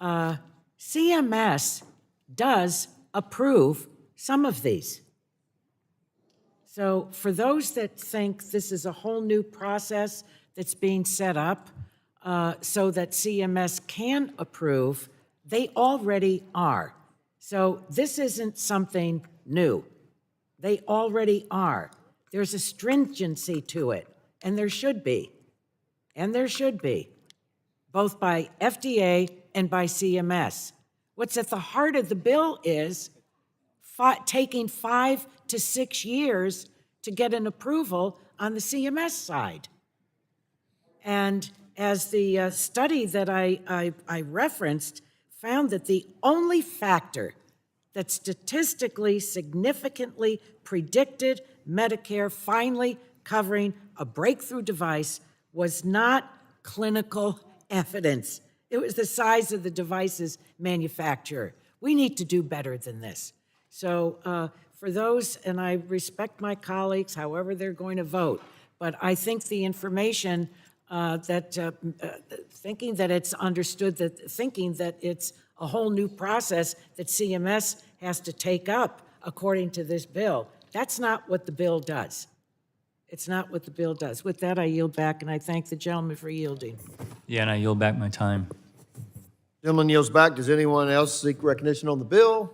CMS does approve some of these. So for those that think this is a whole new process that's being set up so that CMS can approve, they already are. So this isn't something new. They already are. There's a stringency to it, and there should be. And there should be, both by FDA and by CMS. What's at the heart of the bill is taking 5 to 6 years to get an approval on the CMS side. And as the study that I referenced found that the only factor that statistically significantly predicted Medicare finally covering a breakthrough device was not clinical evidence. It was the size of the device's manufacturer. We need to do better than this. So for those, and I respect my colleagues, however they're going to vote, but I think the information thinking that it's understood, thinking that it's a whole new process that CMS has to take up according to this bill, that's not what the bill does. It's not what the bill does. With that, I yield back, and I thank the gentleman for yielding. Yeah, and I yield back my time. Gentleman yields back. Does anyone else seek recognition on the bill?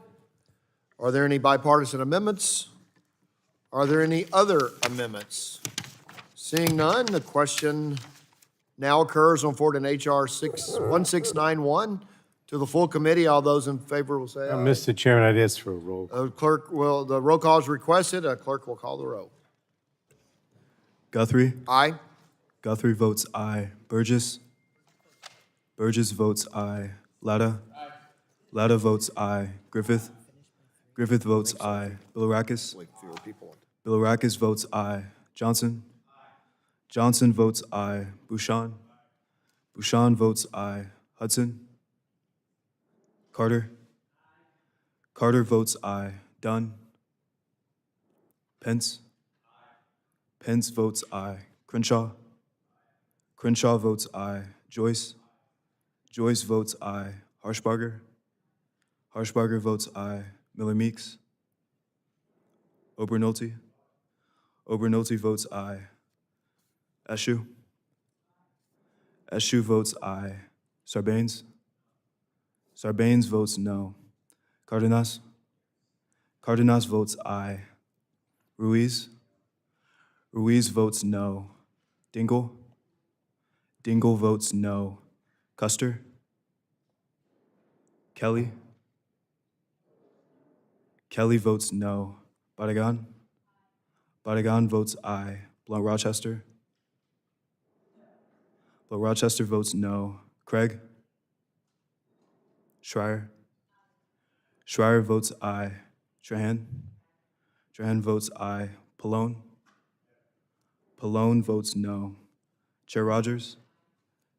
Are there any bipartisan amendments? Are there any other amendments? Seeing none, the question now occurs on forward in H.R. 1691 to the full committee. All those in favor will say aye. Mr. Chairman, I'd ask for a roll. The roll call is requested. Clerk will call the roll. Guthrie? Aye. Guthrie votes aye. Burgess? Burgess votes aye. Latta? Latta votes aye. Griffith? Griffith votes aye. Bilirakis? Bilirakis votes aye. Johnson? Johnson votes aye. Bouchon? Bouchon votes aye. Hudson? Carter? Carter votes aye. Dunn? Pence? Pence votes aye. Crenshaw? Crenshaw votes aye. Joyce? Joyce votes aye. Harshbarger? Harshbarger votes aye. Miller Meeks? Obernolte? Obernolte votes aye. Eshu? Eshu votes aye. Sarbanes? Sarbanes votes no. Cardenas? Cardenas votes aye. Ruiz? Ruiz votes no. Dingell? Dingell votes no. Custer? Kelly? Kelly votes no. Barragan? Barragan votes aye. Blunt Rochester? Blunt Rochester votes no. Craig? Schreier? Schreier votes aye. Trahan? Trahan votes aye. Pallone? Pallone votes no. Chair Rogers?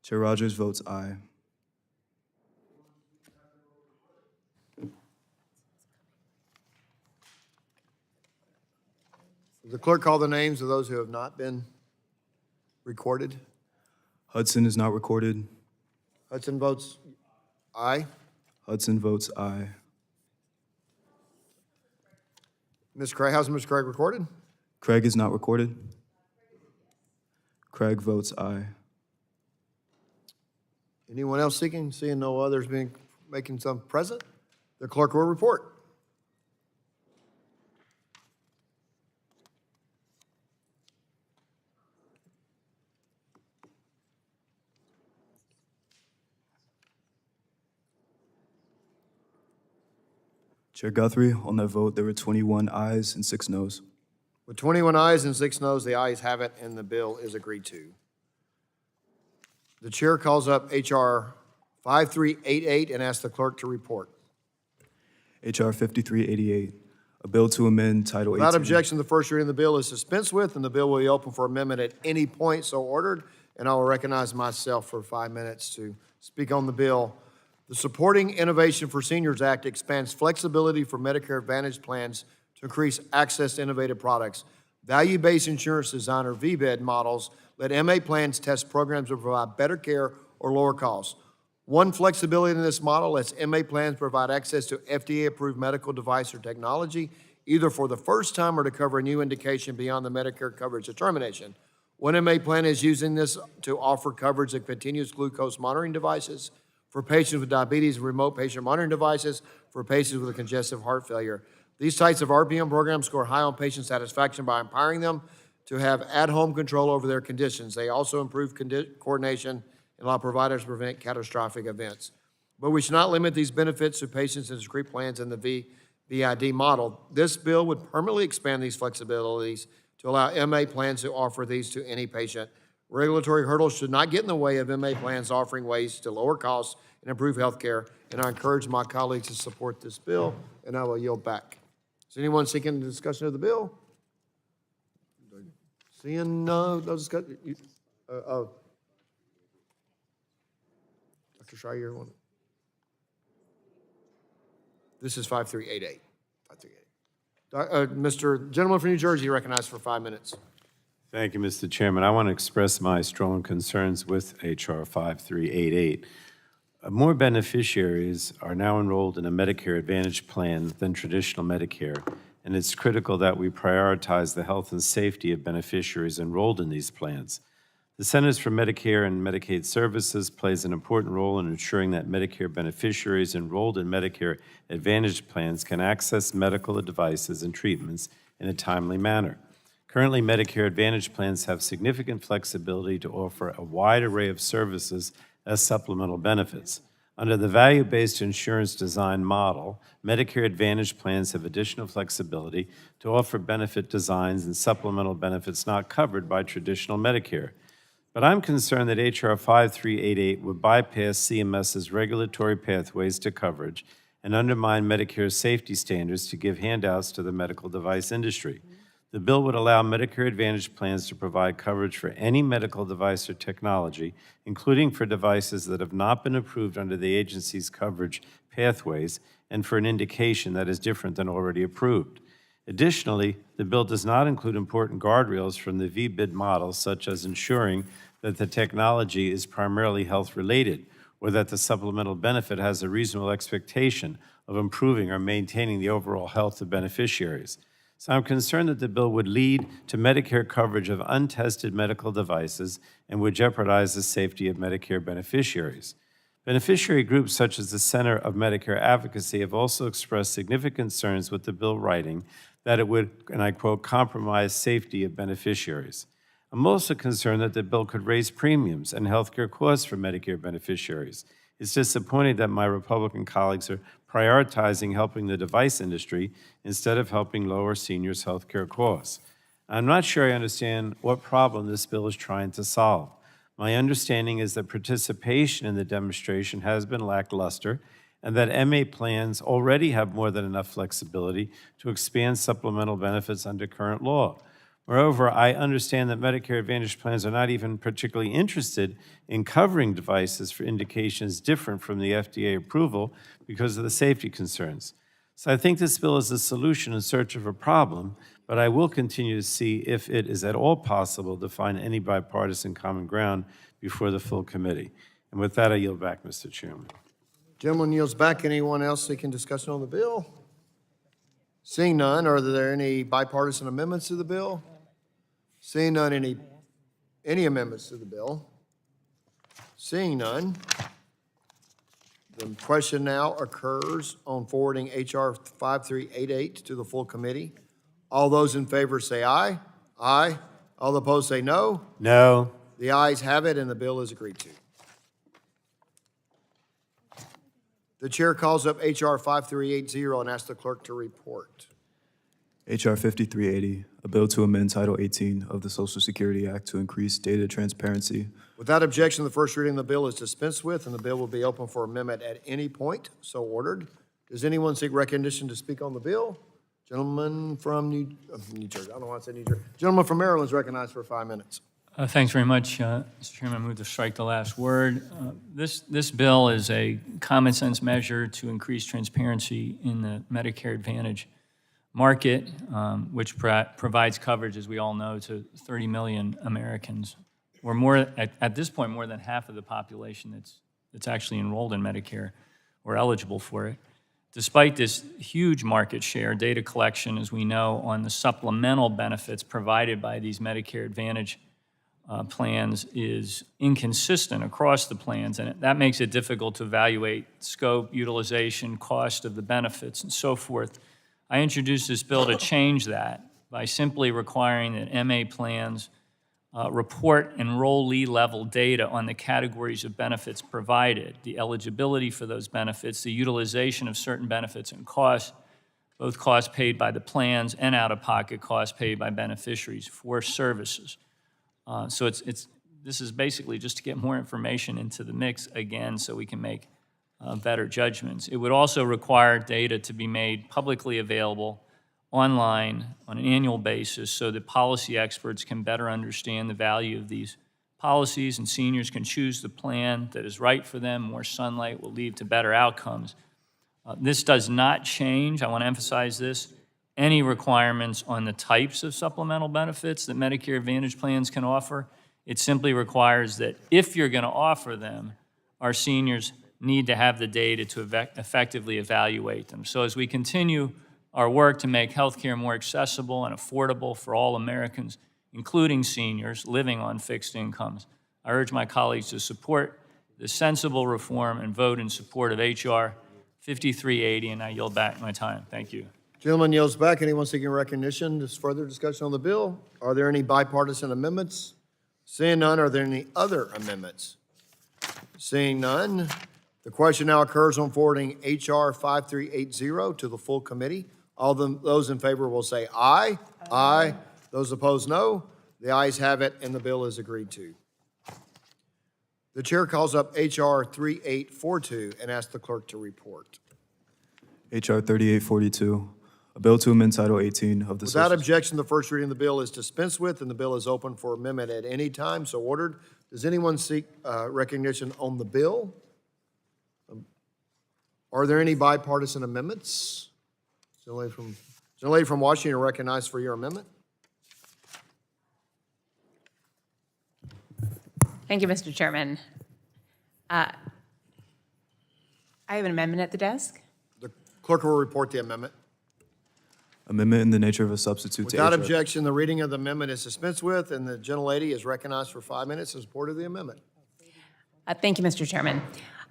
Chair Rogers votes aye. Will the clerk call the names of those who have not been recorded? Hudson is not recorded. Hudson votes aye. Hudson votes aye. Ms. Craig, how's Ms. Craig recorded? Craig is not recorded. Craig votes aye. Anyone else seeking? Seeing no others making some present, the clerk will report. Chair Guthrie, on that vote, there were 21 ayes and 6 noes. With 21 ayes and 6 noes, the ayes have it, and the bill is agreed to. The chair calls up H.R. 5388 and asks the clerk to report. H.R. 5388, a bill to amend Title 18. Without objection, the first reading of the bill is dispensed with, and the bill will be open for amendment at any point so ordered, and I will recognize myself for 5 minutes to speak on the bill. The Supporting Innovation for Seniors Act expands flexibility for Medicare Advantage plans to increase access to innovative products. Value-based insurance design, or VBED models, let MA plans test programs that provide better care or lower costs. One flexibility in this model lets MA plans provide access to FDA-approved medical device or technology, either for the first time or to cover a new indication beyond the Medicare coverage determination. One MA plan is using this to offer coverage of continuous glucose monitoring devices for patients with diabetes and remote patient monitoring devices for patients with congestive heart failure. These types of RPM programs score high on patient satisfaction by empowering them to have at-home control over their conditions. They also improve coordination and allow providers to prevent catastrophic events. But we should not limit these benefits to patients in discrete plans in the VID model. This bill would permanently expand these flexibilities to allow MA plans to offer these to any patient. Regulatory hurdles should not get in the way of MA plans offering ways to lower costs and improve health care, and I encourage my colleagues to support this bill, and I will yield back. Is anyone seeking discussion of the bill? Seeing no discussion, Dr. Shire, one. This is 5388. 5388. Mr. Gentleman from New Jersey, recognized for 5 minutes. Thank you, Mr. Chairman. I want to express my strong concerns with H.R. 5388. More beneficiaries are now enrolled in a Medicare Advantage plan than traditional Medicare, and it's critical that we prioritize the health and safety of beneficiaries enrolled in these plans. The Centers for Medicare and Medicaid Services plays an important role in ensuring that Medicare beneficiaries enrolled in Medicare Advantage plans can access medical devices and treatments in a timely manner. Currently, Medicare Advantage plans have significant flexibility to offer a wide array of services as supplemental benefits. Under the value-based insurance design model, Medicare Advantage plans have additional flexibility to offer benefit designs and supplemental benefits not covered by traditional Medicare. But I'm concerned that H.R. 5388 would bypass CMS's regulatory pathways to coverage and undermine Medicare's safety standards to give handouts to the medical device industry. The bill would allow Medicare Advantage plans to provide coverage for any medical device or technology, including for devices that have not been approved under the agency's coverage pathways and for an indication that is different than already approved. Additionally, the bill does not include important guardrails from the VBID model, such as ensuring that the technology is primarily health-related, or that the supplemental benefit has a reasonable expectation of improving or maintaining the overall health of beneficiaries. So I'm concerned that the bill would lead to Medicare coverage of untested medical devices and would jeopardize the safety of Medicare beneficiaries. Beneficiary groups such as the Center of Medicare Advocacy have also expressed significant concerns with the bill writing that it would, and I quote, compromise safety of beneficiaries. I'm also concerned that the bill could raise premiums and healthcare costs for Medicare beneficiaries. It's disappointing that my Republican colleagues are prioritizing helping the device industry instead of helping lower seniors' healthcare costs. I'm not sure I understand what problem this bill is trying to solve. My understanding is that participation in the demonstration has been lackluster and that MA plans already have more than enough flexibility to expand supplemental benefits under current law. Moreover, I understand that Medicare Advantage plans are not even particularly interested in covering devices for indications different from the FDA approval because of the safety concerns. So I think this bill is a solution in search of a problem, but I will continue to see if it is at all possible to find any bipartisan common ground before the full committee. And with that, I yield back, Mr. Chairman. Gentleman yields back. Anyone else seeking discussion on the bill? Seeing none, are there any bipartisan amendments to the bill? Seeing none, any amendments to the bill? Seeing none, the question now occurs on forwarding H.R. 5388 to the full committee. All those in favor say aye. Aye. All opposed say no. No. The ayes have it, and the bill is agreed to. The chair calls up H.R. 5380 and asks the clerk to report. H.R. 5380, a bill to amend Title 18 of the Social Security Act to increase data transparency. Without objection, the first reading of the bill is dispensed with, and the bill will be open for amendment at any point. So ordered. Does anyone seek recognition to speak on the bill? Gentleman from New Jersey. I don't know why I said New Jersey. Gentleman from Maryland is recognized for 5 minutes. Thanks very much, Mr. Chairman. I move to strike the last word. This bill is a common sense measure to increase transparency in the Medicare Advantage market, which provides coverage, as we all know, to 30 million Americans, or more at this point, more than half of the population that's actually enrolled in Medicare or eligible for it. Despite this huge market share, data collection, as we know, on the supplemental benefits provided by these Medicare Advantage plans is inconsistent across the plans, and that makes it difficult to evaluate scope, utilization, cost of the benefits, and so forth. I introduced this bill to change that by simply requiring that MA plans report enrollee-level data on the categories of benefits provided, the eligibility for those benefits, the utilization of certain benefits and costs, both costs paid by the plans and out-of-pocket costs paid by beneficiaries for services. So this is basically just to get more information into the mix again so we can make better judgments. It would also require data to be made publicly available online on an annual basis so that policy experts can better understand the value of these policies and seniors can choose the plan that is right for them. More sunlight will lead to better outcomes. This does not change, I want to emphasize this, any requirements on the types of supplemental benefits that Medicare Advantage plans can offer. It simply requires that if you're going to offer them, our seniors need to have the data to effectively evaluate them. So as we continue our work to make healthcare more accessible and affordable for all Americans, including seniors living on fixed incomes, I urge my colleagues to support this sensible reform and vote in support of H.R. 5380, and I yield back my time. Thank you. Gentleman yields back. Anyone seeking recognition? There's further discussion on the bill. Are there any bipartisan amendments? Seeing none, are there any other amendments? Seeing none, the question now occurs on forwarding H.R. 5380 to the full committee. All those in favor will say aye. Aye. Those opposed, no. The ayes have it, and the bill is agreed to. The chair calls up H.R. 3842 and asks the clerk to report. H.R. 3842, a bill to amend Title 18 of the Without objection, the first reading of the bill is dispensed with, and the bill is open for amendment at any time, so ordered. Does anyone seek recognition on the bill? Are there any bipartisan amendments? Lady from Washington, recognized for your amendment. Thank you, Mr. Chairman. I have an amendment at the desk. The clerk will report the amendment. Amendment in the nature of a substitute to Without H.R. objection, the reading of the amendment is dispensed with, and the gentlelady is recognized for 5 minutes in support of the amendment. Thank you, Mr. Chairman.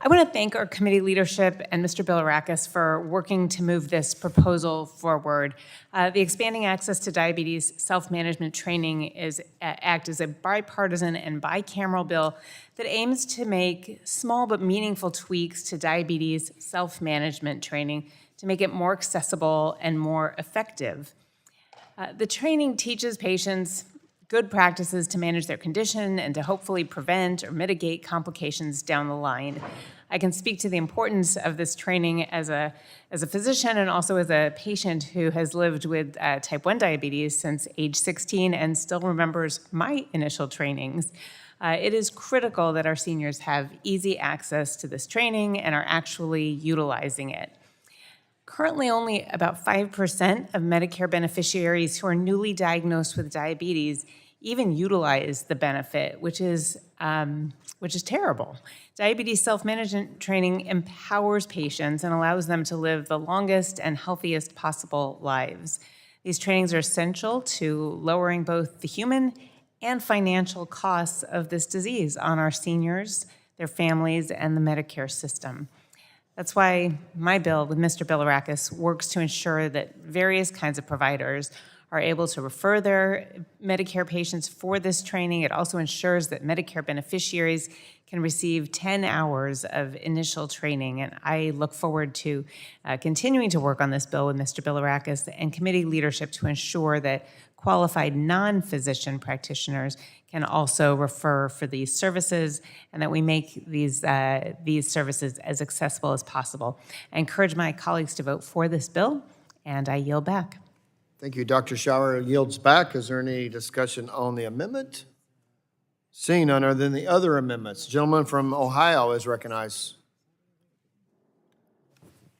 I want to thank our committee leadership and Mr. Bilirakis for working to move this proposal forward. The Expanding Access to Diabetes Self-Management Training Act is a bipartisan and bicameral bill that aims to make small but meaningful tweaks to diabetes self-management training to make it more accessible and more effective. The training teaches patients good practices to manage their condition and to hopefully prevent or mitigate complications down the line. I can speak to the importance of this training as a physician and also as a patient who has lived with type 1 diabetes since age 16 and still remembers my initial trainings. It is critical that our seniors have easy access to this training and are actually utilizing it. Currently, only about 5% of Medicare beneficiaries who are newly diagnosed with diabetes even utilize the benefit, which is terrible. Diabetes self-management training empowers patients and allows them to live the longest and healthiest possible lives. These trainings are essential to lowering both the human and financial costs of this disease on our seniors, their families, and the Medicare system. That's why my bill with Mr. Bilirakis works to ensure that various kinds of providers are able to refer their Medicare patients for this training. It also ensures that Medicare beneficiaries can receive 10 hours of initial training. And I look forward to continuing to work on this bill with Mr. Bilirakis and committee leadership to ensure that qualified non-physician practitioners can also refer for these services and that we make these services as accessible as possible. I encourage my colleagues to vote for this bill, and I yield back. Thank you. Dr. Schauer yields back. Is there any discussion on the amendment? Seeing none, are there any other amendments? Gentleman from Ohio is recognized.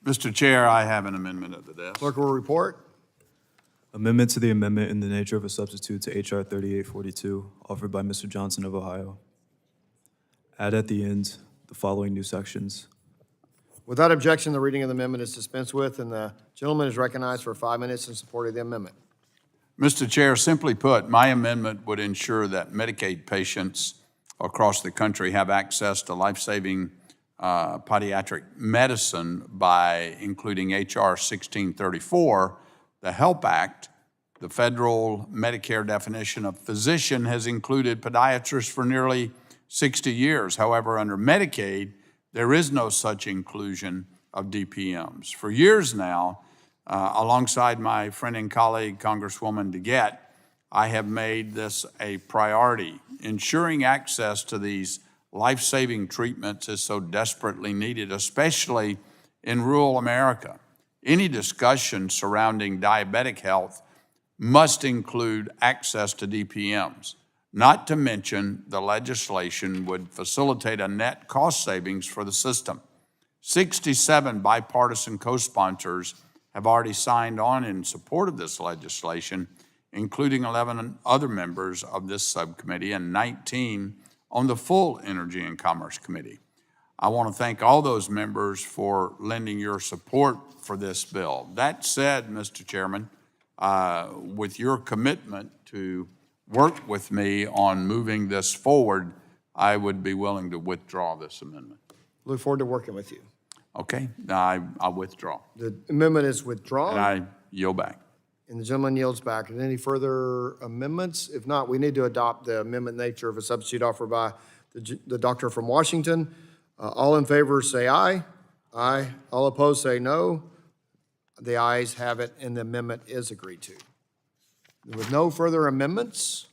Mr. Chair, I have an amendment at the desk. Clerk will report. Amendment to the amendment in the nature of a substitute to H.R. 3842, offered by Mr. Johnson of Ohio. Add at the end the following new sections. Without objection, the reading of the amendment is dispensed with, and the gentleman is recognized for 5 minutes in support of the amendment. Mr. Chair, simply put, my amendment would ensure that Medicaid patients across the country have access to life-saving pediatric medicine by including H.R. 1634, the HELP Act. The federal Medicare definition of physician has included podiatrists for nearly 60 years. However, under Medicaid, there is no such inclusion of DPMs. For years now, Alongside my friend and colleague, Congresswoman DeGette, I have made this a priority. Ensuring access to these life-saving treatments is so desperately needed, especially in rural America. Any discussion surrounding diabetic health must include access to DPMs. Not to mention, the legislation would facilitate a net cost savings for the system. 67 bipartisan co-sponsors have already signed on in support of this legislation, including 11 other members of this subcommittee and 19 on the full Energy and Commerce Committee. I want to thank all those members for lending your support for this bill. That said, Mr. Chairman, with your commitment to work with me on moving this forward, I would be willing to withdraw this amendment. Look forward to working with you. Okay, I withdraw. The amendment is withdrawn. And I yield back. And the gentleman yields back. Are there any further amendments? If not, we need to adopt the amendment nature of a substitute offered by the doctor from Washington. All in favor say aye. Aye. All opposed say no. The ayes have it, and the amendment is agreed to. With no further amendments,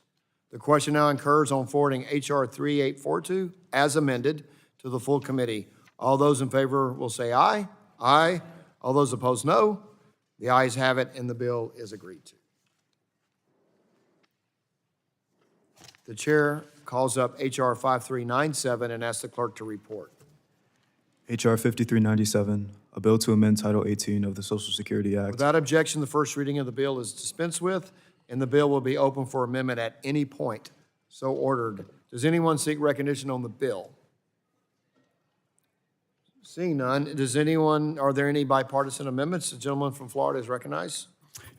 the question now occurs on forwarding H.R. 3842 as amended to the full committee. All those in favor will say aye. Aye. All those opposed, no. The ayes have it, and the bill is agreed to. The chair calls up H.R. 5397 and asks the clerk to report. H.R. 5397, a bill to amend Title 18 of the Social Security Act. Without objection, the first reading of the bill is dispensed with, and the bill will be open for amendment at any point. So ordered. Does anyone seek recognition on the bill? Seeing none, are there any bipartisan amendments? The gentleman from Florida is recognized.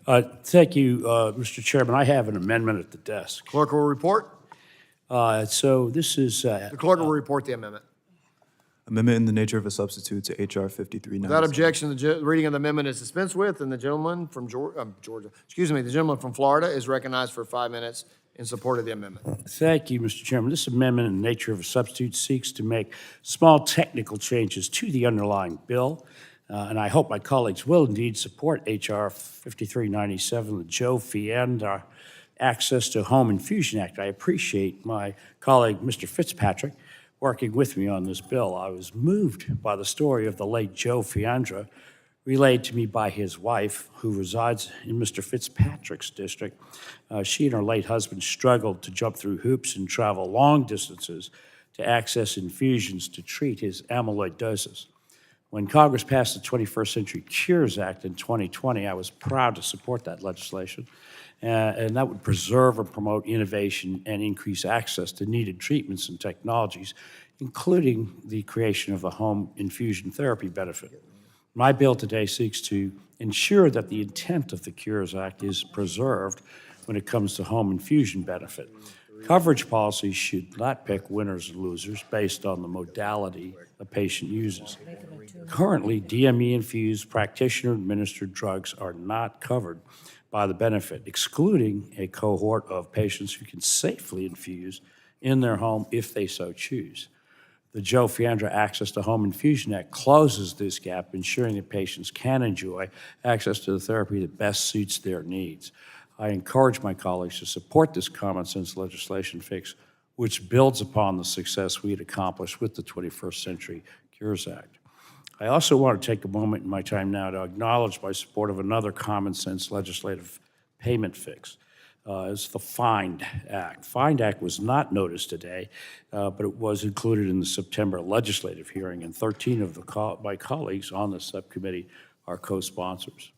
Thank you, Mr. Chairman. I have an amendment at the desk. Clerk will report. So this is... The clerk will report the amendment. Amendment in the nature of a substitute to H.R. 5397. Without objection, the reading of the amendment is dispensed with, and the gentleman from the gentleman from Florida is recognized for 5 minutes in support of the amendment. Thank you, Mr. Chairman. This amendment in the nature of a substitute seeks to make small technical changes to the underlying bill, and I hope my colleagues will indeed support H.R. 5397, the Joe Fienda Access to Home Infusion Act. I appreciate my colleague, Mr. Fitzpatrick, working with me on this bill. I was moved by the story of the late Joe Fiandra, relayed to me by his wife, who resides in Mr. Fitzpatrick's district. She and her late husband struggled to jump through hoops and travel long distances to access infusions to treat his amyloidosis. When Congress passed the 21st Century Cures Act in 2020, I was proud to support that legislation, and that would preserve and promote innovation and increase access to needed treatments and technologies, including the creation of a home infusion therapy benefit. My bill today seeks to ensure that the intent of the Cures Act is preserved when it comes to home infusion benefit. Coverage policies should not pick winners and losers based on the modality a patient uses. Currently, DME-infused practitioner-administered drugs are not covered by the benefit, excluding a cohort of patients who can safely infuse in their home if they so choose. The Joe Fiandra Access to Home Infusion Act closes this gap, ensuring that patients can enjoy access to the therapy that best suits their needs. I encourage my colleagues to support this common-sense legislation fix, which builds upon the success we had accomplished with the 21st Century Cures Act. I also want to take a moment in my time now to acknowledge my support of another common-sense legislative payment fix. It's the FIND Act. FIND Act was not noticed today, but it was included in the September legislative hearing, and 13 of my colleagues on the subcommittee are co-sponsors.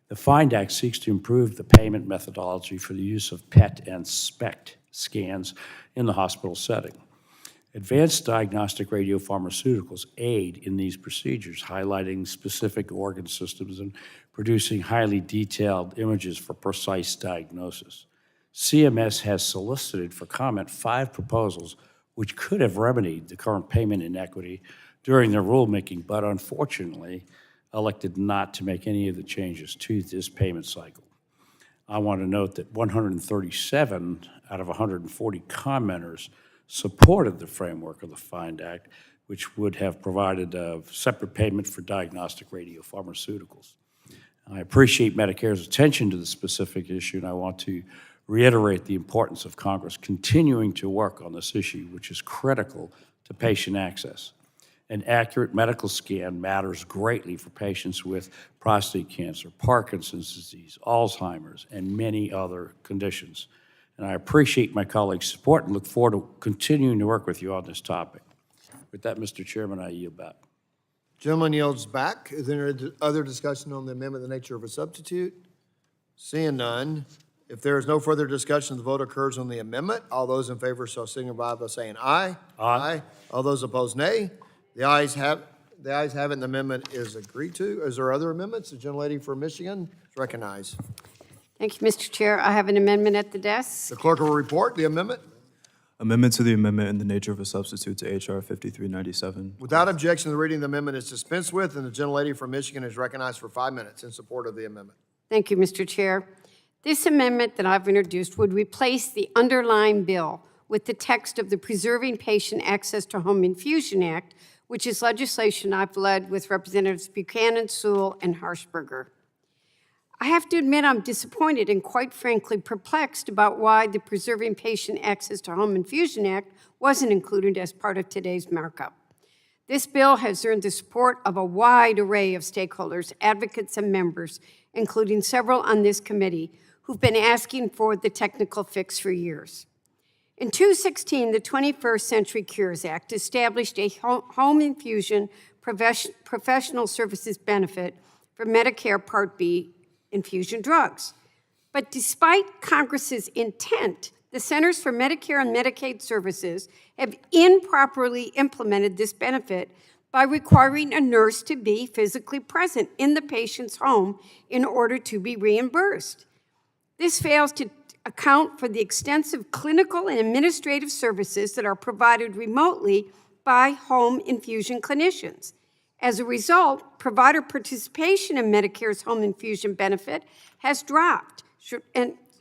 The FIND Act seeks to improve the payment methodology for the use of PET and SPECT scans in the hospital setting. Advanced diagnostic radiopharmaceuticals aid in these procedures, highlighting specific organ systems and producing highly detailed images for precise diagnosis. CMS has solicited for comment 5 proposals which could have remedied the current payment inequity during their rulemaking, but unfortunately elected not to make any of the changes to this payment cycle. I want to note that 137 out of 140 commenters supported the framework of the FIND Act, which would have provided a separate payment for diagnostic radiopharmaceuticals. I appreciate Medicare's attention to the specific issue, and I want to reiterate the importance of Congress continuing to work on this issue, which is critical to patient access. An accurate medical scan matters greatly for patients with prostate cancer, Parkinson's disease, Alzheimer's, and many other conditions. And I appreciate my colleagues' support and look forward to continuing to work with you on this topic. With that, Mr. Chairman, I yield back. Gentleman yields back. Is there any other discussion on the amendment in the nature of a substitute? Seeing none, if there is no further discussion, the vote occurs on the amendment. All those in favor shall signify by saying aye. Aye. All those opposed, nay. The ayes have it, and the amendment is agreed to. Is there other amendments? The gentlelady for Michigan is recognized. Thank you, Mr. Chair. I have an amendment at the desk. The clerk will report the amendment. Amendment to the amendment in the nature of a substitute to H.R. 5397. Without objection, the reading of the amendment is dispensed with, and the gentlelady from Michigan is recognized for 5 minutes in support of the amendment. Thank you, Mr. Chair. This amendment that I've introduced would replace the underlying bill with the text of the Preserving Patient Access to Home Infusion Act, which is legislation I've led with Representatives Buchanan, Sewell, and Harshberger. I have to admit I'm disappointed and quite frankly perplexed about why the Preserving Patient Access to Home Infusion Act wasn't included as part of today's markup. This bill has earned the support of a wide array of stakeholders, advocates, and members, including several on this committee, who've been asking for the technical fix for years. In 2016, the 21st Century Cures Act established a home infusion professional services benefit for Medicare Part B infusion drugs. But despite Congress's intent, the Centers for Medicare and Medicaid Services have improperly implemented this benefit by requiring a nurse to be physically present in the patient's home in order to be reimbursed. This fails to account for the extensive clinical and administrative services that are provided remotely by home infusion clinicians. As a result, provider participation in Medicare's home infusion benefit has dropped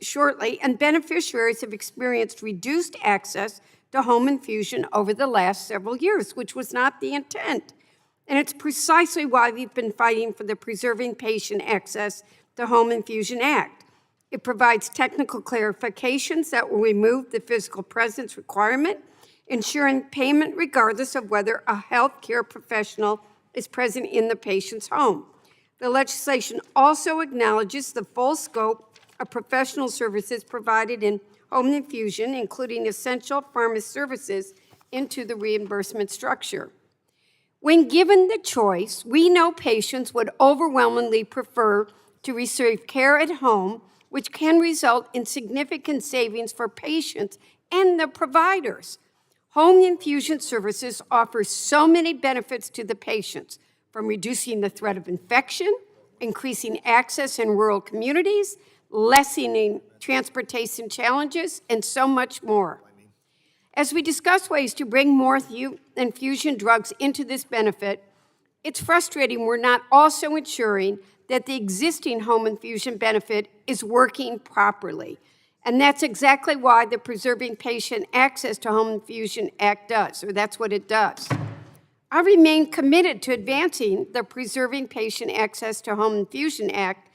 shortly, and beneficiaries have experienced reduced access to home infusion over the last several years, which was not the intent. And it's precisely why we've been fighting for the Preserving Patient Access to Home Infusion Act. It provides technical clarifications that will remove the physical presence requirement, ensuring payment regardless of whether a healthcare professional is present in the patient's home. The legislation also acknowledges the full scope of professional services provided in home infusion, including essential pharmacy services, into the reimbursement structure. When given the choice, we know patients would overwhelmingly prefer to receive care at home, which can result in significant savings for patients and the providers. Home infusion services offer so many benefits to the patients, from reducing the threat of infection, increasing access in rural communities, lessening transportation challenges, and so much more. As we discuss ways to bring more infusion drugs into this benefit, it's frustrating we're not also ensuring that the existing home infusion benefit is working properly. And that's exactly why the Preserving Patient Access to Home Infusion Act does, or that's what it does. I remain committed to advancing the Preserving Patient Access to Home Infusion Act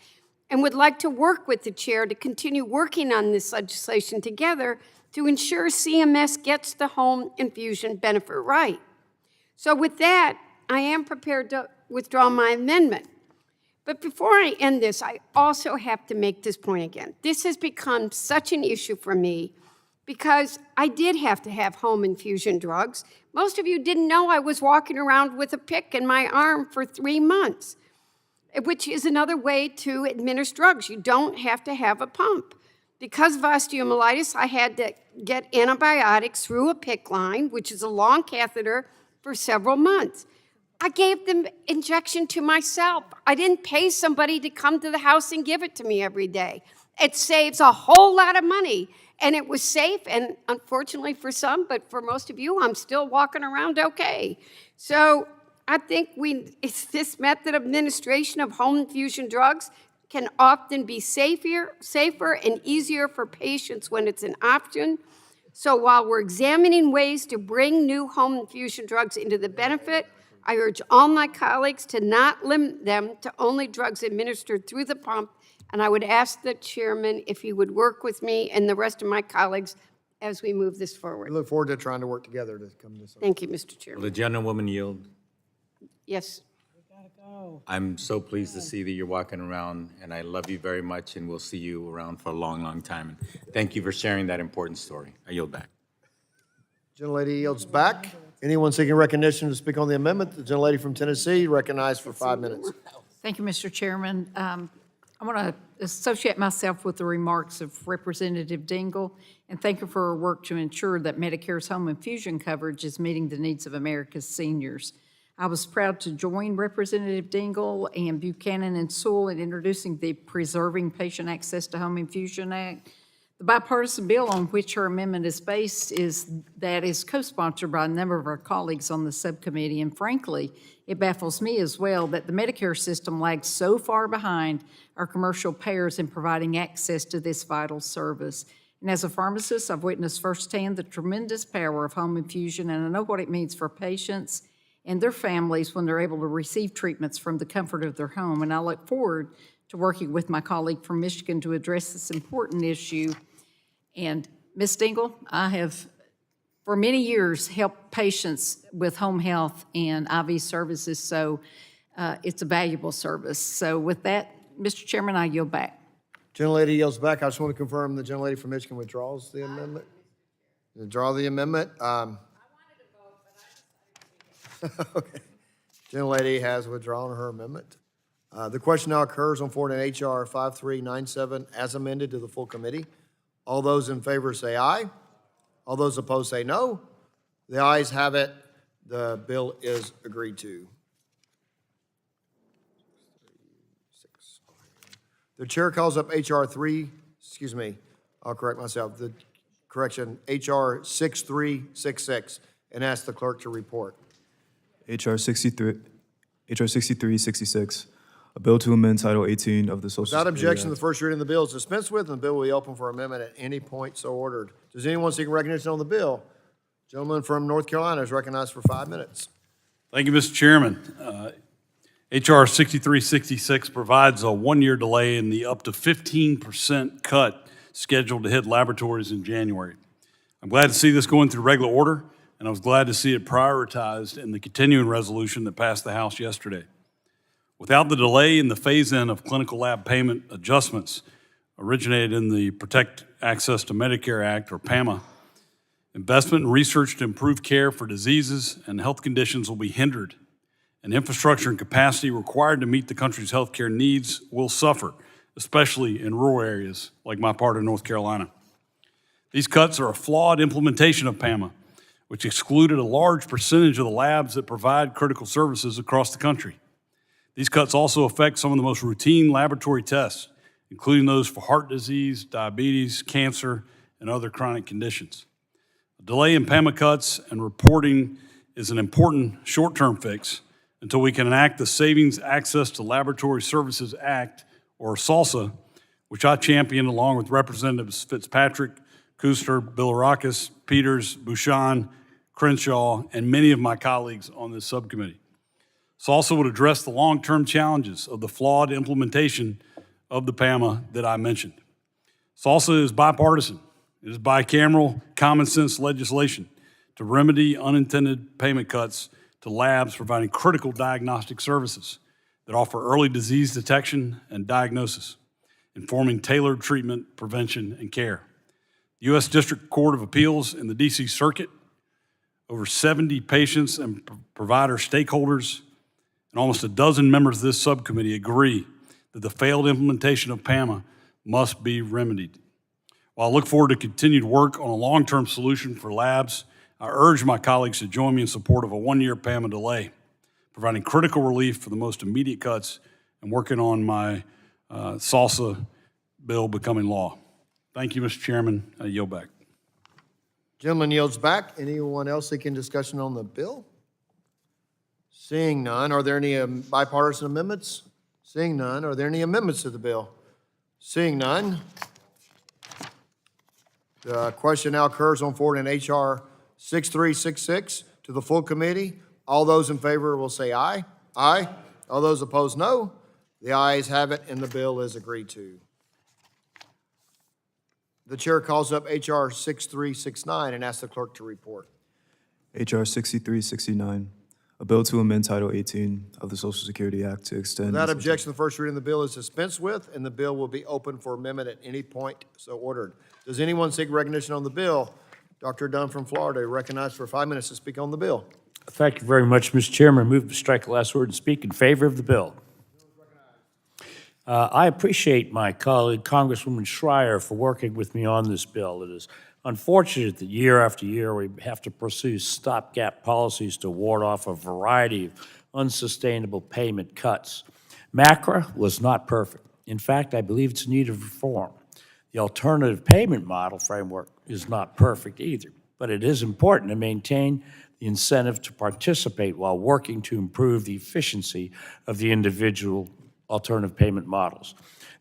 and would like to work with the chair to continue working on this legislation together to ensure CMS gets the home infusion benefit right. So with that, I am prepared to withdraw my amendment. But before I end this, I also have to make this point again. This has become such an issue for me because I did have to have home infusion drugs. Most of you didn't know I was walking around with a pick in my arm for 3 months, which is another way to administer drugs. You don't have to have a pump. Because of osteomyelitis, I had to get antibiotics through a PICC line, which is a long catheter, for several months. I gave the injection to myself. I didn't pay somebody to come to the house and give it to me every day. It saves a whole lot of money, and it was safe, and unfortunately for some, but for most of you, I'm still walking around okay. So I think it's this method of administration of home infusion drugs can often be safer and easier for patients when it's an option. So while we're examining ways to bring new home infusion drugs into the benefit, I urge all my colleagues to not limit them to only drugs administered through the pump, and I would ask the chairman if he would work with me and the rest of my colleagues as we move this We forward. look forward to trying to work together to come to this. Thank you, Mr. Will Chairman. the gentlewoman yield? Yes. I'm so pleased to see that you're walking around, and I love you very much, and we'll see you around for a long, long time. And thank you for sharing that important story. I yield back. Gentlelady yields back. Anyone seeking recognition to speak on the amendment? The gentlelady from Tennessee, recognized for 5 minutes. Thank you, Mr. Chairman. I want to associate myself with the remarks of Representative Dingell and thank her for her work to ensure that Medicare's home infusion coverage is meeting the needs of America's seniors. I was proud to join Representative Dingell and Buchanan and Sewell in introducing the Preserving Patient Access to Home Infusion Act. The bipartisan bill on which her amendment is based is co-sponsored by a number of our colleagues on the subcommittee, and frankly, it baffles me as well that the Medicare system lags so far behind our commercial payers in providing access to this vital service. And as a pharmacist, I've witnessed firsthand the tremendous power of home infusion, and I know what it means for patients and their families when they're able to receive treatments from the comfort of their home. And I look forward to working with my colleague from Michigan to address this important issue. And Ms. Dingell, I have for many years helped patients with home health and IV services, so it's a valuable service. So with that, Mr. Chairman, I yield back. Gentlelady yields back. I just want to confirm the gentlelady from Michigan withdraws the amendment. Withdraw the amendment. Okay. Gentlelady has withdrawn her amendment. The question now occurs on forwarding H.R. 5397 as amended to the full committee. All those in favor say aye. All those opposed say no. The ayes have it. The bill is agreed to. The chair calls up H.R. I'll correct myself, H.R. 6366, and asks the clerk to report. H.R. 6366, a bill to amend Title 18 of the Social Without Security objection, the Act. first reading of the bill is dispensed with, and the bill will be open for amendment at any point so ordered. Does anyone seek recognition on the bill? Gentleman from North Carolina is recognized for 5 minutes. Thank you, Mr. Chairman. H.R. 6366 provides a one-year delay in the up to 15% cut scheduled to hit laboratories in January. I'm glad to see this going through regular order, and I was glad to see it prioritized in the continuing resolution that passed the House yesterday. Without the delay in the phase-in of clinical lab payment adjustments originated in the Protect Access to Medicare Act, or PAMA, investment in research to improve care for diseases and health conditions will be hindered, and infrastructure and capacity required to meet the country's healthcare needs will suffer, especially in rural areas like my part of North Carolina. These cuts are a flawed implementation of PAMA, which excluded a large percentage of the labs that provide critical services across the country. These cuts also affect some of the most routine laboratory tests, including those for heart disease, diabetes, cancer, and other chronic conditions. A delay in PAMA cuts and reporting is an important short-term fix until we can enact the Savings Access to Laboratory Services Act, or SALSA, which I championed along with Representatives Fitzpatrick, Kuster, Bilirakis, Peters, Bouchon, Crenshaw, and many of my colleagues on this subcommittee. SALSA would address the long-term challenges of the flawed implementation of the PAMA that I mentioned. SALSA is bipartisan. It is bicameral, common-sense legislation to remedy unintended payment cuts to labs providing critical diagnostic services that offer early disease detection and diagnosis, informing tailored treatment, prevention, and care. The U.S. District Court of Appeals in the D.C. Circuit, over 70 patients and provider stakeholders, and almost a dozen members of this subcommittee agree that the failed implementation of PAMA must be remedied. While I look forward to continued work on a long-term solution for labs, I urge my colleagues to join me in support of a one-year PAMA delay, providing critical relief for the most immediate cuts and working on my SALSA bill becoming law. Thank you, Mr. Chairman. I yield back. Gentleman yields back. Anyone else seeking discussion on the bill? Seeing none, are there any bipartisan amendments? Seeing none, are there any amendments to the bill? Seeing none, the question now occurs on forwarding H.R. 6366 to the full committee. All those in favor will say aye. Aye. All those opposed, no. The ayes have it, and the bill is agreed to. The chair calls up H.R. 6369 and asks the clerk to report. H.R. 6369, a bill to amend Title 18 of the Social Security Act to extend... Without objection, the first reading of the bill is dispensed with, and the bill will be open for amendment at any point so ordered. Does anyone seek recognition on the bill? Dr. Dunn from Florida, recognized for 5 minutes to speak on the bill. Thank you very much, Mr. Chairman. I move to strike the last word and speak in favor of the bill. I appreciate my colleague, Congresswoman Schreier, for working with me on this bill. It is unfortunate that year after year we have to pursue stopgap policies to ward off a variety of unsustainable payment cuts. MACRA was not perfect. In fact, I believe it's in need of reform. The alternative payment model framework is not perfect either, but it is important to maintain the incentive to participate while working to improve the efficiency of the individual alternative payment models.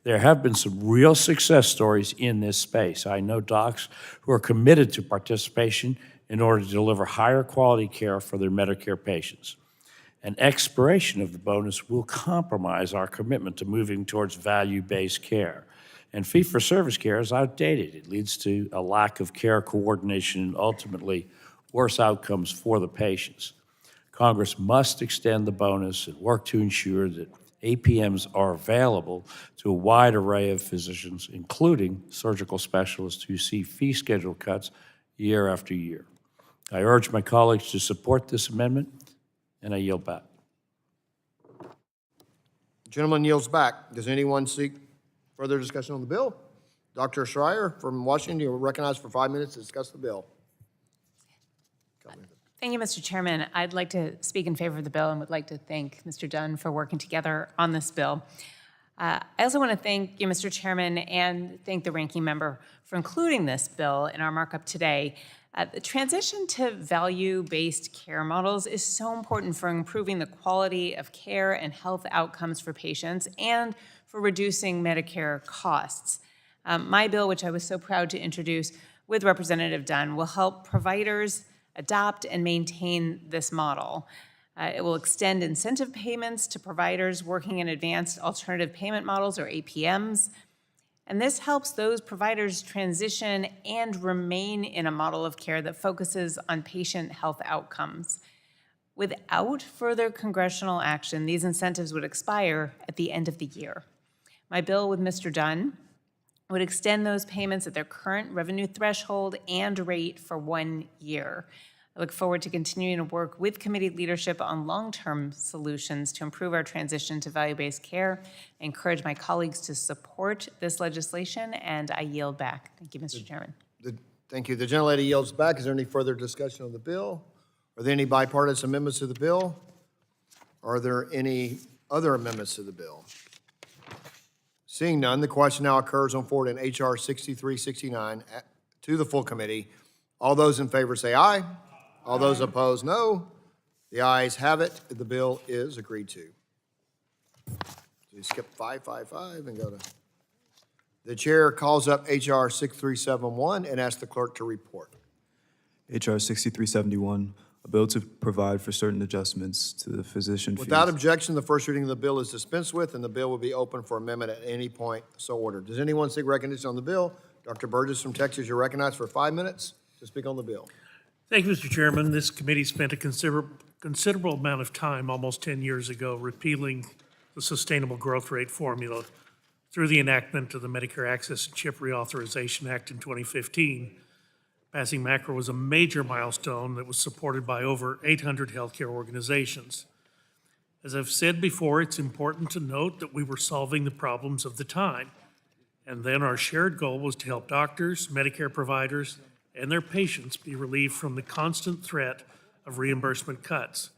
There have been some real success stories in this space. I know docs who are committed to participation in order to deliver higher quality care for their Medicare patients. An expiration of the bonus will compromise our commitment to moving towards value-based care. And fee-for-service care is outdated. It leads to a lack of care coordination and ultimately worse outcomes for the patients. Congress must extend the bonus and work to ensure that APMs are available to a wide array of physicians, including surgical specialists who see fee schedule cuts year after year. I urge my colleagues to support this amendment, and I yield back. The gentleman yields back. Does anyone seek further discussion on the bill? Dr. Schreier from Washington, you're recognized for 5 minutes to discuss the bill. Thank you, Mr. Chairman. I'd like to speak in favor of the bill and would like to thank Mr. Dunn for working together on this bill. I also want to thank you, Mr. Chairman, and thank the ranking member for including this bill in our markup today. The transition to value-based care models is so important for improving the quality of care and health outcomes for patients and for reducing Medicare costs. My bill, which I was so proud to introduce with Representative Dunn, will help providers adopt and maintain this model. It will extend incentive payments to providers working in advanced alternative payment models, or APMs, and this helps those providers transition and remain in a model of care that focuses on patient health outcomes. Without further congressional action, these incentives would expire at the end of the year. My bill with Mr. Dunn would extend those payments at their current revenue threshold and rate for 1 year. I look forward to continuing to work with committee leadership on long-term solutions to improve our transition to value-based care. I encourage my colleagues to support this legislation, and I yield back. Thank you, Mr. Chairman. Thank you. The gentlelady yields back. Is there any further discussion on the bill? Are there any bipartisan amendments to the bill? Are there any other amendments to the bill? Seeing none, the question now occurs on forward in H.R. 6369 to the full committee. All those in favor say aye. All those opposed, no. The ayes have it. The bill is agreed to. So you skip 555 and go to... The chair calls up H.R. 6371 and asks the clerk to report. H.R. 6371, a bill to provide for certain adjustments to the physician fees. Without objection, the first reading of the bill is dispensed with, and the bill will be open for amendment at any point so ordered. Does anyone seek recognition on the bill? Dr. Burgess from Texas, you're recognized for 5 minutes to speak on the bill. Thank you, Mr. Chairman. This committee spent a considerable amount of time, almost 10 years ago, repealing the sustainable growth rate formula through the enactment of the Medicare Access and CHIP Reauthorization Act in 2015. Passing MACRA was a major milestone that was supported by over 800 healthcare organizations. As I've said before, it's important to note that we were solving the problems of the time. And then our shared goal was to help doctors, Medicare providers, and their patients be relieved from the constant threat of reimbursement cuts.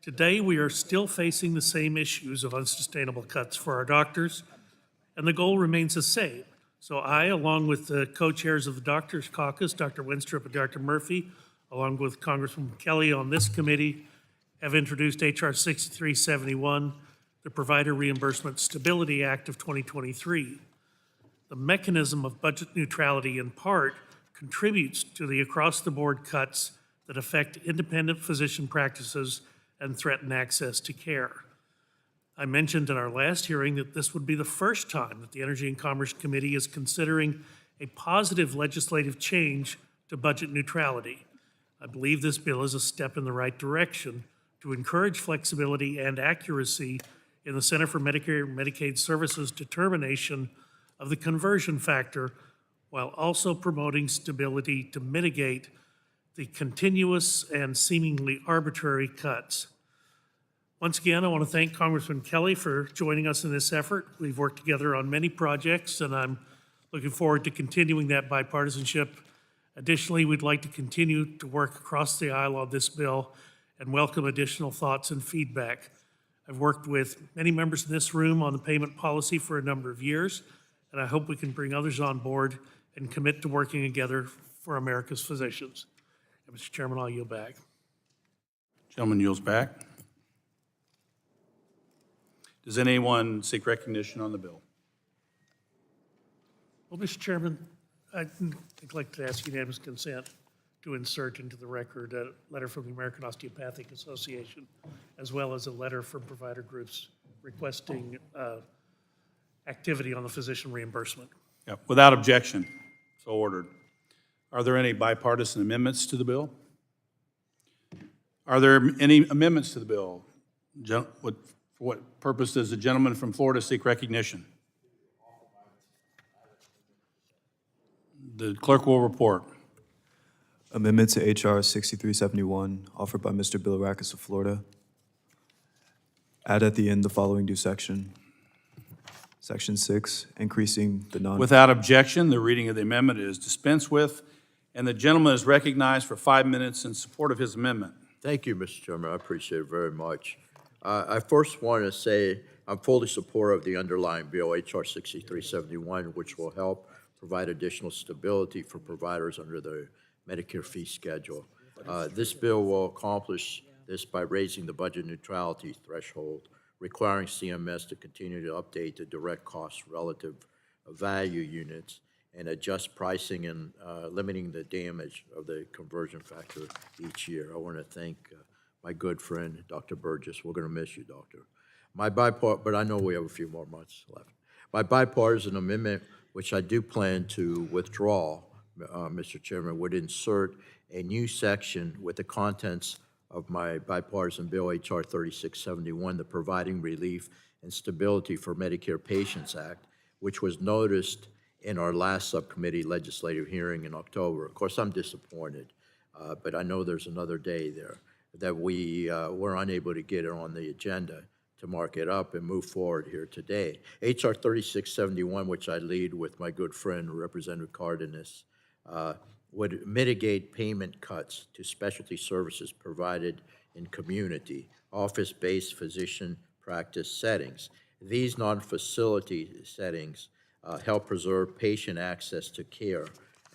Today, we are still facing the same issues of unsustainable cuts for our doctors, and the goal remains the same. So I, along with the co-chairs of the Doctors Caucus, Dr. Winstrup and Dr. Murphy, along with Congressman Kelly on this committee, have introduced H.R. 6371, the Provider Reimbursement Stability Act of 2023. The mechanism of budget neutrality in part contributes to the across-the-board cuts that affect independent physician practices and threaten access to care. I mentioned in our last hearing that this would be the first time that the Energy and Commerce Committee is considering a positive legislative change to budget neutrality. I believe this bill is a step in the right direction to encourage flexibility and accuracy in the Center for Medicare and Medicaid Services determination of the conversion factor, while also promoting stability to mitigate the continuous and seemingly arbitrary cuts. Once again, I want to thank Congressman Kelly for joining us in this effort. We've worked together on many projects, and I'm looking forward to continuing that bipartisanship. Additionally, we'd like to continue to work across the aisle on this bill and welcome additional thoughts and feedback. I've worked with many members in this room on the payment policy for a number of years, and I hope we can bring others on board and commit to working together for America's physicians. And Mr. Chairman, I'll yield back. Gentleman yields back. Does anyone seek recognition on the bill? Well, Mr. Chairman, I'd like to ask unanimous consent to insert into the record a letter from the American Osteopathic Association, as well as a letter from provider groups requesting activity on the physician reimbursement. Yep. Without objection, so ordered. Are there any bipartisan amendments to the bill? Are there any amendments to the bill? For what purpose does the gentleman from Florida seek recognition? The clerk will report. Amendment to H.R. 6371, offered by Mr. Bilirakis of Florida. Add at the end the following new section. Section 6, increasing the non... Without objection, the reading of the amendment is dispensed with, and the gentleman is recognized for 5 minutes in support of his amendment. Thank you, Mr. Chairman. I appreciate it very much. I first want to say I'm fully supportive of the underlying bill, H.R. 6371, which will help provide additional stability for providers under the Medicare fee schedule. This bill will accomplish this by raising the budget neutrality threshold, requiring CMS to continue to update the direct cost relative value units and adjust pricing and limiting the damage of the conversion factor each year. I want to thank my good friend, Dr. Burgess. We're going to miss you, Doctor. But I know we have a few more months left. My bipartisan amendment, which I do plan to withdraw, Mr. Chairman, would insert a new section with the contents of my bipartisan bill, H.R. 3671, the Providing Relief and Stability for Medicare Patients Act, which was noticed in our last subcommittee legislative hearing in October. Of course, I'm disappointed, but I know there's another day there that we were unable to get it on the agenda to mark it up and move forward here today. H.R. 3671, which I lead with my good friend, Representative Cardenas, would mitigate payment cuts to specialty services provided in community, office-based physician practice settings. These non-facility settings help preserve patient access to care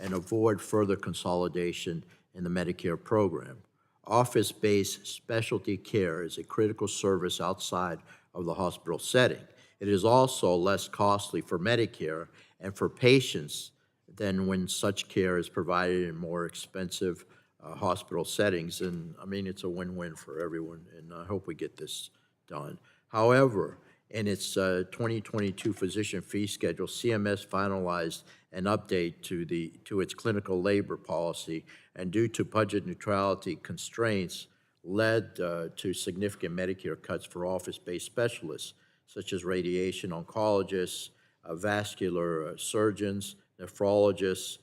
and avoid further consolidation in the Medicare program. Office-based specialty care is a critical service outside of the hospital setting. It is also less costly for Medicare and for patients than when such care is provided in more expensive hospital settings. And I mean, it's a win-win for everyone, and I hope we get this done. However, in its 2022 physician fee schedule, CMS finalized an update to its clinical labor policy, and due to budget neutrality constraints, led to significant Medicare cuts for office-based specialists, such as radiation oncologists, vascular surgeons, nephrologists,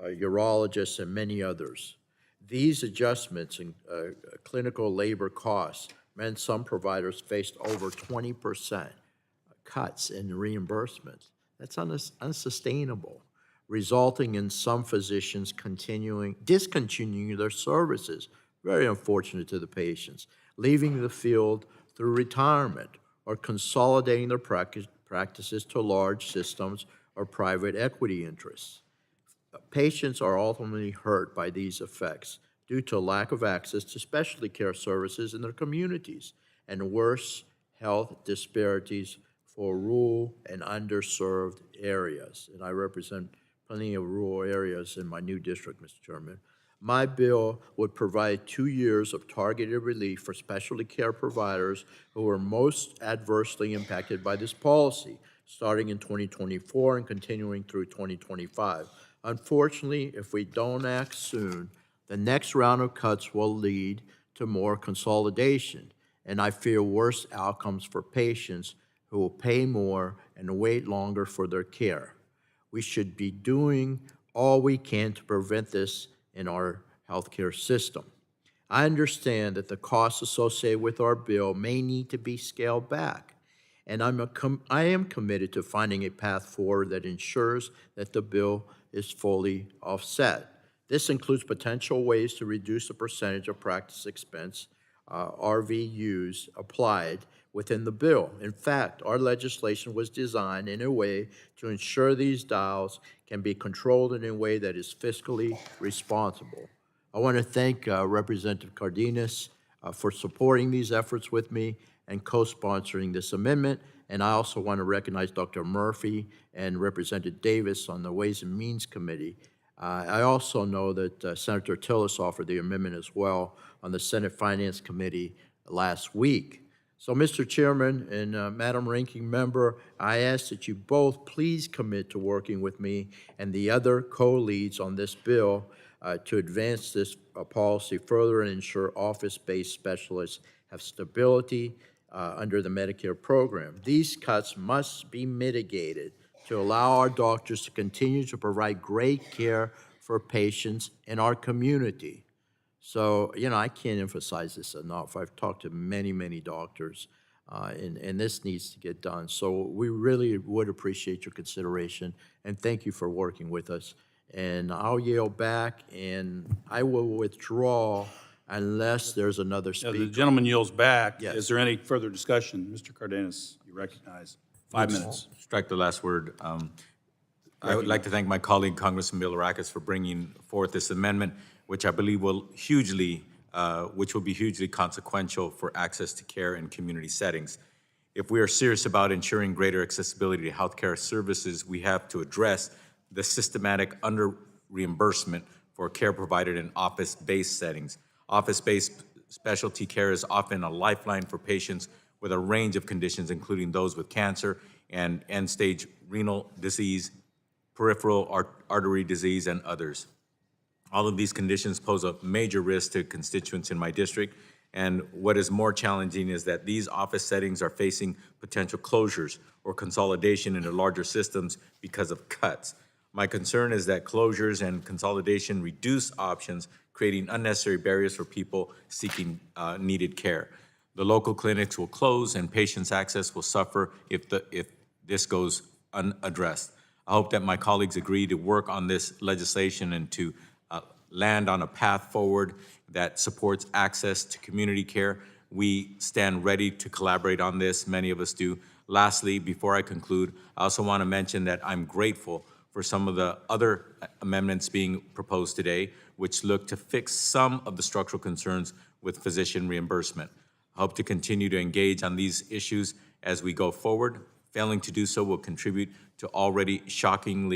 urologists, and many others. These adjustments in clinical labor costs meant some providers faced over 20% cuts in reimbursements. That's unsustainable, resulting in some physicians discontinuing their services. Very unfortunate to the patients, leaving the field through retirement or consolidating their practices to large systems or private equity interests. Patients are ultimately hurt by these effects due to lack of access to specialty care services in their communities and worse health disparities for rural and underserved areas. And I represent plenty of rural areas in my new district, Mr. Chairman. My bill would provide 2 years of targeted relief for specialty care providers who are most adversely impacted by this policy, starting in 2024 and continuing through 2025. Unfortunately, if we don't act soon, the next round of cuts will lead to more consolidation, and I fear worse outcomes for patients who will pay more and wait longer for their care. We should be doing all we can to prevent this in our healthcare system. I understand that the costs associated with our bill may need to be scaled back, and I am committed to finding a path forward that ensures that the bill is fully offset. This includes potential ways to reduce the percentage of practice expense RVUs applied within the bill. In fact, our legislation was designed in a way to ensure these dials can be controlled in a way that is fiscally responsible. I want to thank Representative Cardenas for supporting these efforts with me and co-sponsoring this amendment. And I also want to recognize Dr. Murphy and Representative Davis on the Ways and Means Committee. I also know that Senator Tillis offered the amendment as well on the Senate Finance Committee last week. So, Mr. Chairman and Madam Ranking Member, I ask that you both please commit to working with me and the other co-leads on this bill to advance this policy further and ensure office-based specialists have stability under the Medicare program. These cuts must be mitigated to allow our doctors to continue to provide great care for patients in our community. So, I can't emphasize this enough. I've talked to many, many doctors, and this needs to get done. So we really would appreciate your consideration, and thank you for working with us. And I'll yield back, and I will withdraw unless there's another speaker. The gentleman yields back. Yes. Is there any further discussion? Mr. Cardenas, you recognize 5 minutes. Strike the last word. I would like to thank my colleague, Congressman Bilirakis, for bringing forth this amendment, which I believe will be hugely consequential for access to care in community settings. If we are serious about ensuring greater accessibility to healthcare services, we have to address the systematic under-reimbursement for care provided in office-based settings. Office-based specialty care is often a lifeline for patients with a range of conditions, including those with cancer and end-stage renal disease, peripheral artery disease, and others. All of these conditions pose a major risk to constituents in my district, and what is more challenging is that these office settings are facing potential closures or consolidation into larger systems because of cuts. My concern is that closures and consolidation reduce options, creating unnecessary barriers for people seeking needed care. The local clinics will close and patients' access will suffer if this goes unaddressed. I hope that my colleagues agree to work on this legislation and to land on a path forward that supports access to community care. We stand ready to collaborate on this. Many of us do. Lastly, before I conclude, I also want to mention that I'm grateful for some of the other amendments being proposed today, which look to fix some of the structural concerns with physician reimbursement. I hope to continue to engage on these issues as we go forward. Failing to do so will contribute to already shocking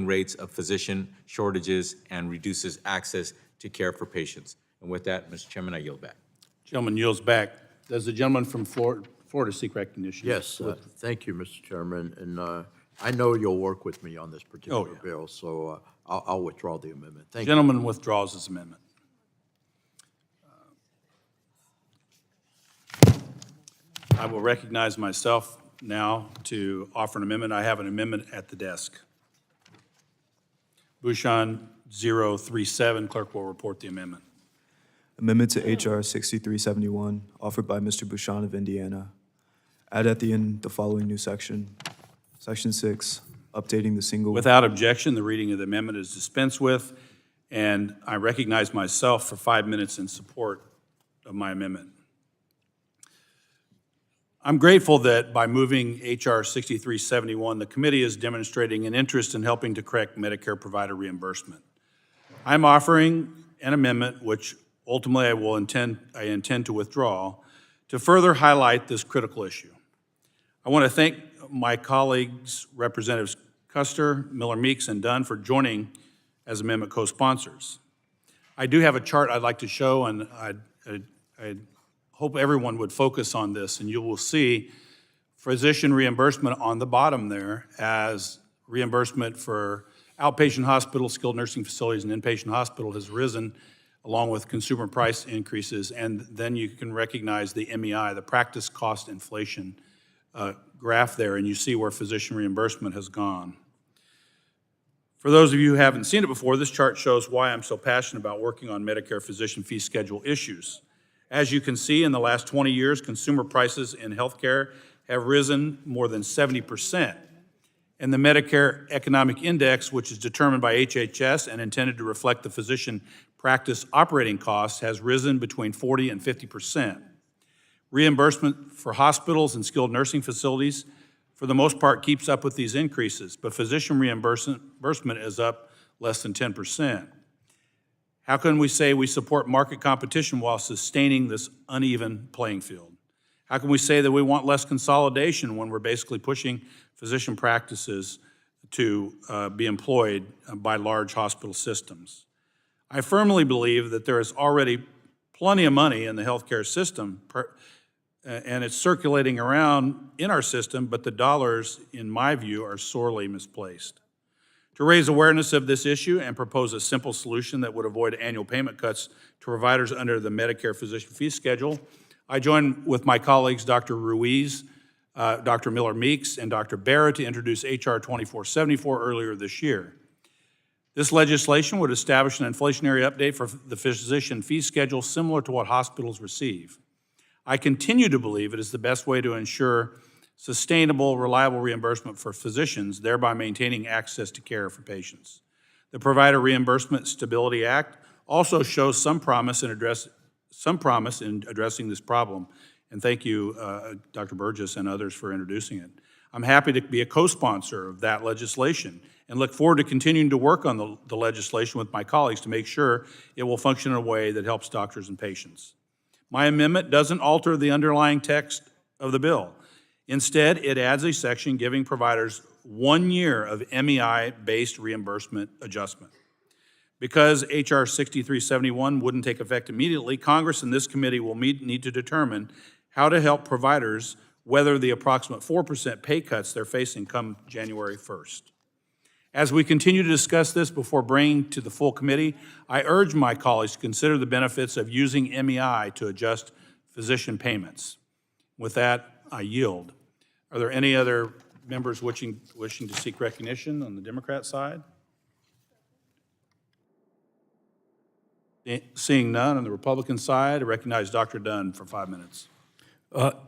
rates of physician shortages and reduces access to care for patients. And with that, Mr. Chairman, I yield back. Gentleman yields back. Does the gentleman from Florida seek recognition? Yes, thank you, Mr. Chairman, and I know you'll work with me on this particular bill, so I'll withdraw the amendment. Thank you. Gentleman withdraws his amendment. I will recognize myself now to offer an amendment. I have an amendment at the desk. Bouchon 037, clerk will report the amendment. Amendment to H.R. 6371, offered by Mr. Bouchon of Indiana. Add at the end the following new section. Section 6, updating the single... Without objection, the reading of the amendment is dispensed with, and I recognize myself for 5 minutes in support of my amendment. I'm grateful that by moving H.R. 6371, the committee is demonstrating an interest in helping to correct Medicare provider reimbursement. I'm offering an amendment, which ultimately I intend to withdraw, to further highlight this critical issue. I want to thank my colleagues, Representatives Custer, Miller Meeks, and Dunn, for joining as amendment co-sponsors. I do have a chart I'd like to show, and I hope everyone would focus on this, and you will see physician reimbursement on the bottom there as reimbursement for outpatient hospitals, skilled nursing facilities, and inpatient hospital has risen along with consumer price increases, and then you can recognize the MEI, the practice cost inflation graph there, and you see where physician reimbursement has gone. For those of you who haven't seen it before, this chart shows why I'm so passionate about working on Medicare physician fee schedule issues. As you can see, in the last 20 years, consumer prices in healthcare have risen more than 70%. And the Medicare Economic Index, which is determined by HHS and intended to reflect the physician practice operating costs, has risen between 40 and 50%. Reimbursement for hospitals and skilled nursing facilities, for the most part, keeps up with these increases, but physician reimbursement is up less than 10%. How can we say we support market competition while sustaining this uneven playing field? How can we say that we want less consolidation when we're basically pushing physician practices to be employed by large hospital systems? I firmly believe that there is already plenty of money in the healthcare system, and it's circulating around in our system, but the dollars, in my view, are sorely misplaced. To raise awareness of this issue and propose a simple solution that would avoid annual payment cuts to providers under the Medicare physician fee schedule, I joined with my colleagues, Dr. Ruiz, Dr. Miller-Meeks, and Dr. Barra to introduce H.R. 2474 earlier this year. This legislation would establish an inflationary update for the physician fee schedule similar to what hospitals receive. I continue to believe it is the best way to ensure sustainable, reliable reimbursement for physicians, thereby maintaining access to care for patients. The Provider Reimbursement Stability Act also shows some promise in addressing this problem, and thank you, Dr. Burgess and others for introducing it. I'm happy to be a co-sponsor of that legislation and look forward to continuing to work on the legislation with my colleagues to make sure it will function in a way that helps doctors and patients. My amendment doesn't alter the underlying text of the bill. Instead, it adds a section giving providers 1 year of MEI-based reimbursement adjustment. Because H.R. 6371 wouldn't take effect immediately, Congress and this committee will need to determine how to help providers weather the approximate 4% pay cuts they're facing come January 1st. As we continue to discuss this before bringing to the full committee, I urge my colleagues to consider the benefits of using MEI to adjust physician payments. With that, I yield. Are there any other members wishing to seek recognition on the Democrat side? Seeing none on the Republican side, I recognize Dr. Dunn for 5 minutes.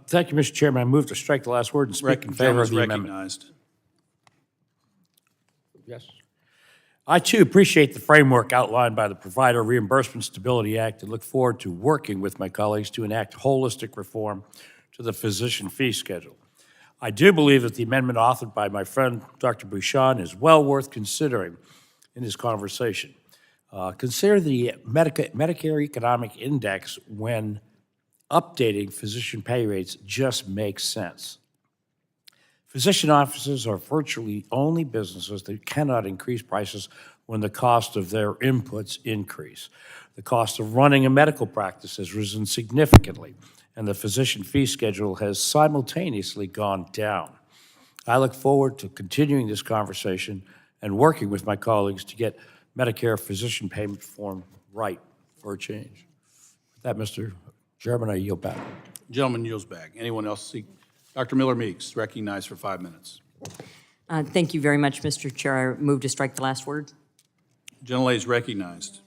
Thank you, Mr. Chairman. I move to strike the last word and speak in favor of the amendment. Recognized. Yes. I, too, appreciate the framework outlined by the Provider Reimbursement Stability Act and look forward to working with my colleagues to enact holistic reform to the physician fee schedule. I do believe that the amendment authored by my friend Dr. Bouchon is well worth considering in this conversation. Consider the Medicare Economic Index when updating physician pay rates just makes sense. Physician offices are virtually only businesses that cannot increase prices when the cost of their inputs increase. The cost of running a medical practice has risen significantly, and the physician fee schedule has simultaneously gone down. I look forward to continuing this conversation and working with my colleagues to get Medicare physician payment reform right for a change. With that, Mr. Chairman, I yield back. Gentleman yields back. Anyone else seek? Dr. Miller-Meeks, recognized for 5 minutes. Thank you very much, Mr. Chair. I move to strike the last word. Gentlelady is recognized.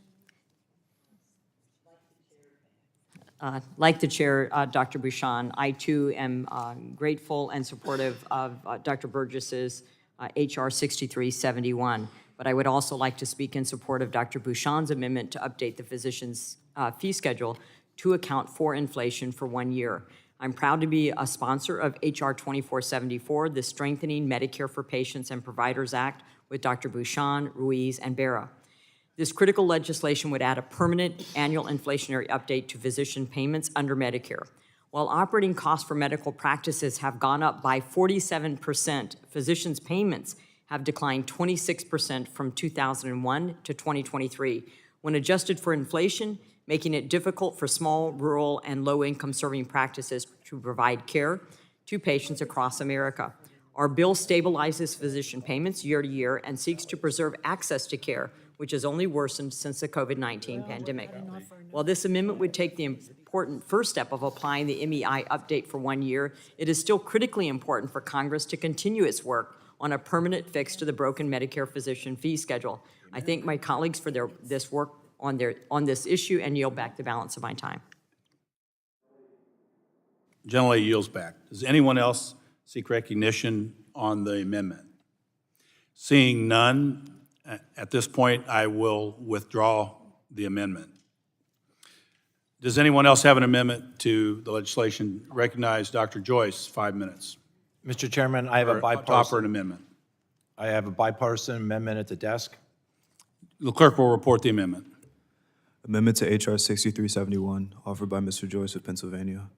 Like the chair, Dr. Bouchon, I too am grateful and supportive of Dr. Burgess's H.R. 6371. But I would also like to speak in support of Dr. Bouchon's amendment to update the physician's fee schedule to account for inflation for 1 year. I'm proud to be a sponsor of H.R. 2474, the Strengthening Medicare for Patients and Providers Act, with Dr. Bouchon, Ruiz, and Barra. This critical legislation would add a permanent annual inflationary update to physician payments under Medicare. While operating costs for medical practices have gone up by 47%, physicians' payments have declined 26% from 2001 to 2023, when adjusted for inflation, making it difficult for small, rural, and low-income serving practices to provide care to patients across America. Our bill stabilizes physician payments year to year and seeks to preserve access to care, which has only worsened since the COVID-19 pandemic. While this amendment would take the important first step of applying the MEI update for 1 year, it is still critically important for Congress to continue its work on a permanent fix to the broken Medicare physician fee schedule. I thank my colleagues for this work on this issue and yield back the balance of my time. Gentlelady yields back. Does anyone else seek recognition on the amendment? Seeing none, at this point, I will withdraw the amendment. Does anyone else have an amendment to the legislation? Recognize Dr. Joyce, 5 minutes. Mr. Chairman, I have a To offer an bipartisan, amendment. I have a bipartisan amendment at the desk. The clerk will report the amendment. Amendment to H.R. 6371, offered by Mr. Joyce of Pennsylvania.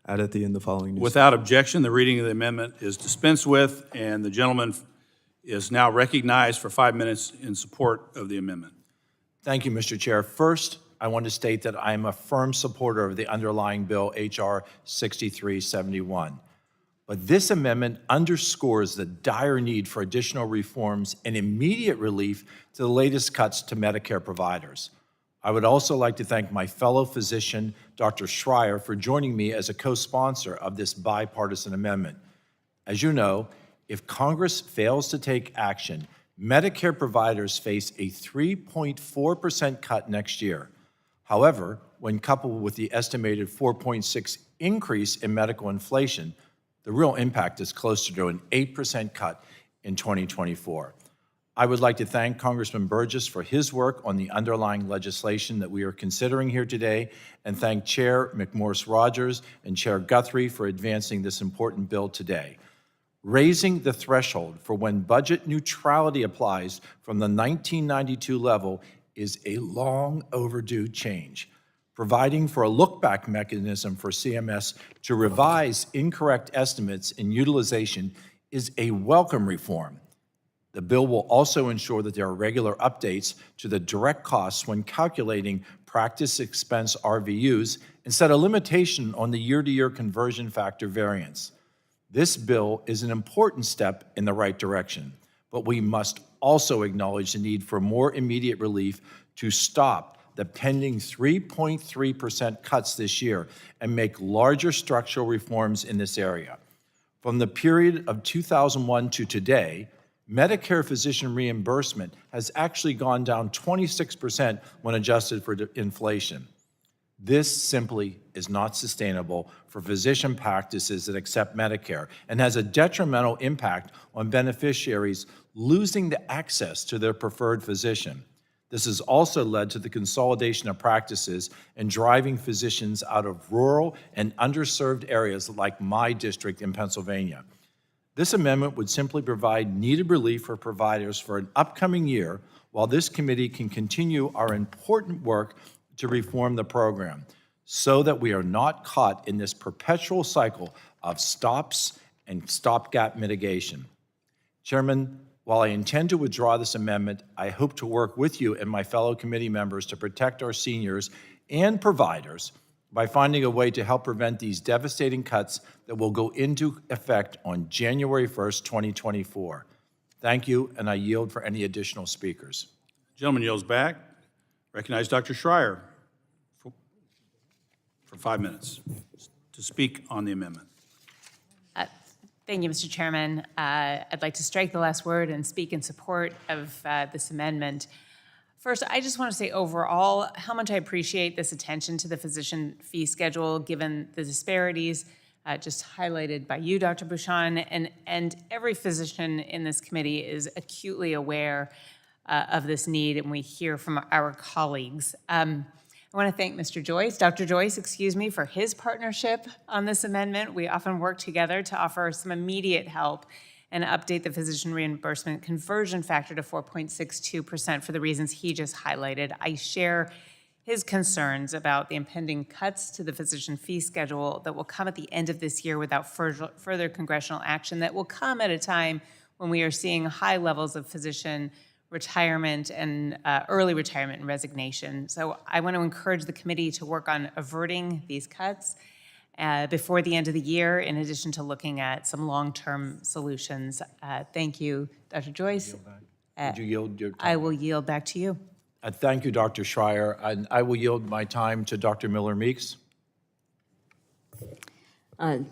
Add at the end the following. Without objection, the reading of the amendment is dispensed with, and the gentleman is now recognized for 5 minutes in support of the amendment. Thank you, Mr. Chair. First, I want to state that I am a firm supporter of the underlying bill, H.R. 6371. But this amendment underscores the dire need for additional reforms and immediate relief to the latest cuts to Medicare providers. I would also like to thank my fellow physician, Dr. Schreier, for joining me as a co-sponsor of this bipartisan amendment. As you know, if Congress fails to take action, Medicare providers face a 3.4% cut next year. However, when coupled with the estimated 4.6% increase in medical inflation, the real impact is closer to an 8% cut in 2024. I would like to thank Congressman Burgess for his work on the underlying legislation that we are considering here today, and thank Chair McMorris-Rogers and Chair Guthrie for advancing this important bill today. Raising the threshold for when budget neutrality applies from the 1992 level is a long overdue change. Providing for a look-back mechanism for CMS to revise incorrect estimates in utilization is a welcome reform. The bill will also ensure that there are regular updates to the direct costs when calculating practice expense RVUs and set a limitation on the year-to-year conversion factor variance. This bill is an important step in the right direction, but we must also acknowledge the need for more immediate relief to stop the pending 3.3% cuts this year and make larger structural reforms in this area. From the period of 2001 to today, Medicare physician reimbursement has actually gone down 26% when adjusted for inflation. This simply is not sustainable for physician practices that accept Medicare and has a detrimental impact on beneficiaries losing the access to their preferred physician. This has also led to the consolidation of practices and driving physicians out of rural and underserved areas like my district in Pennsylvania. This amendment would simply provide needed relief for providers for an upcoming year while this committee can continue our important work to reform the program so that we are not caught in this perpetual cycle of stops and stopgap mitigation. Chairman, while I intend to withdraw this amendment, I hope to work with you and my fellow committee members to protect our seniors and providers by finding a way to help prevent these devastating cuts that will go into effect on January 1st, 2024. Thank you, and I yield for any additional speakers. Gentleman yields back. Recognize Dr. Schreier for 5 minutes to speak on the amendment. Thank you, Mr. Chairman. I'd like to strike the last word and speak in support of this amendment. First, I just want to say overall how much I appreciate this attention to the physician fee schedule, given the disparities just highlighted by you, Dr. Bouchon, and every physician in this committee is acutely aware of this need, and we hear from our colleagues. I want to thank Mr. Joyce, Dr. Joyce, for his partnership on this amendment. We often work together to offer some immediate help and update the physician reimbursement conversion factor to 4.62% for the reasons he just highlighted. I share his concerns about the impending cuts to the physician fee schedule that will come at the end of this year without further congressional action, that will come at a time when we are seeing high levels of physician retirement and early retirement and resignation. So I want to encourage the committee to work on averting these cuts before the end of the year, in addition to looking at some long-term solutions. Thank you, Dr. Joyce. Would you yield your time? I will yield back to you. Thank you, Dr. Schreier. And I will yield my time to Dr. Miller-Meeks.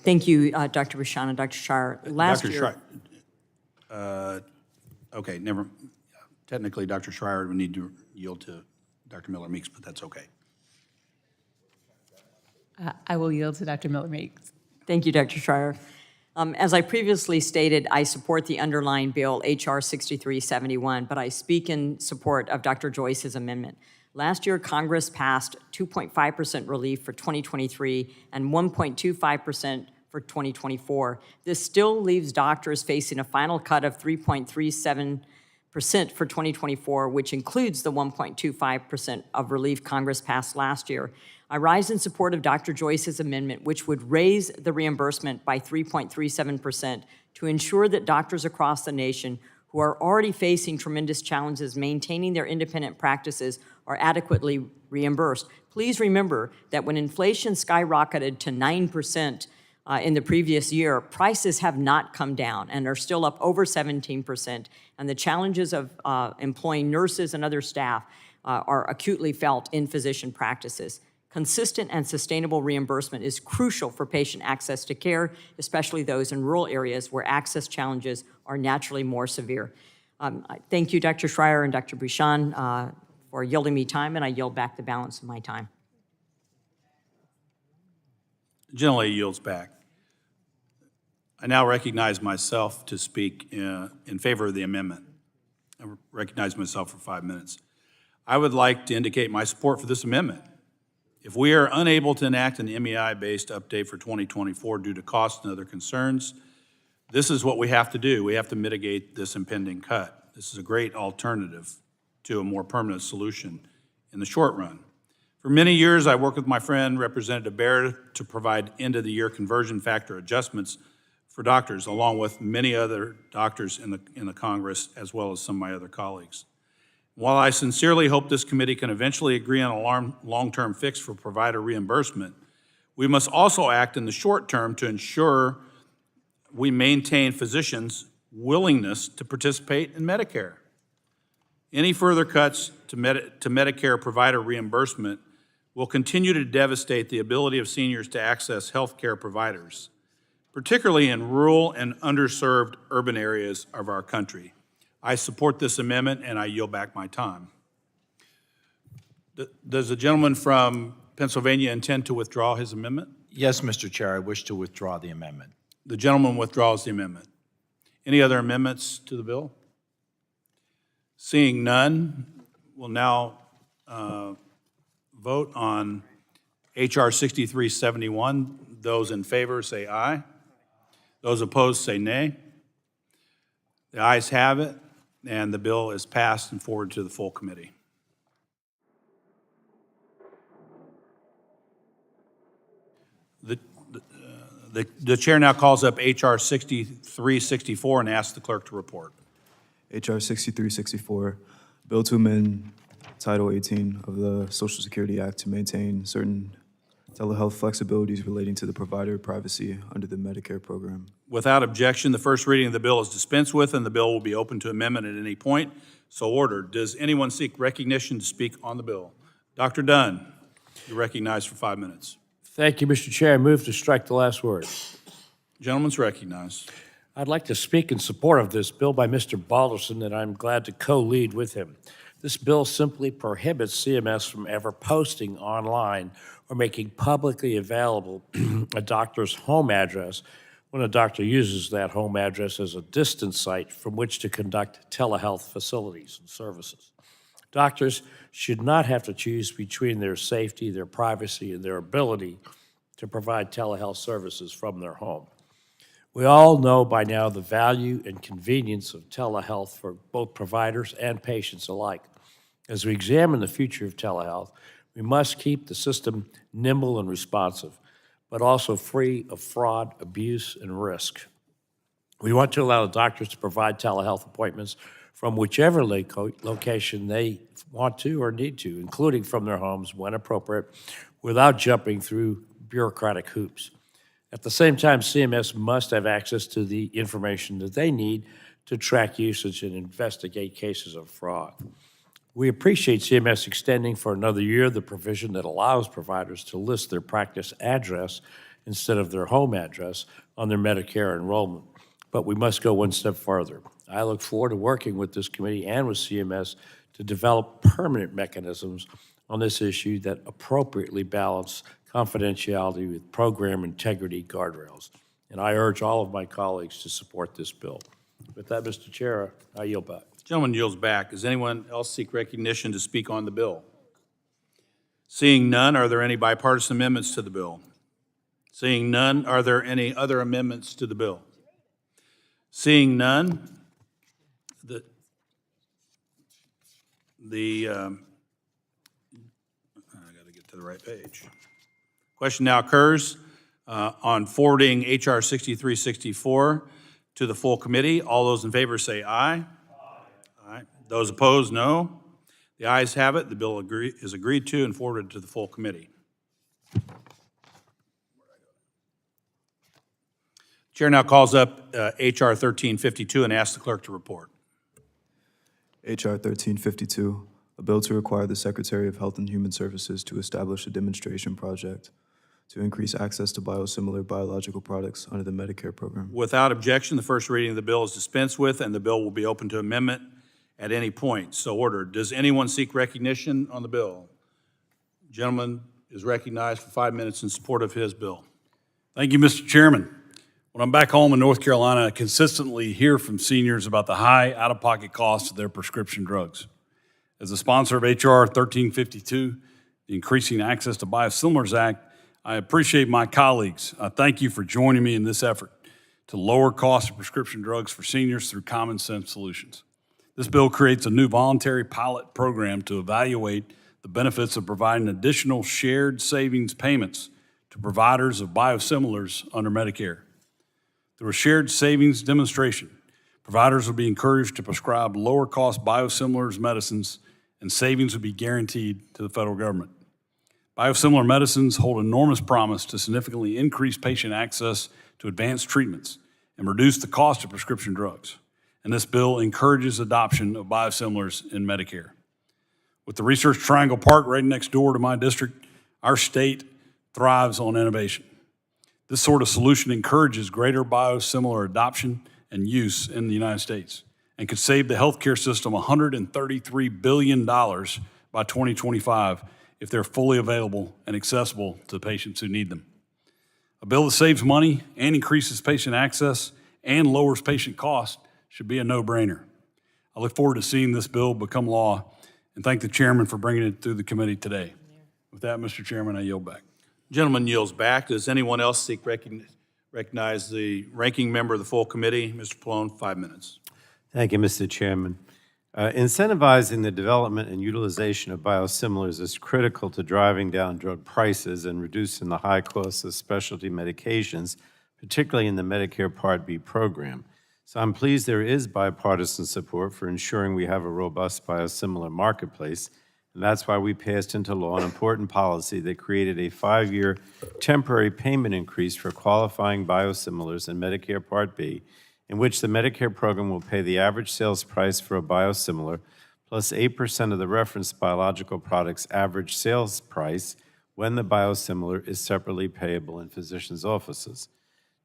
Thank you, Dr. Bashan and Dr. Schreier. Last Dr. year, Schreier, okay, technically, Dr. Schreier would need to yield to Dr. Miller-Meeks, but that's okay. I will yield to Dr. Miller-Meeks. Thank you, Dr. Schreier. As I previously stated, I support the underlying bill, H.R. 6371, but I speak in support of Dr. Joyce's amendment. Last year, Congress passed 2.5% relief for 2023 and 1.25% for 2024. This still leaves doctors facing a final cut of 3.37% for 2024, which includes the 1.25% of relief Congress passed last year. I rise in support of Dr. Joyce's amendment, which would raise the reimbursement by 3.37% to ensure that doctors across the nation who are already facing tremendous challenges maintaining their independent practices are adequately reimbursed. Please remember that when inflation skyrocketed to 9% in the previous year, prices have not come down and are still up over 17%, and the challenges of employing nurses and other staff are acutely felt in physician practices. Consistent and sustainable reimbursement is crucial for patient access to care, especially those in rural areas where access challenges are naturally more severe. Thank you, Dr. Schreier and Dr. Bashan, for yielding me time, and I yield back the balance of my time. Generally yields back. I now recognize myself to speak in favor of the amendment. I recognize myself for 5 minutes. I would like to indicate my support for this amendment. If we are unable to enact an MEI-based update for 2024 due to cost and other concerns, this is what we have to do. We have to mitigate this impending cut. This is a great alternative to a more permanent solution in the short run. For many years, I worked with my friend, Representative Baird, to provide end-of-the-year conversion factor adjustments for doctors, along with many other doctors in the Congress, as well as some of my other colleagues. While I sincerely hope this committee can eventually agree on a long-term fix for provider reimbursement, we must also act in the short term to ensure we maintain physicians' willingness to participate in Medicare. Any further cuts to Medicare provider reimbursement will continue to devastate the ability of seniors to access health care providers, particularly in rural and underserved urban areas of our country. I support this amendment, and I yield back my time. Does the gentleman from Pennsylvania intend to withdraw his amendment? Yes, Mr. Chair, I wish to withdraw the amendment. The gentleman withdraws the amendment. Any other amendments to the bill? Seeing none, we'll now vote on H.R. 6371. Those in favor say aye. Those opposed say nay. The ayes have it, and the bill is passed and forwarded to the full committee. The chair now calls up H.R. 6364 and asks the clerk to report. H.R. 6364, bill to amend Title 18 of the Social Security Act to maintain certain telehealth flexibilities relating to the provider privacy under the Medicare program. Without objection, the first reading of the bill is dispensed with, and the bill will be open to amendment at any point. So ordered. Does anyone seek recognition to speak on the bill? Dr. Dunn, you're recognized for 5 minutes. Thank you, Mr. Chair. I move to strike the last word. Gentleman's recognized. I'd like to speak in support of this bill by Mr. Balderson, and I'm glad to co-lead with him. This bill simply prohibits CMS from ever posting online or making publicly available a doctor's home address when a doctor uses that home address as a distance site from which to conduct telehealth facilities and services. Doctors should not have to choose between their safety, their privacy, and their ability to provide telehealth services from their home. We all know by now the value and convenience of telehealth for both providers and patients alike. As we examine the future of telehealth, we must keep the system nimble and responsive, but also free of fraud, abuse, and risk. We want to allow doctors to provide telehealth appointments from whichever location they want to or need to, including from their homes when appropriate, without jumping through bureaucratic hoops. At the same time, CMS must have access to the information that they need to track usage and investigate cases of fraud. We appreciate CMS extending for another year the provision that allows providers to list their practice address instead of their home address on their Medicare enrollment. But we must go one step farther. I look forward to working with this committee and with CMS to develop permanent mechanisms on this issue that appropriately balance confidentiality with program integrity guardrails. And I urge all of my colleagues to support this bill. With that, Mr. Chair, I yield back. Gentleman yields back. Does anyone else seek recognition to speak on the bill? Seeing none, are there any bipartisan amendments to the bill? Seeing none, are there any other amendments to the bill? Seeing none, I got to get to the right page. Question now occurs on forwarding H.R. 6364 to the full committee. All those in favor say aye. Aye. Those opposed, no. The ayes have it. The bill is agreed to and forwarded to the full committee. Chair now calls up H.R. 1352 and asks the clerk to report. H.R. 1352, a bill to require the Secretary of Health and Human Services to establish a demonstration project to increase access to biosimilar biological products under the Medicare program. Without objection, the first reading of the bill is dispensed with, and the bill will be open to amendment at any point. So ordered. Does anyone seek recognition on the bill? Gentleman is recognized for 5 minutes in support of his bill. Thank you, Mr. Chairman. When I'm back home in North Carolina, I consistently hear from seniors about the high out-of-pocket costs of their prescription drugs. As a sponsor of H.R. 1352, the Increasing Access to Biosimilars Act, I appreciate my colleagues. I thank you for joining me in this effort to lower costs of prescription drugs for seniors through common sense solutions. This bill creates a new voluntary pilot program to evaluate the benefits of providing additional shared savings payments to providers of biosimilars under Medicare. Through a shared savings demonstration, providers will be encouraged to prescribe lower-cost biosimilars medicines, and savings will be guaranteed to the federal government. Biosimilar medicines hold enormous promise to significantly increase patient access to advanced treatments and reduce the cost of prescription drugs. And this bill encourages adoption of biosimilars in Medicare. With the Research Triangle Park right next door to my district, our state thrives on innovation. This sort of solution encourages greater biosimilar adoption and use in the United States and could save the healthcare system $133 billion by 2025 if they're fully available and accessible to patients who need them. A bill that saves money and increases patient access and lowers patient costs should be a no-brainer. I look forward to seeing this bill become law and thank the chairman for bringing it through the committee today. With that, Mr. Chairman, I yield back. Gentleman yields back. Does anyone else seek recognize the ranking member of the full committee? Mr. Pallone, 5 minutes. Thank you, Mr. Chairman. Incentivizing the development and utilization of biosimilars is critical to driving down drug prices and reducing the high costs of specialty medications, particularly in the Medicare Part B program. So I'm pleased there is bipartisan support for ensuring we have a robust biosimilar marketplace, and that's why we passed into law an important policy that created a 5-year temporary payment increase for qualifying biosimilars in Medicare Part B, in which the Medicare program will pay the average sales price for a biosimilar plus 8% of the reference biological product's average sales price when the biosimilar is separately payable in physicians' offices.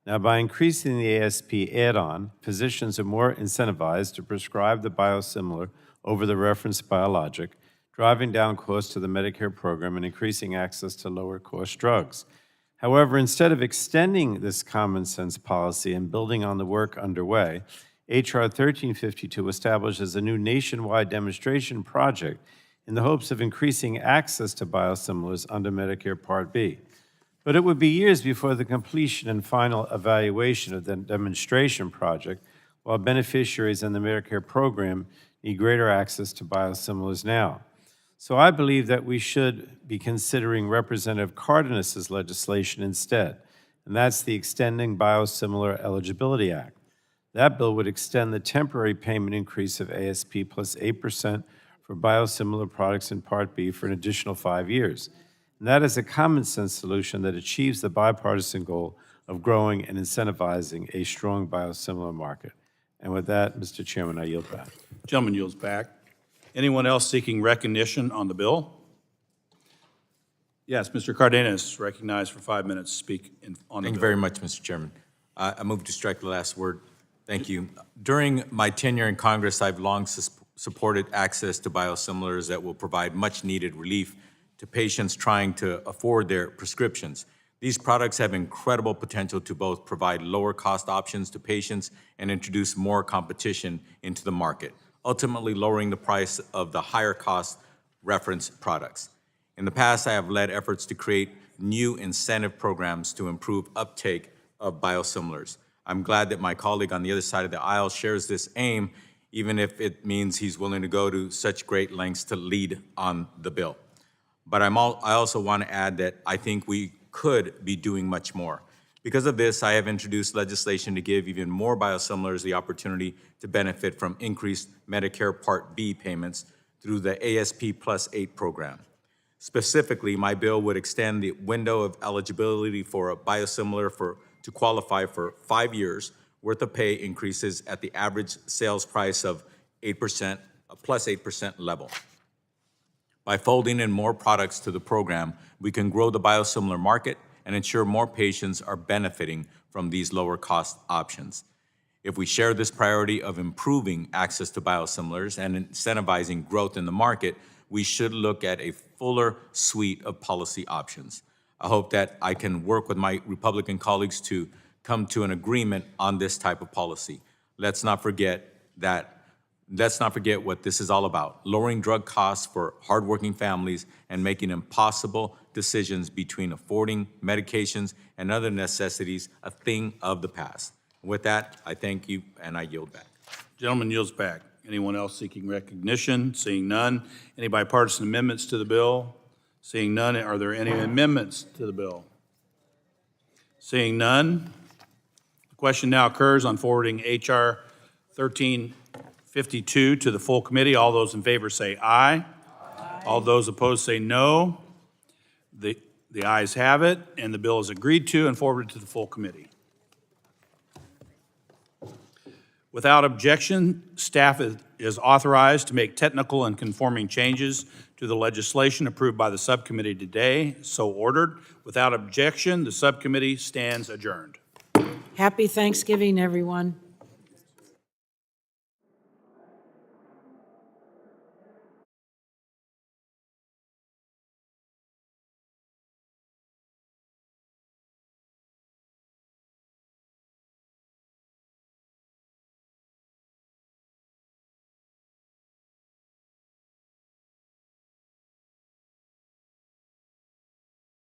Now, by increasing the ASP add-on, physicians are more incentivized to prescribe the biosimilar over the reference biologic, driving down costs to the Medicare program and increasing access to lower-cost drugs. However, instead of extending this common-sense policy and building on the work underway, H.R. 1352 establishes a new nationwide demonstration project in the hopes of increasing access to biosimilars under Medicare Part B. But it would be years before the completion and final evaluation of the demonstration project, while beneficiaries in the Medicare program need greater access to biosimilars now. So I believe that we should be considering Representative Cardenas's legislation instead, and that's the Extending Biosimilar Eligibility Act. That bill would extend the temporary payment increase of ASP plus 8% for biosimilar products in Part B for an additional 5 years. And that is a common sense solution that achieves the bipartisan goal of growing and incentivizing a strong biosimilar market. And with that, Mr. Chairman, I yield back. Gentleman yields back. Anyone else seeking recognition on the bill? Yes, Mr. Cardenas, recognized for 5 minutes to speak on the bill. Thank you very much, Mr. Chairman. I move to strike the last word. Thank you. During my tenure in Congress, I've long supported access to biosimilars that will provide much-needed relief to patients trying to afford their prescriptions. These products have incredible potential to both provide lower-cost options to patients and introduce more competition into the market, ultimately lowering the price of the higher-cost reference products. In the past, I have led efforts to create new incentive programs to improve uptake of biosimilars. I'm glad that my colleague on the other side of the aisle shares this aim, even if it means he's willing to go to such great lengths to lead on the bill. But I also want to add that I think we could be doing much more. Because of this, I have introduced legislation to give even more biosimilars the opportunity to benefit from increased Medicare Part B payments through the ASP Plus 8 program. Specifically, my bill would extend the window of eligibility for a biosimilar to qualify for 5 years worth of pay increases at the average sales price of 8%, plus 8% level. By folding in more products to the program, we can grow the biosimilar market and ensure more patients are benefiting from these lower cost options. If we share this priority of improving access to biosimilars and incentivizing growth in the market, we should look at a fuller suite of policy options. I hope that I can work with my Republican colleagues to come to an agreement on this type of policy. Let's not forget what this is all about, lowering drug costs for hardworking families and making impossible decisions between affording medications and other necessities a thing of the past. With that, I thank you and I yield back. Gentleman yields back. Anyone else seeking recognition? Seeing none. Any bipartisan amendments to the bill? Seeing none. Are there any amendments to the bill? Seeing none. The question now occurs on forwarding H.R. 1352 to the full committee. All those in favor say aye. Aye. All those opposed say no. The ayes have it, and the bill is agreed to and forwarded to the full committee. Without objection, staff is authorized to make technical and conforming changes to the legislation approved by the subcommittee today. So ordered. Without objection, the subcommittee stands adjourned. Happy Thanksgiving, everyone.